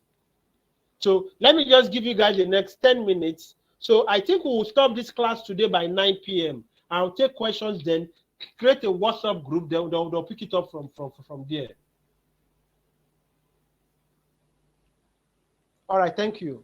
So let me just give you guys the next 10 minutes. So I think we will stop this class today by 9 p.m. I'll take questions then, create a WhatsApp group, they'll pick it up from there. All right, thank you.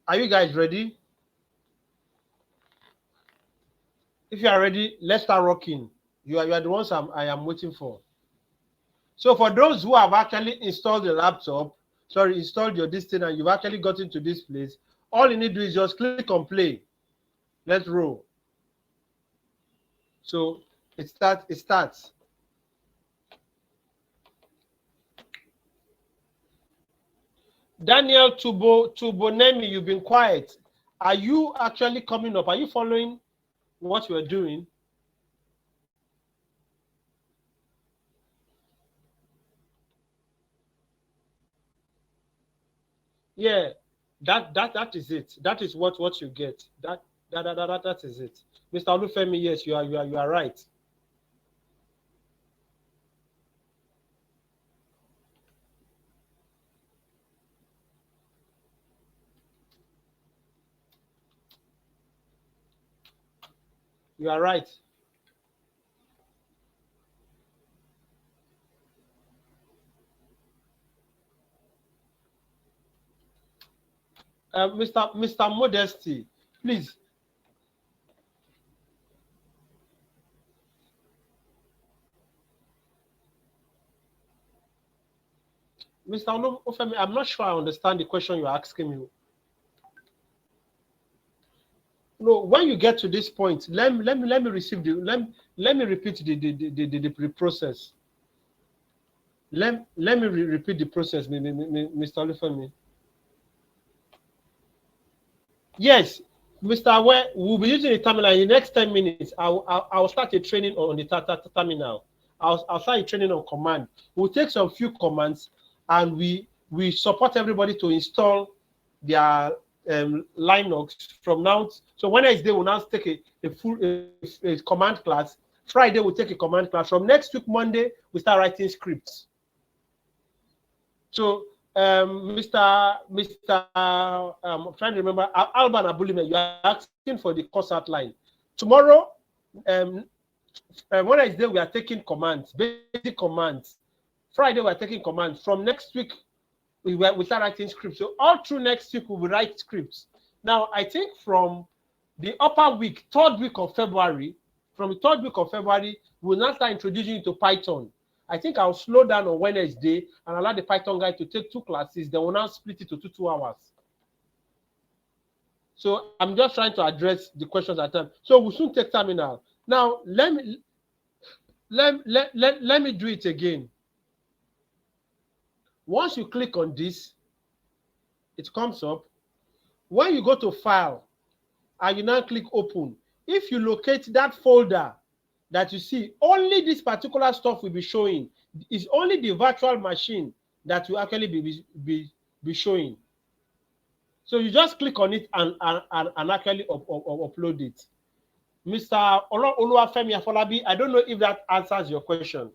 Are you guys ready? If you are ready, let's start rocking. You are the ones I am waiting for. So for those who have actually installed the laptop, installed your this thing, and you've actually got into this place, all you need to do is just click on play. Let's roll. So it starts. Daniel Tubonemi, you've been quiet. Are you actually coming up? Are you following what we're doing? Yeah, that is it. That is what you get. That is it. Mr. Olufemi, yes, you are right. You are right. Mr. Modesty, please. Mr. Ofemi, I'm not sure I understand the question you're asking me. No, when you get to this point, let me receive the let me repeat the process. Let me repeat the process, Mr. Olufemi. Yes, Mr. Awe, we'll be using the terminal in the next 10 minutes. I'll start a training on the terminal. I'll start a training on command. We'll take some few commands and we support everybody to install their Linux from now. So Wednesday we'll now take a full command class. Friday we'll take a command class. From next week, Monday, we start writing scripts. So I'm trying to remember, Alban Abulime, you are asking for the course outline. Tomorrow, Wednesday, we are taking commands, basic commands. Friday, we are taking commands. From next week, we start writing scripts. So all through next week, we will write scripts. Now, I think from the upper week, third week of February, we'll now start introducing you to Python. I think I'll slow down on Wednesday and allow the Python guy to take 2 classes. Then we'll now split it to 2 hours. So I'm just trying to address the questions at time. So we'll soon take terminal. Now let me do it again. Once you click on this, it comes up. When you go to File and you now click Open, if you locate that folder that you see, only this particular stuff will be showing. It's only the virtual machine that will actually be showing. So you just click on it and actually upload it. Mr. Oluwafemi Afolabi, I don't know if that answers your question.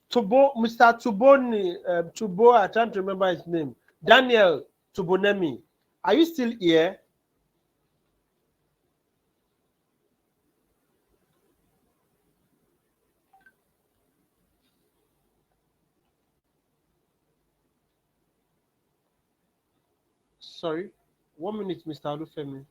Mr. Tubo, I can't remember his name. Daniel Tubonemi, are you still here? Sorry, 1 minute, Mr. Olufemi.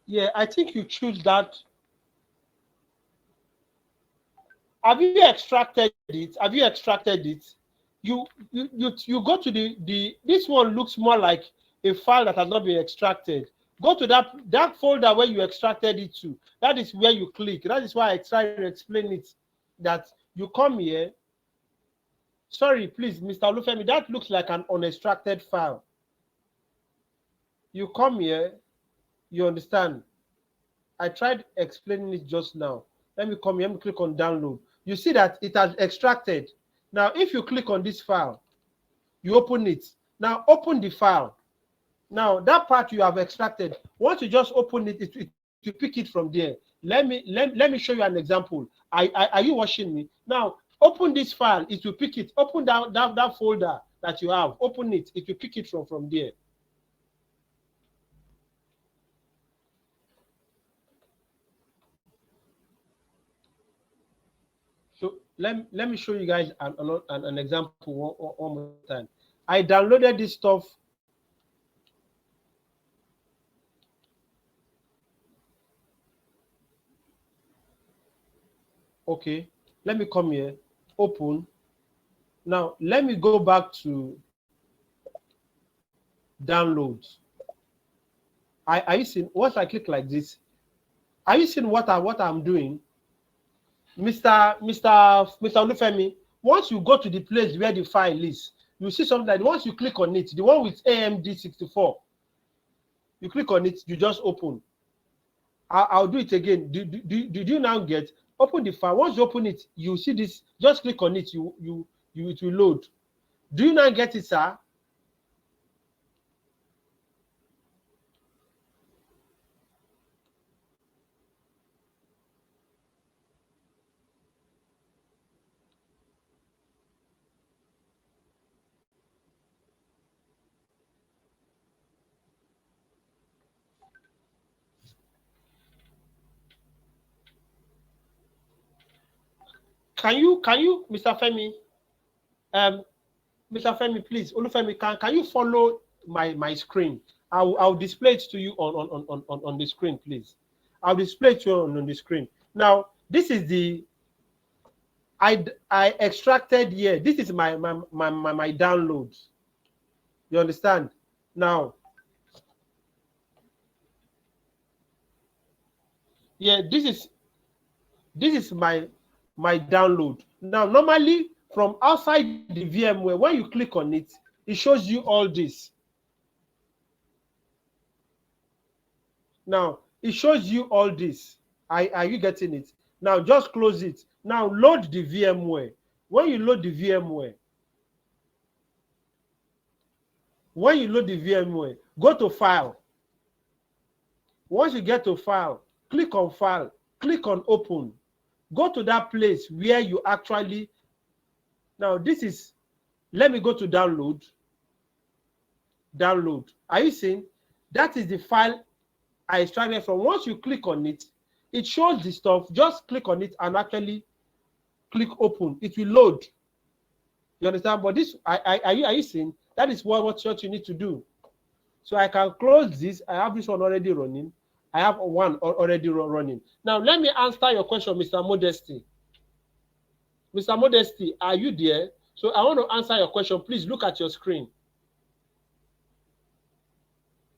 Yeah, I think you choose that. Have you extracted it? Have you extracted it? You go to this one looks more like a file that has not been extracted. Go to that folder where you extracted it to. That is where you click. That is why I try to explain it. That you come here. Sorry, please, Mr. Olufemi, that looks like an unextracted file. You come here, you understand. I tried explaining it just now. Let me come here, let me click on download. You see that it has extracted. Now, if you click on this file, you open it. Now, open the file. Now, that part you have extracted, once you just open it, you pick it from there. Let me show you an example. Are you watching me? Now, open this file, it will pick it. Open that folder that you have. Open it, it will pick it from there. So let me show you guys an example one more time. I downloaded this stuff. Okay, let me come here, open. Now, let me go back to downloads. Are you seeing? Once I click like this, are you seeing what I'm doing? Mr. Olufemi, once you go to the place where the file is, you see something like once you click on it, the one with AMD 64, you click on it, you just open. I'll do it again. Did you now get open the file? Once you open it, you see this. Just click on it. It will load. Do you now get it, sir? Can you, Mr. Femi, Mr. Femi, please, Olufemi, can you follow my screen? I'll display it to you on the screen, please. I'll display it to you on the screen. Now, this is the I extracted here. This is my downloads. You understand? Now, yeah, this is my download. Now, normally from outside the VMware, when you click on it, it shows you all this. Now, it shows you all this. Are you getting it? Now, just close it. Now, load the VMware. When you load the VMware, go to File. Once you get to File, click on File, click on Open. Go to that place where you actually, now this is, let me go to Download. Download. Are you seeing? That is the file I extracted from. Once you click on it, it shows the stuff. Just click on it and actually click Open. It will load. You understand? But this, are you seeing? That is what you need to do. So I can close this. I have this one already running. I have one already running. Now, let me answer your question, Mr. Modesty. Mr. Modesty, are you there? So I want to answer your question. Please look at your screen.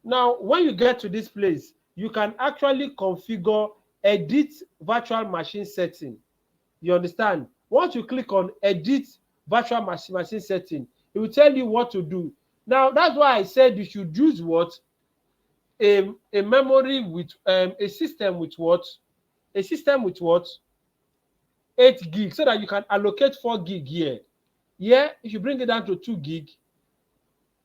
Now, when you get to this place, you can actually configure edit virtual machine setting. You understand? Once you click on edit virtual machine setting, it will tell you what to do. Now, that's why I said you should use what? A memory with a system with what? A system with what? 8 gig, so that you can allocate 4 gig here. Yeah, if you bring it down to 2 gig,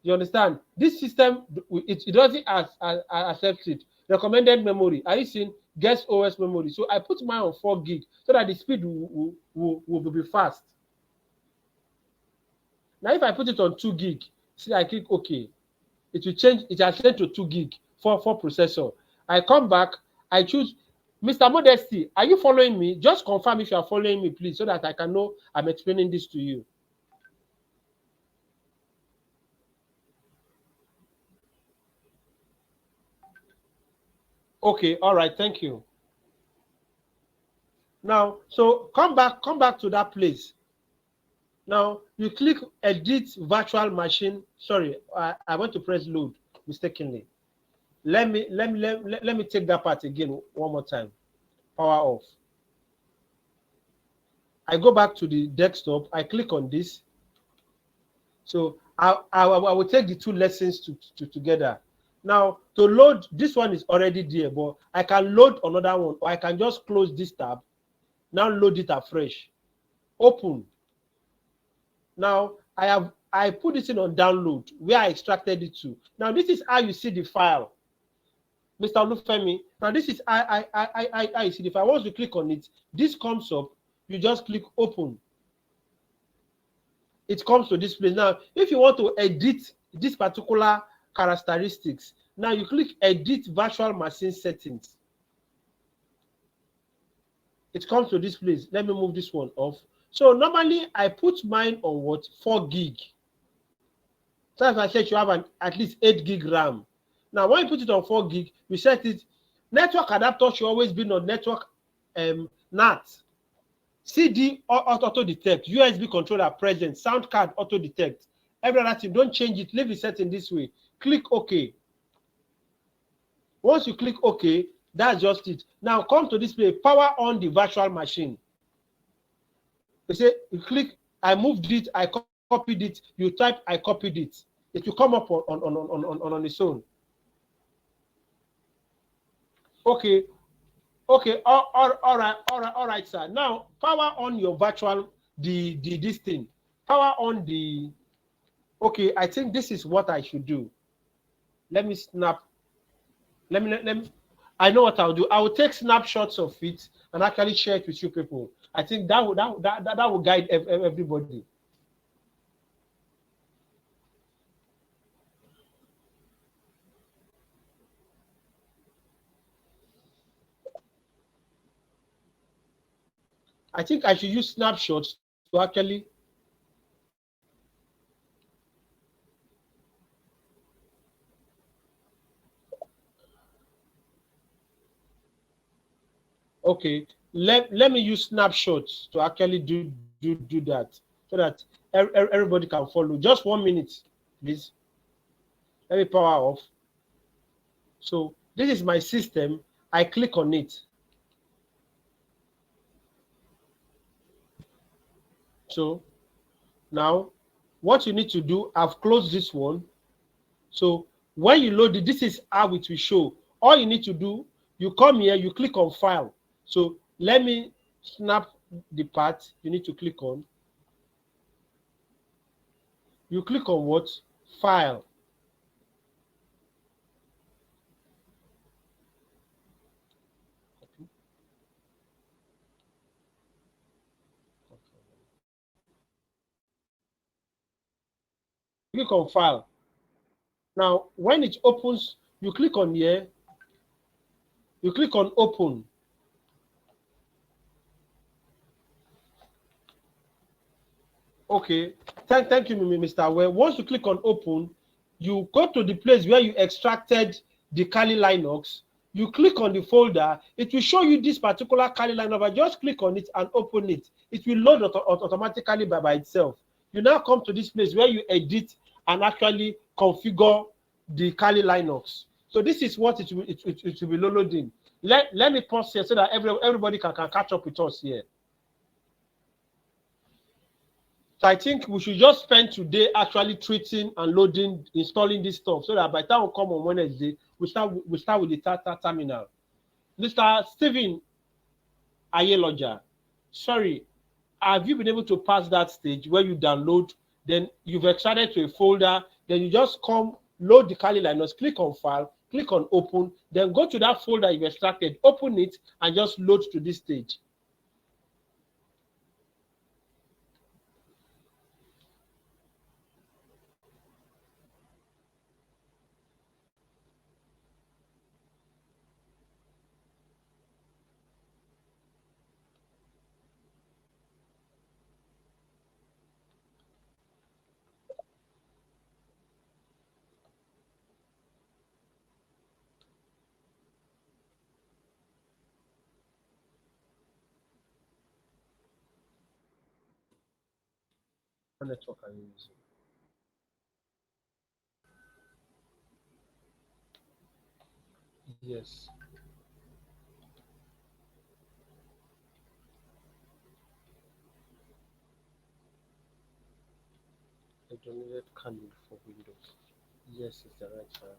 you understand? This system, it doesn't accept it. Recommended memory. Are you seeing guest OS memory? So I put mine on 4 gig so that the speed will be fast. Now, if I put it on 2 gig, see, I click OK. It will change. It has changed to 2 gig for processor. I come back. I choose. Mr. Modesty, are you following me? Just confirm if you are following me, please, so that I can know I'm explaining this to you. Okay, all right, thank you. Now, so come back to that place. Now you click edit virtual machine. Sorry, I want to press load mistakenly. Let me take that part again one more time. Power off. I go back to the desktop. I click on this. So I will take the two lessons together. Now to load, this one is already there, but I can load another one, or I can just close this tab. Now load it afresh. Open. Now I put this in on download where I extracted it to. Now this is how you see the file, Mr. Olufemi. Now this is I see the file. Once you click on it, this comes up. You just click open. It comes to this place. Now, if you want to edit this particular characteristics, now you click edit virtual machine settings. It comes to this place. Let me move this one off. So normally I put mine on what? 4 gig. So as I said, you have at least 8 gig RAM. Now when you put it on 4 gig, you set it. Network adapter should always be on network NAT. CD auto detect, USB controller present, sound card auto detect. Every other thing, don't change it. Leave the setting this way. Click OK. Once you click OK, that's just it. Now come to display, power on the virtual machine. You say, you click, I moved it, I copied it, you type, I copied it. It will come up on its own. Okay, okay, all right, sir. Now, power on your virtual, this thing. Power on the, okay, I think this is what I should do. Let me snap, let me, I know what I'll do. I will take snapshots of it and actually share it with you people. I think that will guide everybody. I think I should use snapshots to actually. Okay, let me use snapshots to actually do that, so that everybody can follow. Just 1 minute, please. Let me power off. So this is my system. I click on it. So now what you need to do, I've closed this one. So when you load it, this is how it will show. All you need to do, you come here, you click on file. So let me snap the part you need to click on. You click on what? File. Click on file. Now, when it opens, you click on here, you click on open. Okay, thank you, Mr. Well. Once you click on open, you go to the place where you extracted the Kali Linux. You click on the folder, it will show you this particular Kali Linux. Just click on it and open it. It will load automatically by itself. You now come to this place where you edit and actually configure the Kali Linux. So this is what it will be loading. Let me pause here so that everybody can catch up with us here. So I think we should just spend today actually treating and loading, installing this stuff, so that by the time we come on Wednesday, we start with the terminal. Mr. Stephen Ayeloja, sorry, have you been able to pass that stage where you download, then you've extracted to a folder, then you just come, load the Kali Linux, click on file, click on open, then go to that folder you've extracted, open it, and just load to this stage. What network are you using? Yes. I downloaded Kali for Windows. Yes, it's the right file.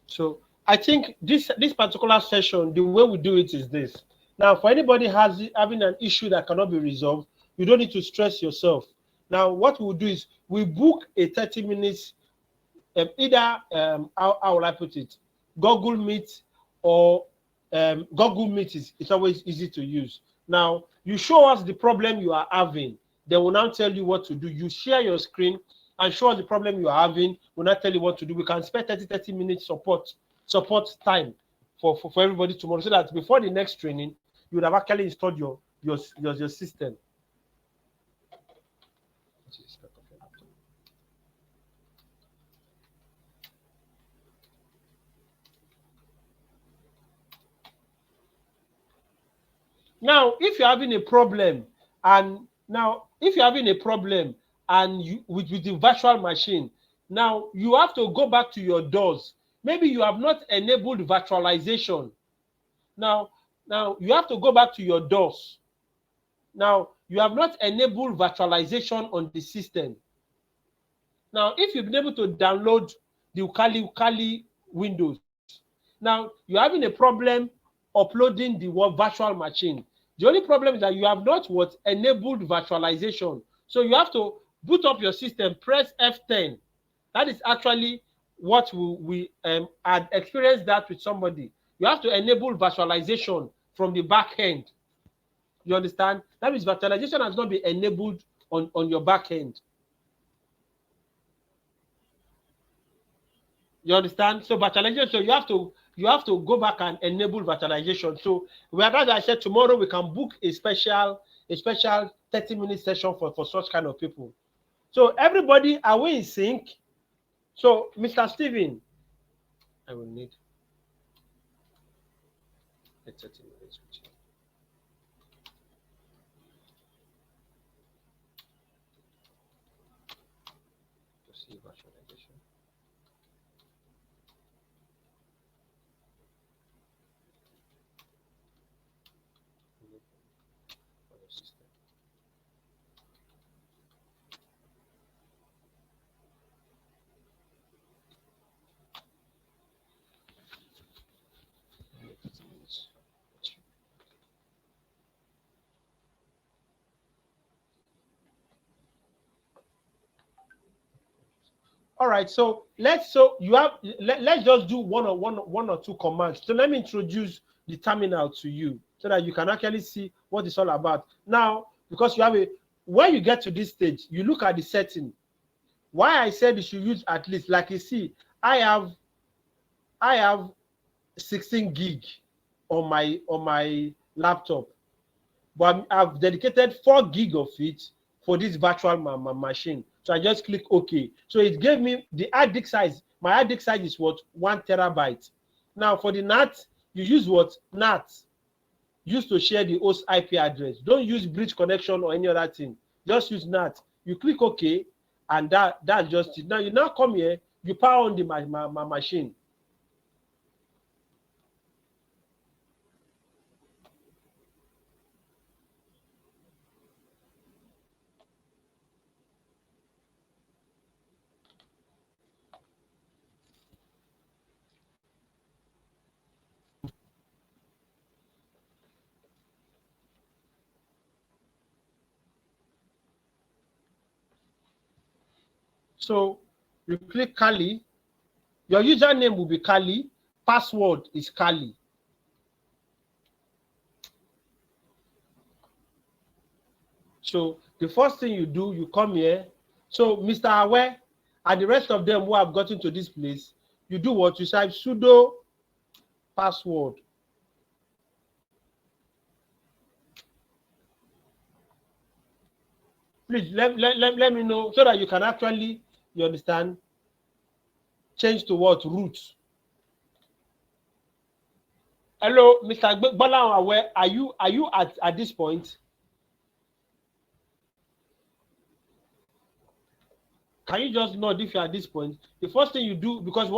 So I think this particular session, the way we do it is this. Now, for anybody having an issue that cannot be resolved, you don't need to stress yourself. Now, what we'll do is we book a 30 minutes, either, how will I put it, Google Meet or Google Meet it's always easy to use. Now, you show us the problem you are having. They will now tell you what to do. You share your screen and show us the problem you are having. We'll not tell you what to do. We can spend 30 minutes support time for everybody tomorrow, so that before the next training, you would have actually installed your system. Now, if you're having a problem, and you with the virtual machine, now you have to go back to your DOS. Maybe you have not enabled virtualization. Now you have to go back to your DOS. Now you have not enabled virtualization on the system. Now, if you've been able to download the Ukali Windows, now you're having a problem uploading the virtual machine. The only problem is that you have not enabled virtualization. So you have to boot up your system, press F10. That is actually what we had experienced that with somebody. You have to enable virtualization from the back end. You understand? That means virtualization has not been enabled on your back end. You understand? So virtualization, so you have to go back and enable virtualization. So whereas I said tomorrow we can book a special 30-minute session for such kind of people. So everybody, are we in sync? So Mr. Steven, I will need 30 minutes with you. To see virtualization. All right, so let's just do one or two commands. So let me introduce the terminal to you so that you can actually see what it's all about. Now, because you have when you get to this stage, you look at the setting. Why I said you should use at least, like you see, I have 16 gig on my laptop, but I've dedicated 4 gig of it for this virtual machine. So I just click OK. So it gave me the hard disk size. My hard disk size is 1 terabyte. Now for the NAT, you use NAT. Use to share the host IP address. Don't use bridge connection or any other thing. Just use NAT. You click OK, and that's just it. Now you come here, you power on the my machine. So you click Kali. Your username will be Kali. Password is Kali. So the first thing you do, you come here. So Mr. Aware and the rest of them who have gotten to this place, you do what? You type sudo password. Please let me know so that you can actually, you understand, change to what? Root. Hello, Mr. Bola Aware, are you at this point? Can you just nod if you're at this point? The first thing you do, because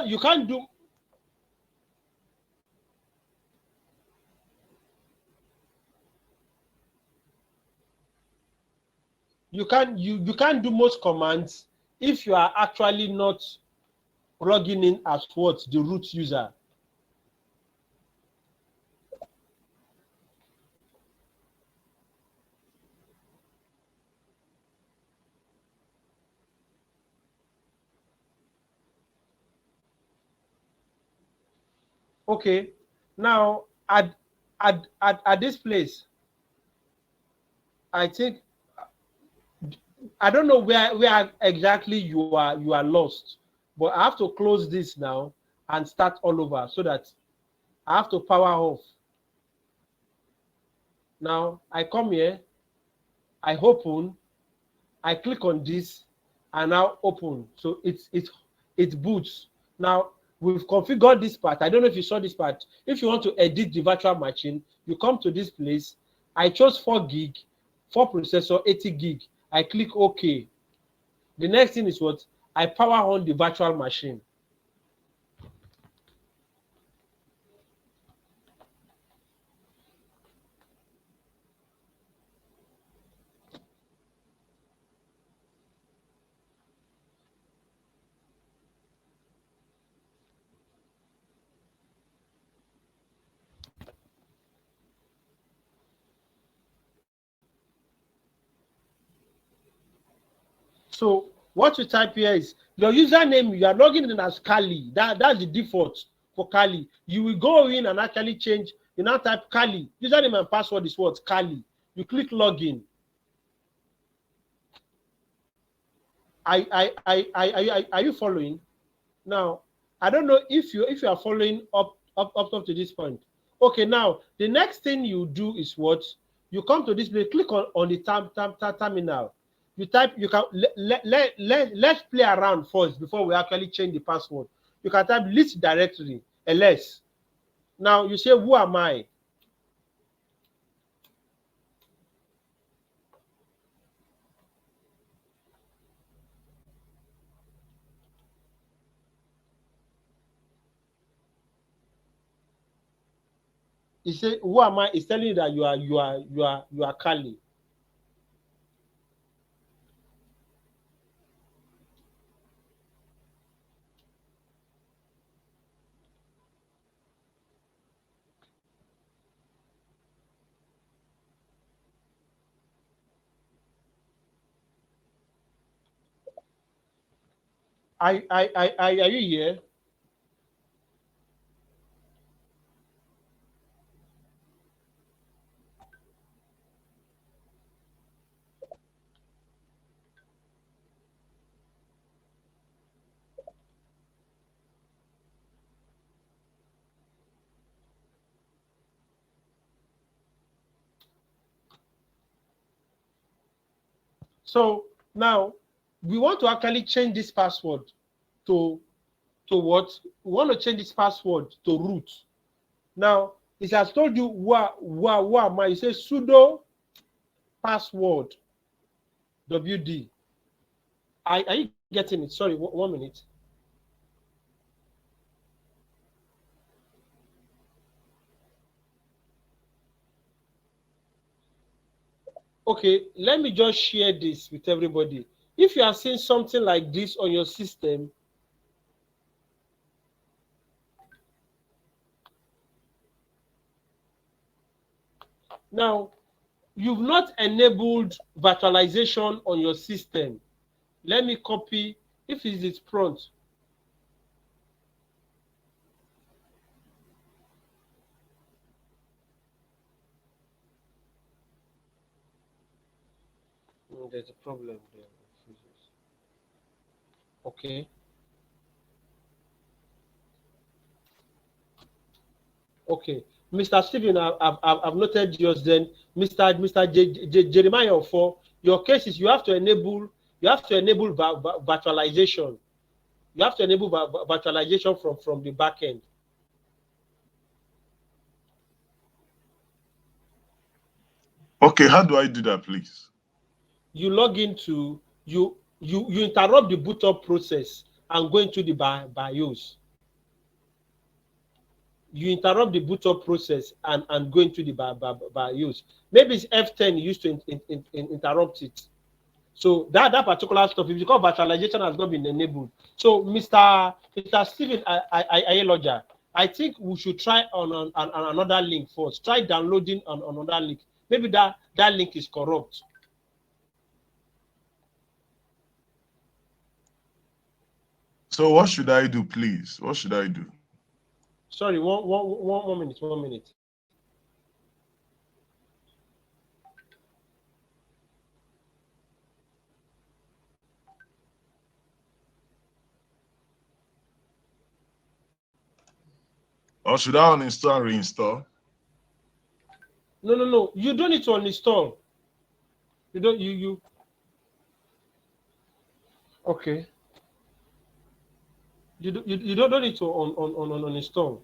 you can't do. You can't do most commands if you are actually not logging in as the root user. Okay, now at this place, I think I don't know where exactly you are lost, but I have to close this now and start all over so that I have to power off. Now I come here, I open, I click on this, and now open. So it boots. Now we've configured this part. I don't know if you saw this part. If you want to edit the virtual machine, you come to this place. I chose 4 gig, 4 processor, 80 gig. I click OK. The next thing is what? I power on the virtual machine. So what you type here is your username. You are logging in as Kali. That's the default for Kali. You will go in and actually change. You now type Kali. Username and password is what? Kali. You click login. Are you following? Now, I don't know if you are following up to this point. Okay, now the next thing you do is what? You come to this place, click on the terminal. You type, you can let's play around first before we actually change the password. You can type list directory, ls. Now you say, who am I? He say, who am I? It's telling you that you are Kali. Are you here? So now we want to actually change this password to what? We want to change this password to root. Now it has told you who am I? You say sudo password wd. Are you getting it? Sorry, 1 minute. Okay, let me just share this with everybody. If you are seeing something like this on your system, now you've not enabled virtualization on your system. Let me copy. If it is prompt, there's a problem there. Okay. Okay, Mr. Stephen, I've noted yours. Then, Mr. Jeremiah, for your cases, you have to enable virtualization. You have to enable virtualization from the back end. Okay, how do I do that, please? You log into you interrupt the boot up process and go into the BIOS. You interrupt the boot up process and go into the BIOS. Maybe it's F10 used to interrupt it. So that particular stuff, if you call virtualization has not been enabled. So Mr. Stephen Ayeloja, I think we should try on another link first. Try downloading on another link. Maybe that link is corrupt. So what should I do, please? What should I do? Sorry, one minute, 1 minute. Or should I uninstall and reinstall? No. You don't need to uninstall. You don't. You. Okay. You don't need to on install.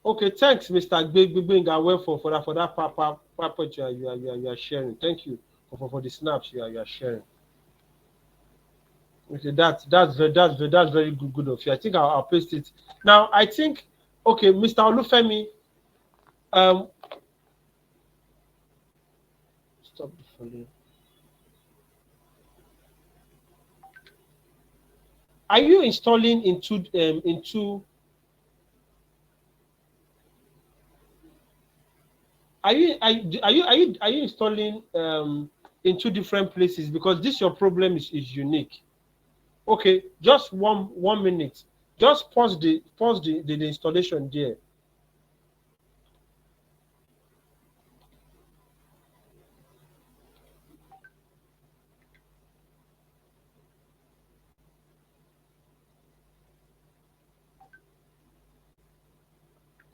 Okay, thanks, Mr. Gbinga, well for that part you are sharing. Thank you for the snaps you are sharing. Okay, that's very good of you. I think I'll paste it now. I think okay, Mr. Olufemi. Stop the following. Are you installing into? Are you installing in two different places, because this your problem is unique? Okay, just one minute. Just pause the installation there.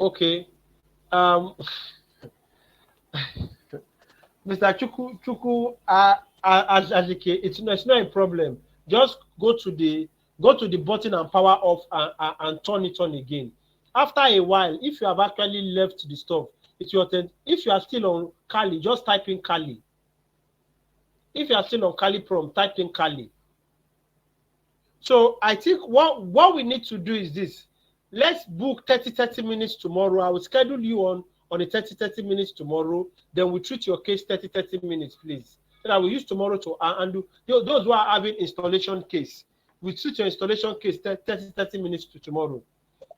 Okay. Mr. Chuku Azike, it's not a problem. Just go to the button and power off and turn it on again. After a while, if you have actually left the stuff, it's your turn. If you are still on Kali, just type in Kali. If you are still on Kali Prom, type in Kali. So I think what we need to do is this. Let's book 30 minutes tomorrow. I will schedule you on a 30 minutes tomorrow. Then we treat your case 30 minutes, please. So that we use tomorrow to undo those who are having installation case. We treat your installation case 30 minutes to tomorrow.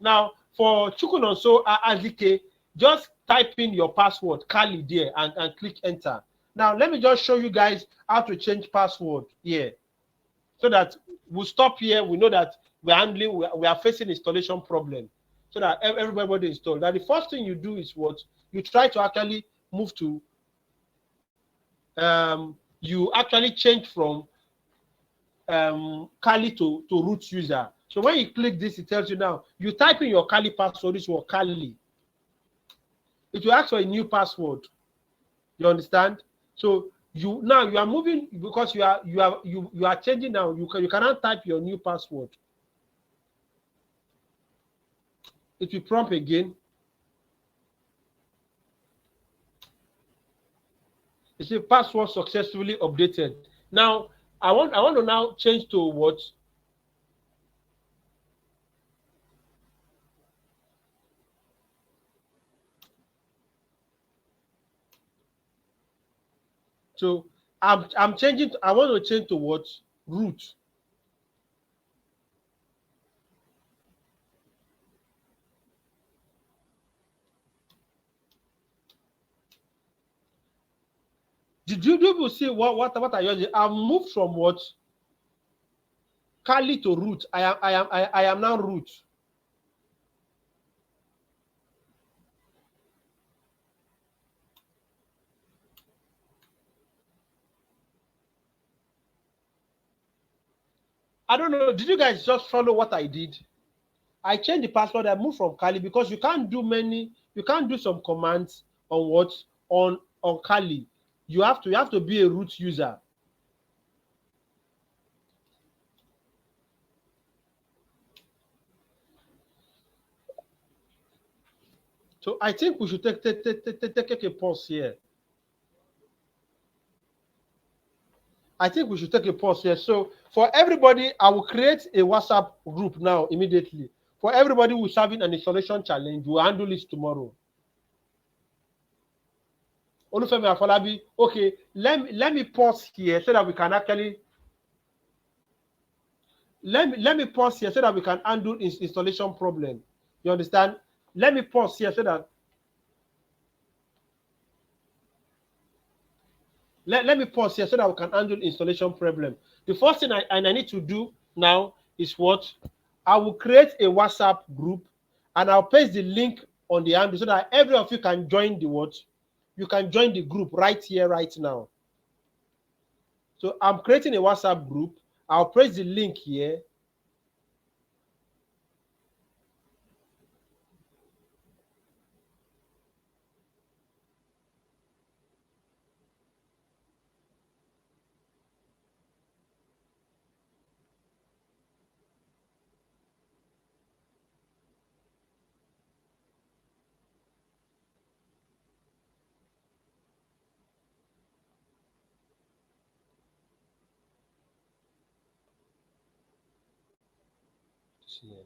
Now for Chukunonso Azike, just type in your password Kali there and click enter. Now let me just show you guys how to change password here, so that we'll stop here. We know that we are facing installation problem, so that everybody install. Now the first thing you do is what you try to actually move to. You actually change from Kali to root user. So when you click this, it tells you now you type in your Kali password. This was Kali. It will ask for a new password. You understand? So you are moving, because you are changing now. You cannot type your new password. It will prompt again. You see password successfully updated. Now I want to now change to what? So I'm changing. I want to change to what? Root. Did you see what I using? I've moved from what? Kali to root. I am now root. I don't know. Did you guys just follow what I did? I changed the password. I moved from Kali, because you can't do some commands on what on Kali. You have to be a root user. So I think we should take a pause here. I think we should take a pause here. So for everybody, I will create a WhatsApp group now immediately. For everybody who's having an installation challenge, we'll handle this tomorrow. Olufemi Afolabi, okay, let me pause here so that we can actually let me pause here so that we can handle installation problem. You understand? Let me pause here so that let me pause here so that we can handle installation problem. The first thing I need to do now is what? I will create a WhatsApp group and I'll paste the link on the handle so that every of you can join the what? You can join the group right here, right now. So I'm creating a WhatsApp group. I'll paste the link here. TCM.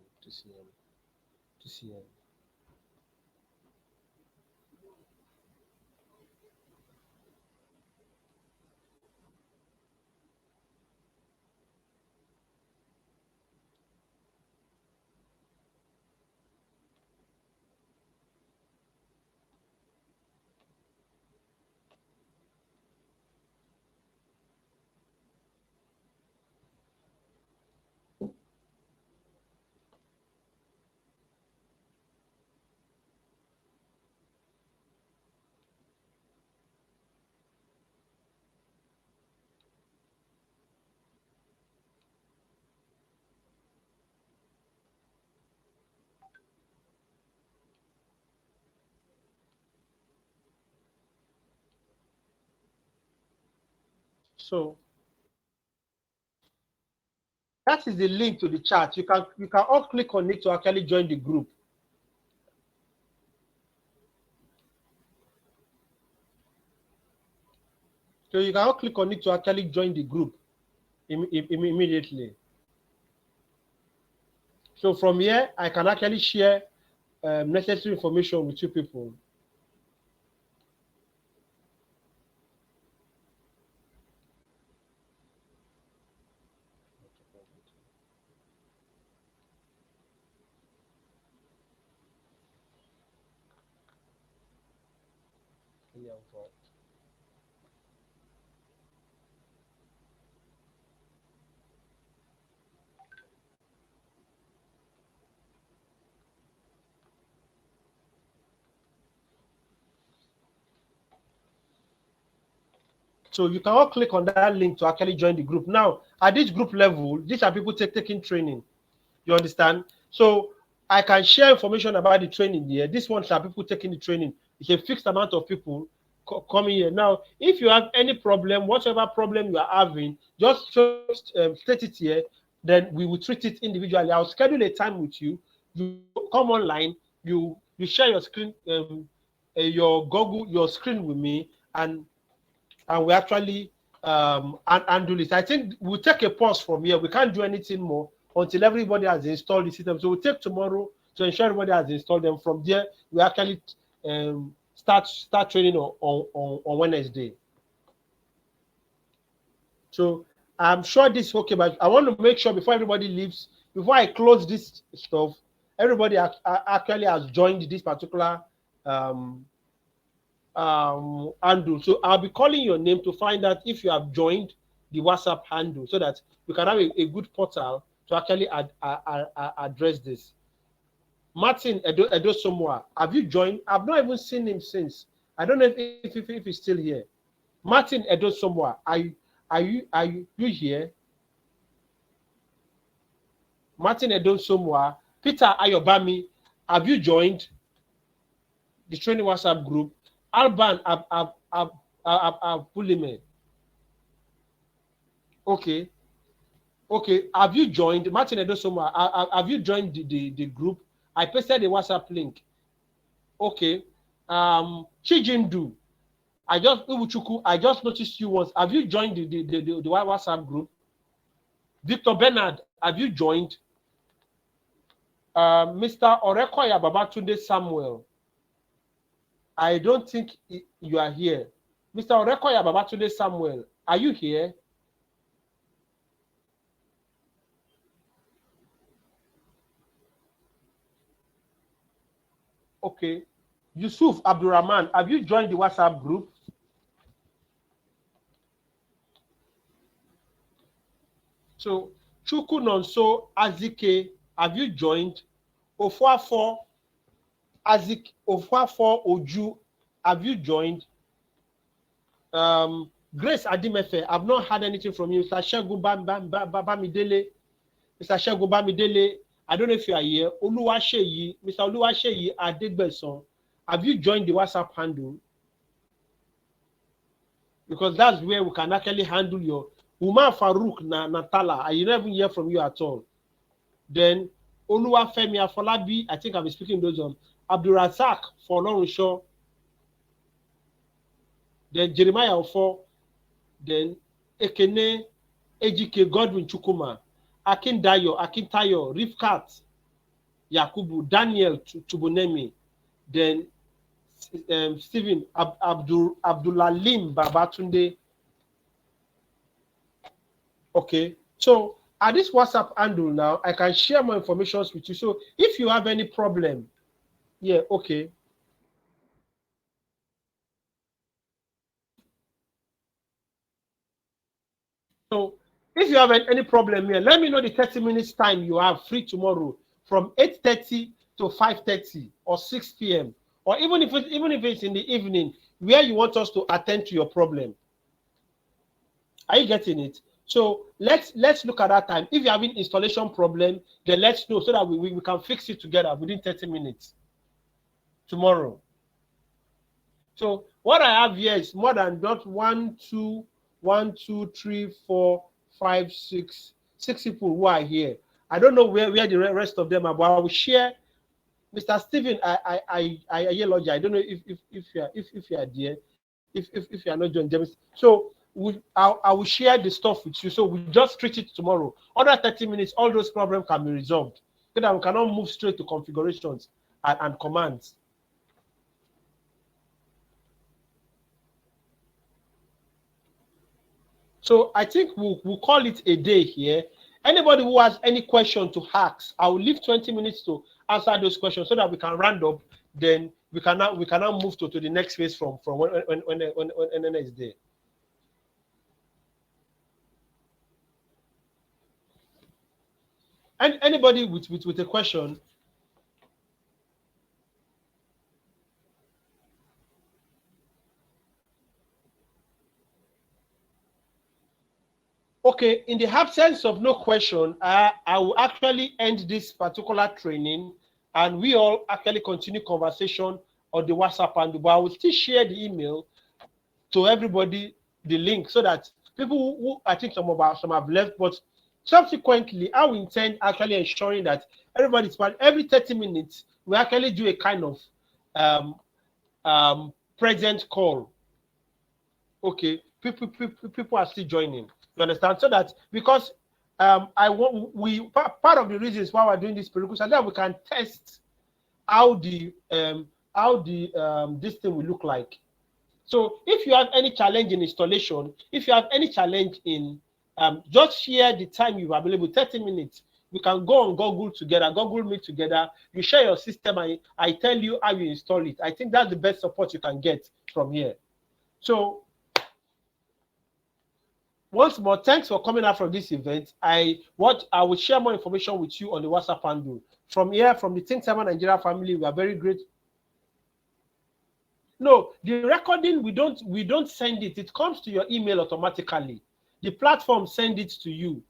So that is the link to the chat. You can all click on it to actually join the group. So you can all click on it to actually join the group immediately. So from here, I can actually share necessary information with you people. So you can all click on that link to actually join the group. Now, at this group level, these are people taking training. You understand? So I can share information about the training here. This ones are people taking the training. It's a fixed amount of people coming here. Now, if you have any problem, whatever problem you are having, just state it here. Then we will treat it individually. I'll schedule a time with you. You come online. You share your screen, your screen with me, and we actually handle it. I think we'll take a pause from here. We can't do anything more until everybody has installed the system. So we'll take tomorrow to ensure everybody has installed them. From there, we actually start training on Wednesday. So I'm sure this is okay, but I want to make sure before everybody leaves, before I close this stuff, everybody actually has joined this particular handle. So I'll be calling your name to find out if you have joined the WhatsApp handle so that we can have a good portal to actually address this. Martin Edo Somwa, have you joined? I've not even seen him since. I don't know if he's still here. Martin Edo Somwa, are you here? Martin Edo Somwa, Peter Ayobami, have you joined the training WhatsApp group? Alban Pulime. Okay. Have you joined? Martin Edosoma, have you joined the group? I pasted the WhatsApp link. Okay. Chijindu. I just noticed you once. Have you joined the WhatsApp group? Victor Bernard, have you joined? Mr. Orekoya Babatunde Samuel. I don't think you are here. Mr. Orekoya Babatunde Samuel, are you here? Okay. Yusuf Abdurrahman, have you joined the WhatsApp group? So, Chuku Nonso Azike, have you joined? Ofuafo Azik Ofuafo Oju, have you joined? Grace Adimefe, I've not heard anything from you. Mr. Shegun Bamidele, Mr. Shegun Bamidele, I don't know if you are here. Oluwaseyi, Mr. Oluwaseyi Adegbeson, have you joined the WhatsApp handle? Because that's where we can actually handle your Umar Farouk Natala. I didn't even hear from you at all. Then Oluwafemi Afolabi, I think I'll be speaking those on. Abdulrazak for Show. Then Jeremiah Ofo. Then Ekene Ejike Godwin Chukuma. Akintayo, Rifkat, Yakubu, Daniel Tubunemi, then Stephen Abdulalim Babatunde. Okay, so at this WhatsApp handle now, I can share more information with you. So if you have any problem, yeah, okay. So if you have any problem here, let me know the 30 minutes time you have free tomorrow from 8:30 to 5:30 or 6 p.m. or even if it's in the evening where you want us to attend to your problem. Are you getting it? So let's look at that time. If you're having installation problem, then let's know so that we can fix it together within 30 minutes tomorrow. So what I have here is more than not 1, 2, 3, 4, 5, 6 people who are here. I don't know where the rest of them are, but I will share. Mr. Stephen, I don't know if you are there, if you are not joining James. So I will share the stuff with you. So we just treat it tomorrow. Other 30 minutes, all those problems can be resolved. So that we cannot move straight to configurations and commands. So I think we'll call it a day here. Anybody who has any question to ask, I will leave 20 minutes to answer those questions so that we can round up. Then we can now move to the next phase from when the next day. And anybody with a question? Okay, in the absence of no question, I will actually end this particular training and we all actually continue conversation on the WhatsApp, and but I will still share the email to everybody, the link, so that people who I think some have left, but subsequently, I will intend actually ensuring that everybody's part. Every 30 minutes, we actually do a kind of present call. Okay, people are still joining. You understand? So that because part of the reasons why we're doing this prerequisite, so that we can test how the this thing will look like. So if you have any challenge in installation, if you have any challenge in just share the time you are available, 30 minutes. We can go on Google together, Google Meet together. You share your system, and I tell you how you install it. I think that's the best support you can get from here. So once more, thanks for coming out from this event. I will share more information with you on the WhatsApp handle. From here, from the Think Cyber Nigeria family, we are very grateful. No, the recording, we don't send it. It comes to your email automatically. The platform send it to you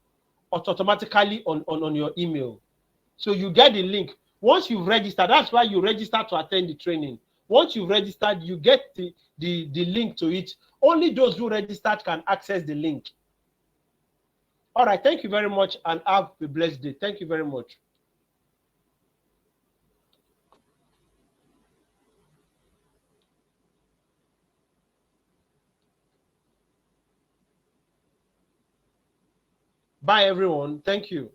automatically on your email. So you get the link. Once you've registered, that's why you register to attend the training. Once you've registered, you get the link to it. Only those who registered can access the link. All right, thank you very much and have a blessed day. Thank you very much. Bye, everyone. Thank you.